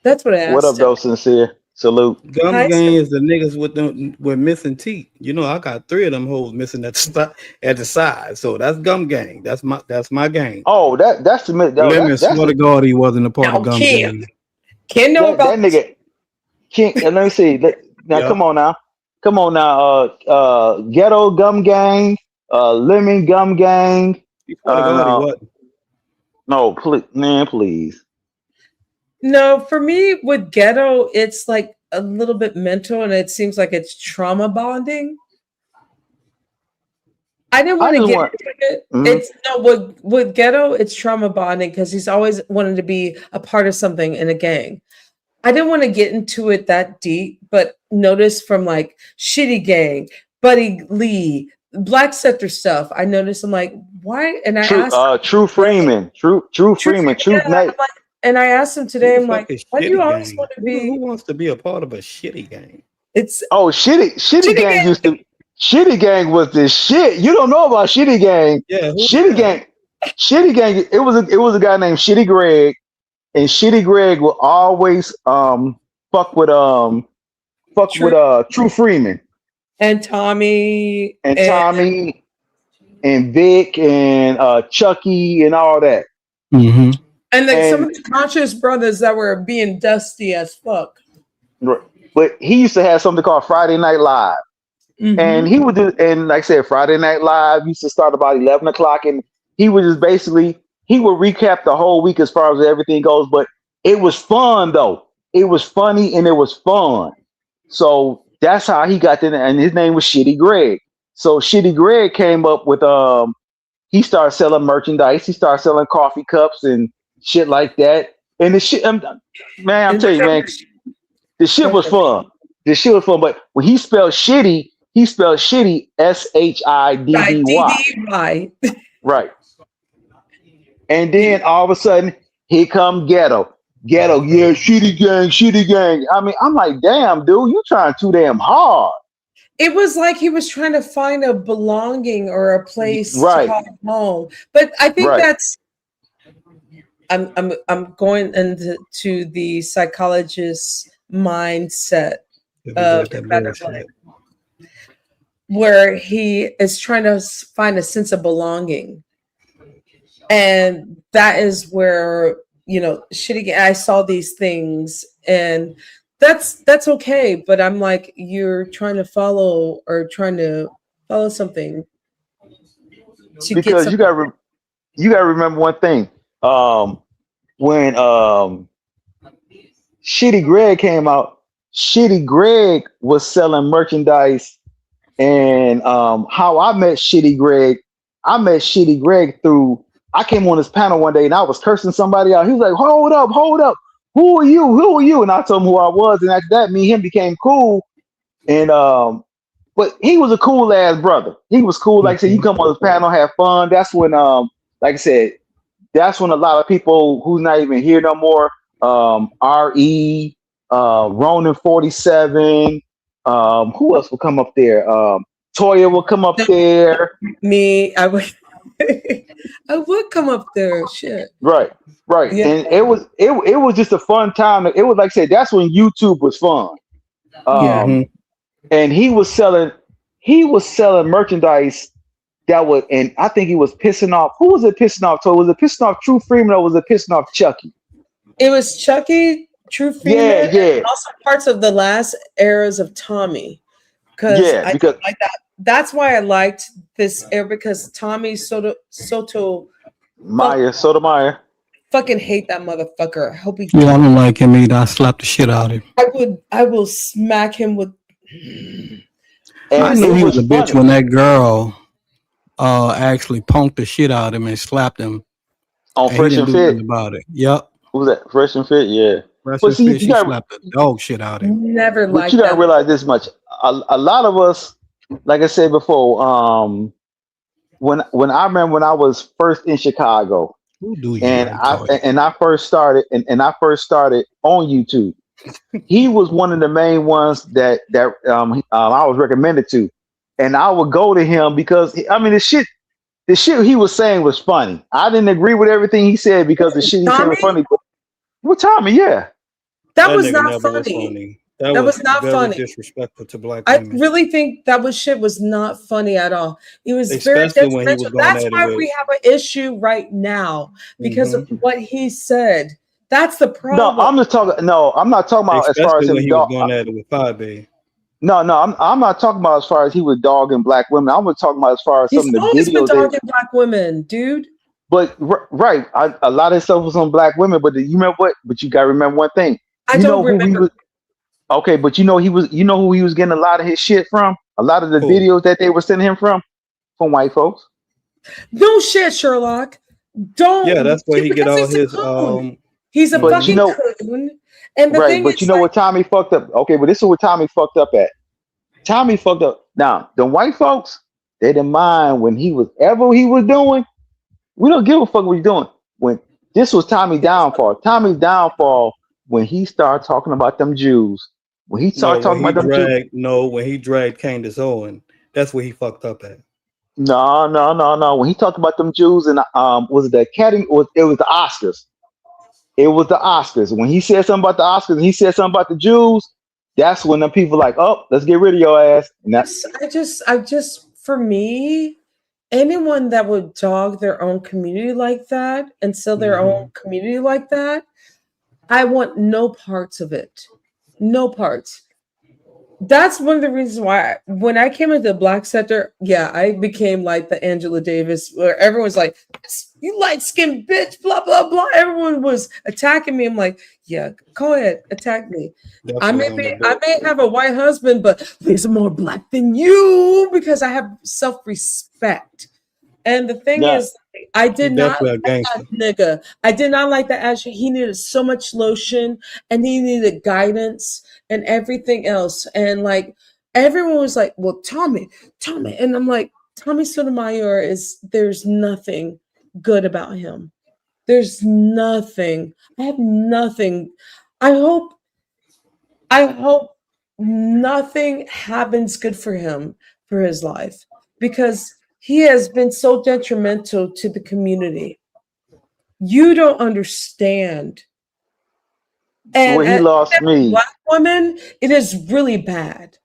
That's what I What asked up, him. though? Sincere salute. Gum Hi, gang is the niggas with them with missing teeth. You know, I got 3 of them hoes missing at the side. So that's gum gang. That's my gang. Oh, that's the no, Lemon that's swear the to God he wasn't a part of no, gum Kim. gang. Kim know that about this. nigga. Can't, let me see. Now, Yeah. come on now. Come on now. Ghetto Gum Gang, Lemon Gum Gang. He swear to God he No, wasn't. no, please, man, please. No, for me with ghetto, it's like a little bit mental, and it seems like it's trauma bonding. I didn't I want to just get want. into it. Mhm. It's no with ghetto, it's trauma bonding because he's always wanted to be a part of something in a gang. I didn't want to get into it that deep, but notice from like Shitty Gang, Buddy Lee, Black Sector stuff, I noticed I'm like, why? And I True, asked him True today, Freeman, True True Freeman, yeah, Truth I'm Nate. like, and I asked him Who today, the I'm fuck like, is why do you shitty always gang? want to Who be? wants to be a part of a shitty gang? It's Oh, Shitty Shitty Gang Gang. used to. Shitty Gang was the shit. You don't know about Shitty Gang. Yeah, who is Shitty that? Gang. Shitty Gang. It was a guy named Shitty Greg, and Shitty Greg will always fuck with fuck with True. True Freeman And Tommy and Tommy and Vic and Chucky and all that. Mm-hmm. and like some And of the conscious brothers that were being dusty as fuck. but he used to have something called Friday Night Live. And Mm-hmm. he would do, and like I said, Friday Night Live used to start about 11 o'clock, and he would just basically he would recap the whole week as far as everything goes. But it was fun though. It was funny and it was fun. So that's how he got there, and his name was Shitty Greg. So Shitty Greg came up with he started selling merchandise. He started selling coffee cups and shit like that. And the shit, man, I'm And telling you, man, the shit go was ahead. fun. The shit was fun. But when he spelled shitty, By SHIDDY. DDY. Right. And then all of a sudden, here come ghetto. Ghetto, yeah, shitty gang, shitty gang. I mean, I'm like, damn, dude, you trying too damn hard. It was like he was trying to find a belonging or a place to Right, call home. But I think right. that's I'm going into the psychologist's mindset If you of got that better life, bullshit. where he is trying to find a sense of belonging. And that is where, shitty. I saw these things, and that's okay. But I'm like, you're trying to follow something to get Because something. you gotta remember one thing. When Shitty Greg came out, Shitty Greg was selling merchandise. And how I met Shitty Greg through. I came on this panel one day and I was cursing somebody out. He was like, hold up, who are you? Who are you?" And I told him who I was, and after that, me and him became cool. And but he was a cool ass brother. He was cool. Like I said, you come on this panel, have fun. That's when like I said, that's when a lot of people who's not even here no more, RE, Ronan 47, who else will come up there? Toya will come up there. Me, I would I would come up there. Shit. Right, right. Yeah. And it was just a fun time. It was like I said, that's when YouTube was fun. Yeah. Mhm. And he was selling merchandise that would, and I think he was pissing off. Who was it pissing off? So was it pissing off True Freeman or was it pissing off Chucky? It was Chucky, True Freeman, Yeah, yeah. and also parts of the last eras of Tommy. Yeah, I because like that. That's why I liked this era, because Tommy Soto Sotomayor. fucking hate that motherfucker. I hope he Yeah, I don't like him either. I slapped the shit out of him. I will smack him with. And I knew it he was was a bitch funny when that girl actually punked the shit out of him and slapped him. on And he Fresh didn't and do nothing Fit. about it. Yep. What was that? Fresh and Fit, yeah. Rest But in see, peace, she slapped the dog shit out of him. Never but liked you gotta that. realize this much. A lot of us, like I said before, when I remember when I was first in Chicago, Who do you and like, Toy? I first started I first started on YouTube. He was one of the main ones that I was recommended to, and I would go to him because I mean the shit he was saying was funny. I didn't agree with everything he said because the shit he said was Tommy, funny. But with Tommy, yeah, that That was nigga not never was funny. funny. That That was was not very funny. disrespectful to black I women. really think that shit was not funny at all. It was very Especially when he was detrimental. going That's at it why with we have an issue right now, because of mhm. what he said. That's the no, problem. I'm just talking. No, I'm not talking about as far as Especially when him he was dog. going at it with 5A. No, I'm not talking about as far as he was dogging black women. I was talking about as far as some He's of the always been videos they. dogging black women, dude. But right, a lot of stuff was on black women. But you remember what? But you gotta remember one thing. I You don't know who he remember. was. Okay, but you know he was. You know who he was getting a lot of his shit from. A lot of the Who? videos that they were sending him from white folks. No shit, Sherlock. Don't. Yeah, that's where he get Because all he's a his coon. He's a But you fucking know, coon. And the right? thing But you is, know like, what Tommy fucked up. Okay, but this is what Tommy fucked up at. Tommy fucked up. Now the white folks, they didn't mind when he was ever he was doing. We don't give a fuck what he's doing. When this was Tommy's downfall. Tommy's downfall when he started talking about them Jews. When he no, started talking about them Jews. when he dragged Candace Owen, that's where he fucked up at. No. When he talked about them Jews and was it the Academy? It was the Oscars. It was the Oscars. When he said something about the Oscars, and he said something about the Jews. that's when the people like, oh, let's get rid of your ass. And that, For me, anyone that would dog their own community like that and sell their own community like that, I want no parts of it. No parts. That's one of the reasons why when I came into the black sector, yeah, I became like the Angela Davis, where everyone's like, "You light skinned bitch," blah blah blah. Everyone was attacking me. I'm like, yeah, go ahead, attack me. Definitely. I may have a white husband, but he's more black than you because I have self respect. And the thing yeah, is, I He did not definitely a like gangster. that nigga. I did not like that Ashley. He needed so much lotion and he needed guidance and everything else. And like everyone was like, well, Tommy. And I'm like, Tommy Sotomayor there's nothing good about him. There's nothing. I have nothing. I hope I hope nothing happens good for him for his life because he has been so detrimental to the community. You don't understand. And where he as lost a me. black woman, it is really bad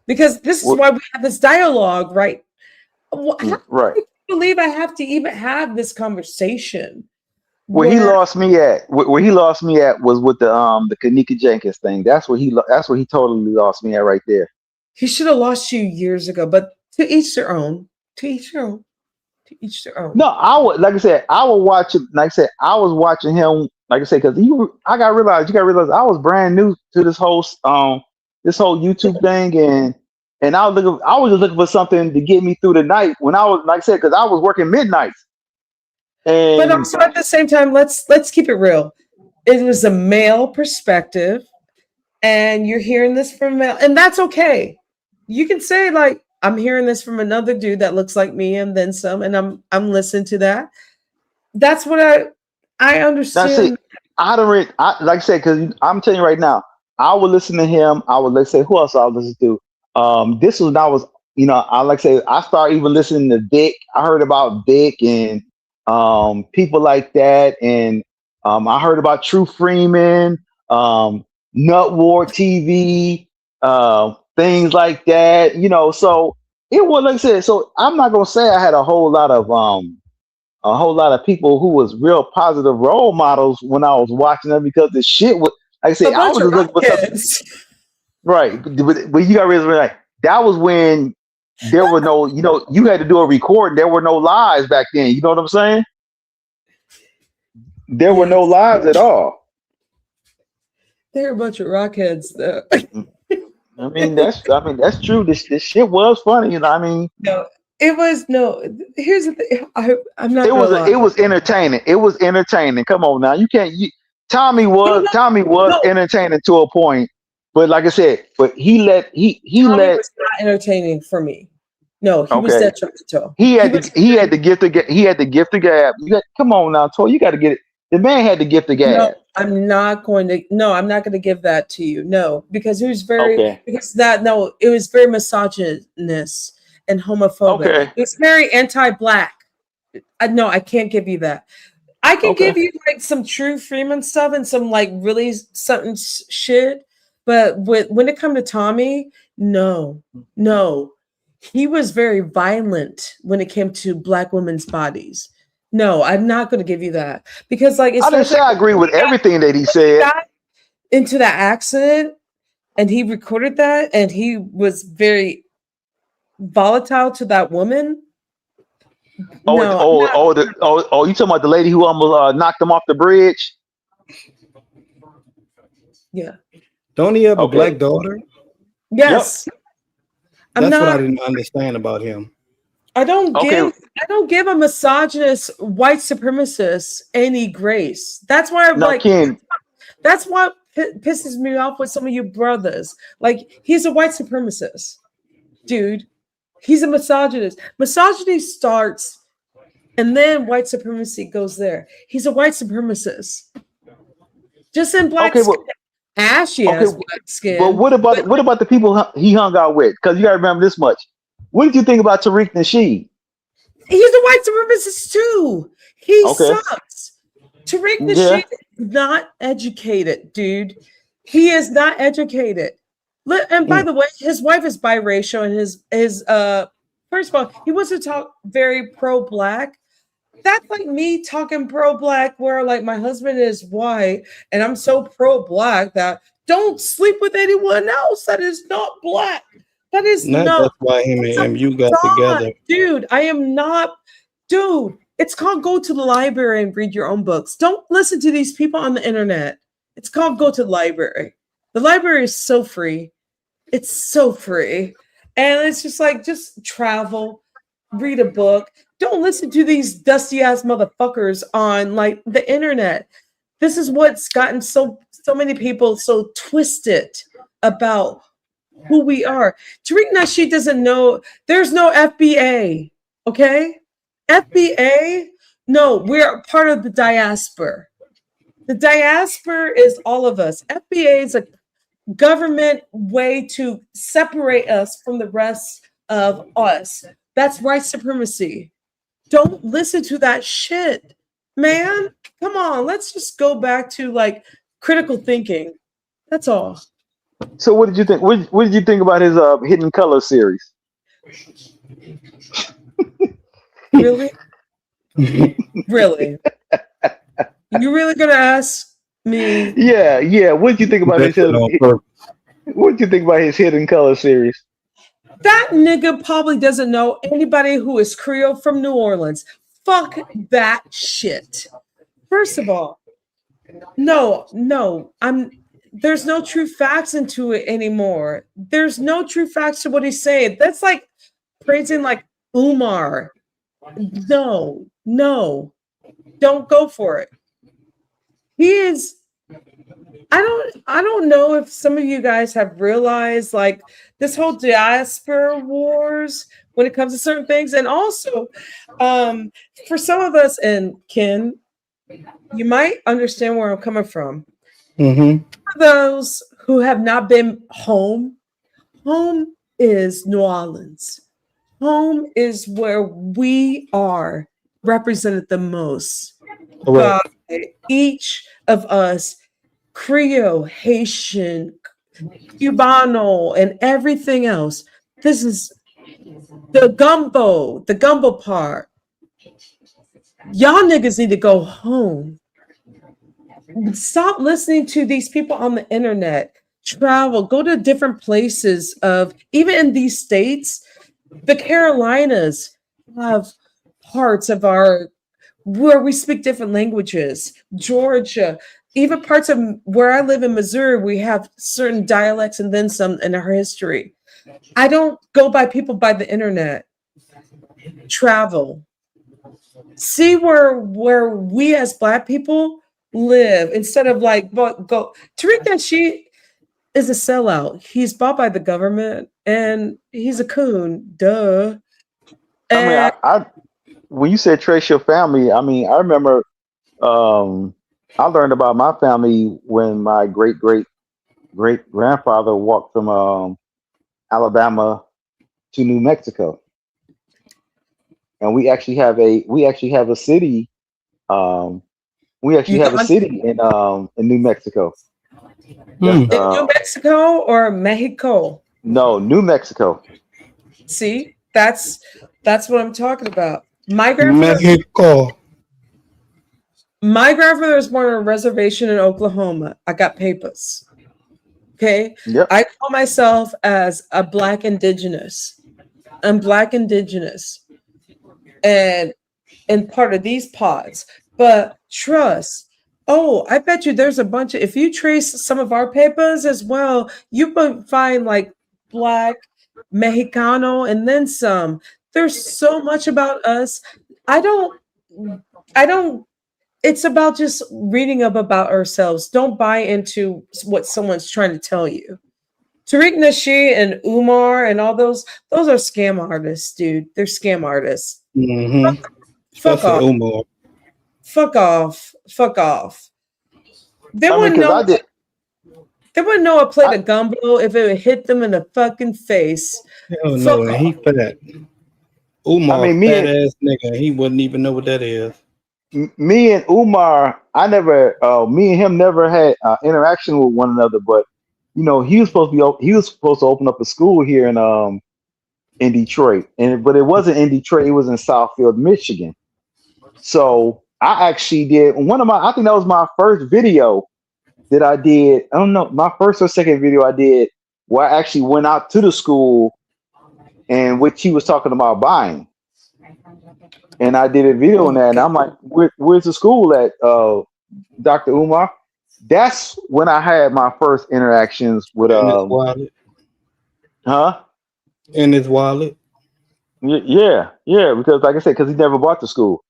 because this is Wh- why we have this dialogue, right? How do Right. you believe I have to even have this conversation Where he where lost me at, where he lost me at was with the Kanika Jenkins thing. That's where he totally lost me at right there. he should have lost you years ago? But to each their own. To each their own. To each their own. No, I would like I said, I would watch him. Like I said, I was watching him. Like I said, because I got realized you got to realize I was brand new to this whole YouTube thing, and I was just looking for something to get me through the night when I was like I said because I was working midnights But and also at the same time, let's keep it real. It was a male perspective, and you're hearing this from male, and that's okay. You can say like, I'm hearing this from another dude that looks like me, and then some, and I'm listening to that. That's what I that's it. understand. Like I said, because I'm telling you right now, I would listen to him. I would let's say who else I would listen to. This was when I was, I like I say I started even listening to Vic. I heard about Vic and people like that, and I heard about True Freeman, Nut War TV, things like that. So it was like I said. So I'm not gonna say I had a whole lot of people who was real positive role models when I was watching them because the shit was like I A said, I bunch was of just looking for something rockheads. right. But you got to realize like that was when there were no, you had to do a recording. There were no lives back then. You know what I'm saying? There were no Yes, lives at all. they're a bunch of rockheads, though. I mean that's true. This shit was funny. I mean, No, it was no. Here's the thing. I'm not it gonna was lie. it was entertaining. It was entertaining. Come on now, you can't. No, no, Tommy was no. entertaining to a point, but like I said, but he Tommy let was not entertaining for me. No, he was okay. detrimental. He He had was the he had the gift of he had the gift of gab. Come on now, Toy. You got to get it. The man had the gift of no. gab. I'm not going to. No, I'm not going to give that to you. No, because Okay. it was very misogynist and homophobic. Okay. It was very anti-black. No, I can't give you that. I can Okay. give you like some true Freeman stuff and some like really something shit, but when it come to Tommy, no, he was very violent when it came to black women's bodies. No, I'm not going to give you that because like I didn't especially say I agree with everything that he when he said. got into that accident and he recorded that and he was very volatile to that woman. Oh, No, I'm not. you talking about the lady who almost knocked him off the bridge? Yeah. Don't he have a Okay. black daughter? Yep. Yes. I'm That's what I not. didn't understand about him. I don't Okay. give I don't give a misogynist white supremacist any grace. That's why I'm Now, like Ken. that's what pisses me off with some of you brothers. Like he's a white supremacist, dude. He's a misogynist. Misogyny starts and then white supremacy goes there. He's a white supremacist. Just in black Okay. skin. Well. Ashy Okay. ass black But skin. what about the people he hung out with? Because you got to remember this much. What did you think about Tariq Nasheed? He's a white supremacist too. He Okay. sucks. Tariq Yeah. Nasheed is not educated, dude. He is not educated. And by Mm. the way, his wife is biracial, and his first of all, he wants to talk very pro-black. That's like me talking pro-black, where like my husband is white, and I'm so pro-black that don't sleep with anyone else that is not black. That is no. That's why him That's and a MU got facade, together. dude. I am not, dude. It's called go to the library and read your own books. Don't listen to these people on the internet. It's called go to the library. The library is so free. It's so free. And it's just like, just travel, read a book. Don't listen to these dusty ass motherfuckers on like the internet. This is what's gotten so many people so twisted about who we are. Tariq Nasheed doesn't know there's no FBA. Okay? FBA, no, we're part of the diaspora. The diaspora is all of us. FBA is a government way to separate us from the rest of us. That's white supremacy. Don't listen to that shit, man. Come on, let's just go back to like critical thinking. That's all. So what did you think? What did you think about his Hidden Color series? Really? Really? You really gonna ask me? Yeah. What did you think about That's it on purpose. What did you think about his Hidden Color series? That nigga probably doesn't know anybody who is Creole from New Orleans. Fuck that shit. First of all, no, there's no true facts into it anymore. There's no true facts to what he's saying. That's like praising like Umar. No, don't go for it. He is. I don't know if some of you guys have realized like this whole diaspora wars when it comes to certain things, and also for some of us, and Ken, you might understand where I'm coming from. Mm-hmm. For those who have not been home, home is New Orleans. Home is where we are represented the most by each of us, Creole, Haitian, Cubano, and everything else. This is the gumbo part. Y'all niggas need to go home. Stop listening to these people on the internet. Travel, go to different places of even in these states. The Carolinas have parts of our where we speak different languages. Georgia, even parts of where I live in Missouri, we have certain dialects and then some in our history. I don't go by people by the internet. Travel. See where we as Black people live instead of like go. Tariq Nasheed is a sellout. He's bought by the government and he's a coon. Duh. I mean, And I when you said trace your family, I mean, I remember I learned about my family when my great grandfather walked from Alabama to New Mexico, and we actually have a city. Um, we actually have a Uganda, city in New Mexico. Hmm. That's in New Mexico or Mexico. no, New Mexico. See, that's what I'm talking about. My grandfather Mexico. was born on a reservation in Oklahoma. I got papers. Okay. Yep. I call myself as a Black indigenous. I'm Black indigenous. And part of these pods. But trust. Oh, I bet you there's a bunch of if you trace some of our papers as well, you can find like Black, Mexicano, and then some. There's so much about us. I don't it's about just reading up about ourselves. Don't buy into what someone's trying to tell you. Tariq Nasheed and Umar and all those are scam artists, dude. They're scam artists. Mm-hmm. Fuck Especially off. Umar. Fuck off. Fuck off. They I mean, wouldn't because know I did. they wouldn't know a plate of gumbo if it would hit them in the fucking face. Hell Fuck no, and off. he fat. I Umar, mean, fat ass nigga. He wouldn't even know what that is. me and Umar, me and him never had interaction with one another, but he was supposed to open up a school here in Detroit, but it wasn't in Detroit. It was in Southfield, Michigan. So I actually did I think that was my first video that I did. I don't know, my first or second video I did where I actually went out to the school and which he was talking about buying. And I did a video on that, and I'm like, where's the school at, Dr. Umar? That's when I had my first interactions with In his wallet. huh? In his wallet. Yeah, because like I said, because he never bought the school.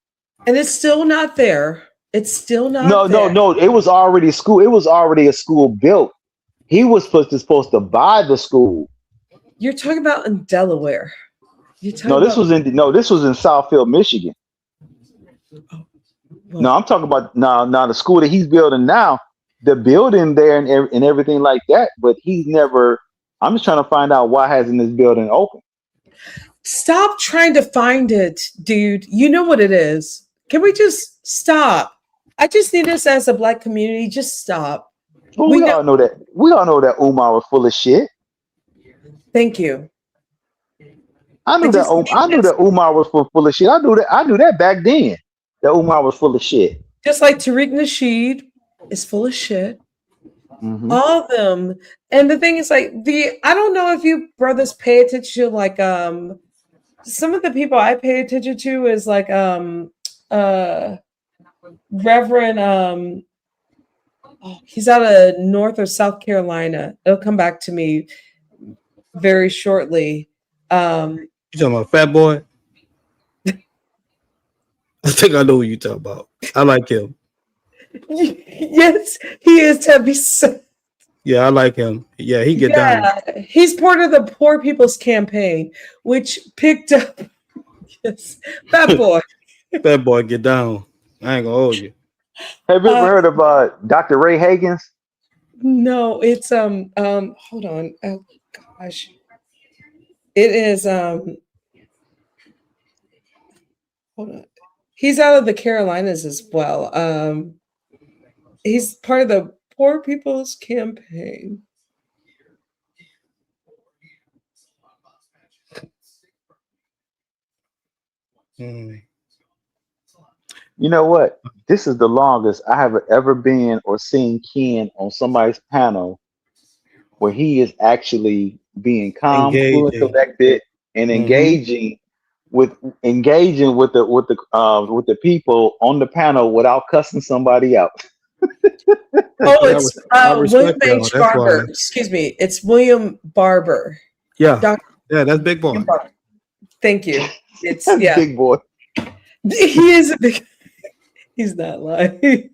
And it's still not there. It's still not No, there. it was already a school. It was already a school built. He was supposed to buy the school. You're talking about in Delaware. You're talking No, this about was in Southfield, Michigan. well, No, I'm talking about now the school that he's building now, the building there and everything like that. But he's never. I'm just trying to find out why hasn't this building open. stop trying to find it, dude. You know what it is. Can we just stop? I just need us as a Black community. Just stop. Well, We we know. all know that. We all know that Umar was full of shit. Thank you. I knew I just need I knew us, that Umar was full of shit. I knew that back then. That Umar was full of shit. just like Tariq Nasheed is full of shit. Hmm. All of them. And the thing is, like, I don't know if you brothers pay attention to like some of the people I pay attention to is like uh Reverend he's out of North or South Carolina. It'll come back to me very shortly. You talking about Fat Boy? I think I know who you talking about. I like him. Yes, he is Tabby. Yeah, I like him. Yeah, he get down. Yeah, he's part of the Poor People's Campaign, which picked up yes, Fat Boy. Fat Boy get down. I ain't gonna hold you. Have you ever heard of Dr. Ray Hagins? No, it's hold on. Oh gosh. It is hold on. He's out of the Carolinas as well. He's part of the Poor People's Campaign. Mm. You know what? This is the longest I have ever been or seen Ken on somebody's panel where he is actually being calm, cool, and Engaging. collected, and Hmm. engaging with the people on the panel without cussing somebody out. Oh, Yeah, it's I William respect y'all. H. That's why. Barber. Excuse me. It's William Barber. Yeah, Dr. yeah, that's Big Boy. William Barber. Thank you. It's That's yeah. big boy. He is a big he's not lying.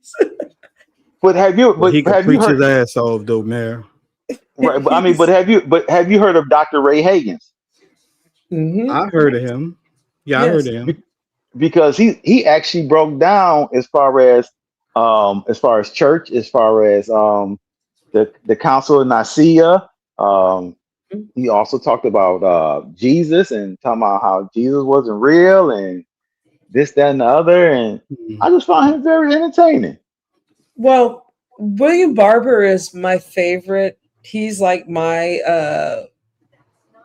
But But he could have you preach his heard ass off, though, Mayor. right, He's but have you heard of Dr. Ray Hagins? mhm. I heard of him. Yeah, I heard Yes. of him. Because he actually broke down as far as church, as far as the Council of Nicaea. Um, he also talked about Jesus and talking about how Jesus wasn't real and this, that, and the other. And Mm. I just found him very entertaining. Well, William Barber is my favorite. He's like my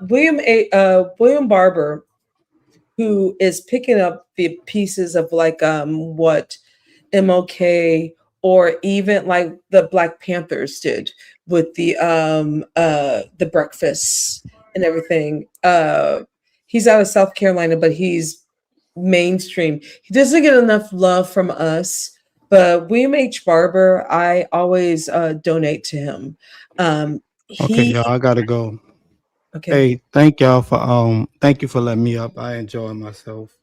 William Barber, who is picking up the pieces of like what MLK or even like the Black Panthers did with the breakfasts and everything. He's out of South Carolina, but he's mainstream. He doesn't get enough love from us. But William H. Barber, I always donate to him. Okay, He y'all, I gotta go. okay. Hey, thank you for letting me up. I enjoy myself.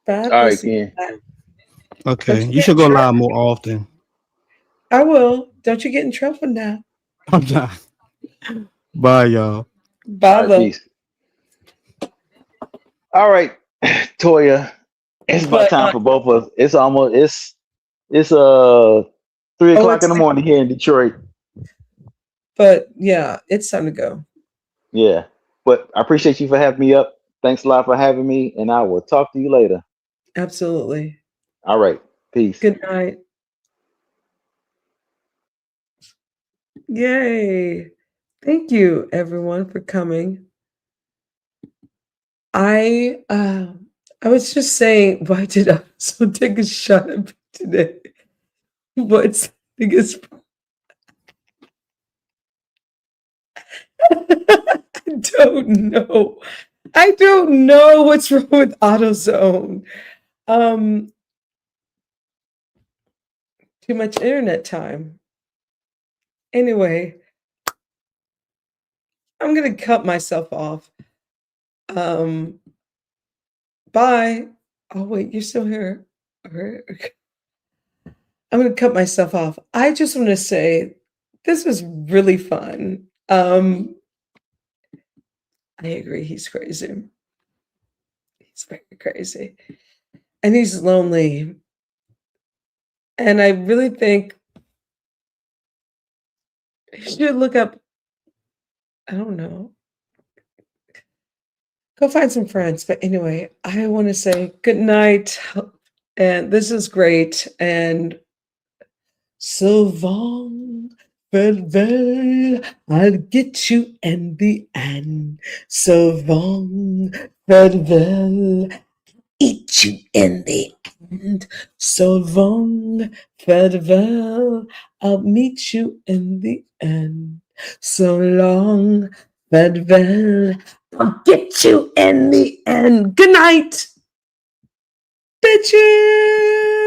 Fab, All we'll right, see you Ken. back. Okay, Don't you you get in should go trouble. live more often. I will. Don't you get in trouble now. I'm not. Bye, y'all. All right, Baba. peace. All right, Toya. It's about But time for both of us. It's 3 o'clock it's in the morning here in Detroit. but yeah, it's time to go. Yeah. But I appreciate you for having me up. Thanks a lot for having me, and I will talk to you later. Absolutely. All right. Peace. Good night. Yay. Thank you, everyone, for coming. I uh, I was just saying, why did I so take a shot at me today? What's the biggest? I don't know. I don't know what's wrong with AutoZone. Um, too much internet time. Anyway, I'm gonna cut myself off. Um, bye. Oh wait, you're still here. All right. Okay. I'm gonna cut myself off. I just want to say this was really fun. I agree. He's crazy. He's very crazy, and he's lonely. And I really think you should look up. I don't know. Go find some friends. But anyway, I want to say good night. And this is great. And so long, farewell. I'll get you in the end. So long, farewell. Eat you in the end. So long, farewell. I'll meet you in the end. So long, farewell. I'll get you in the end. Good night, bitches.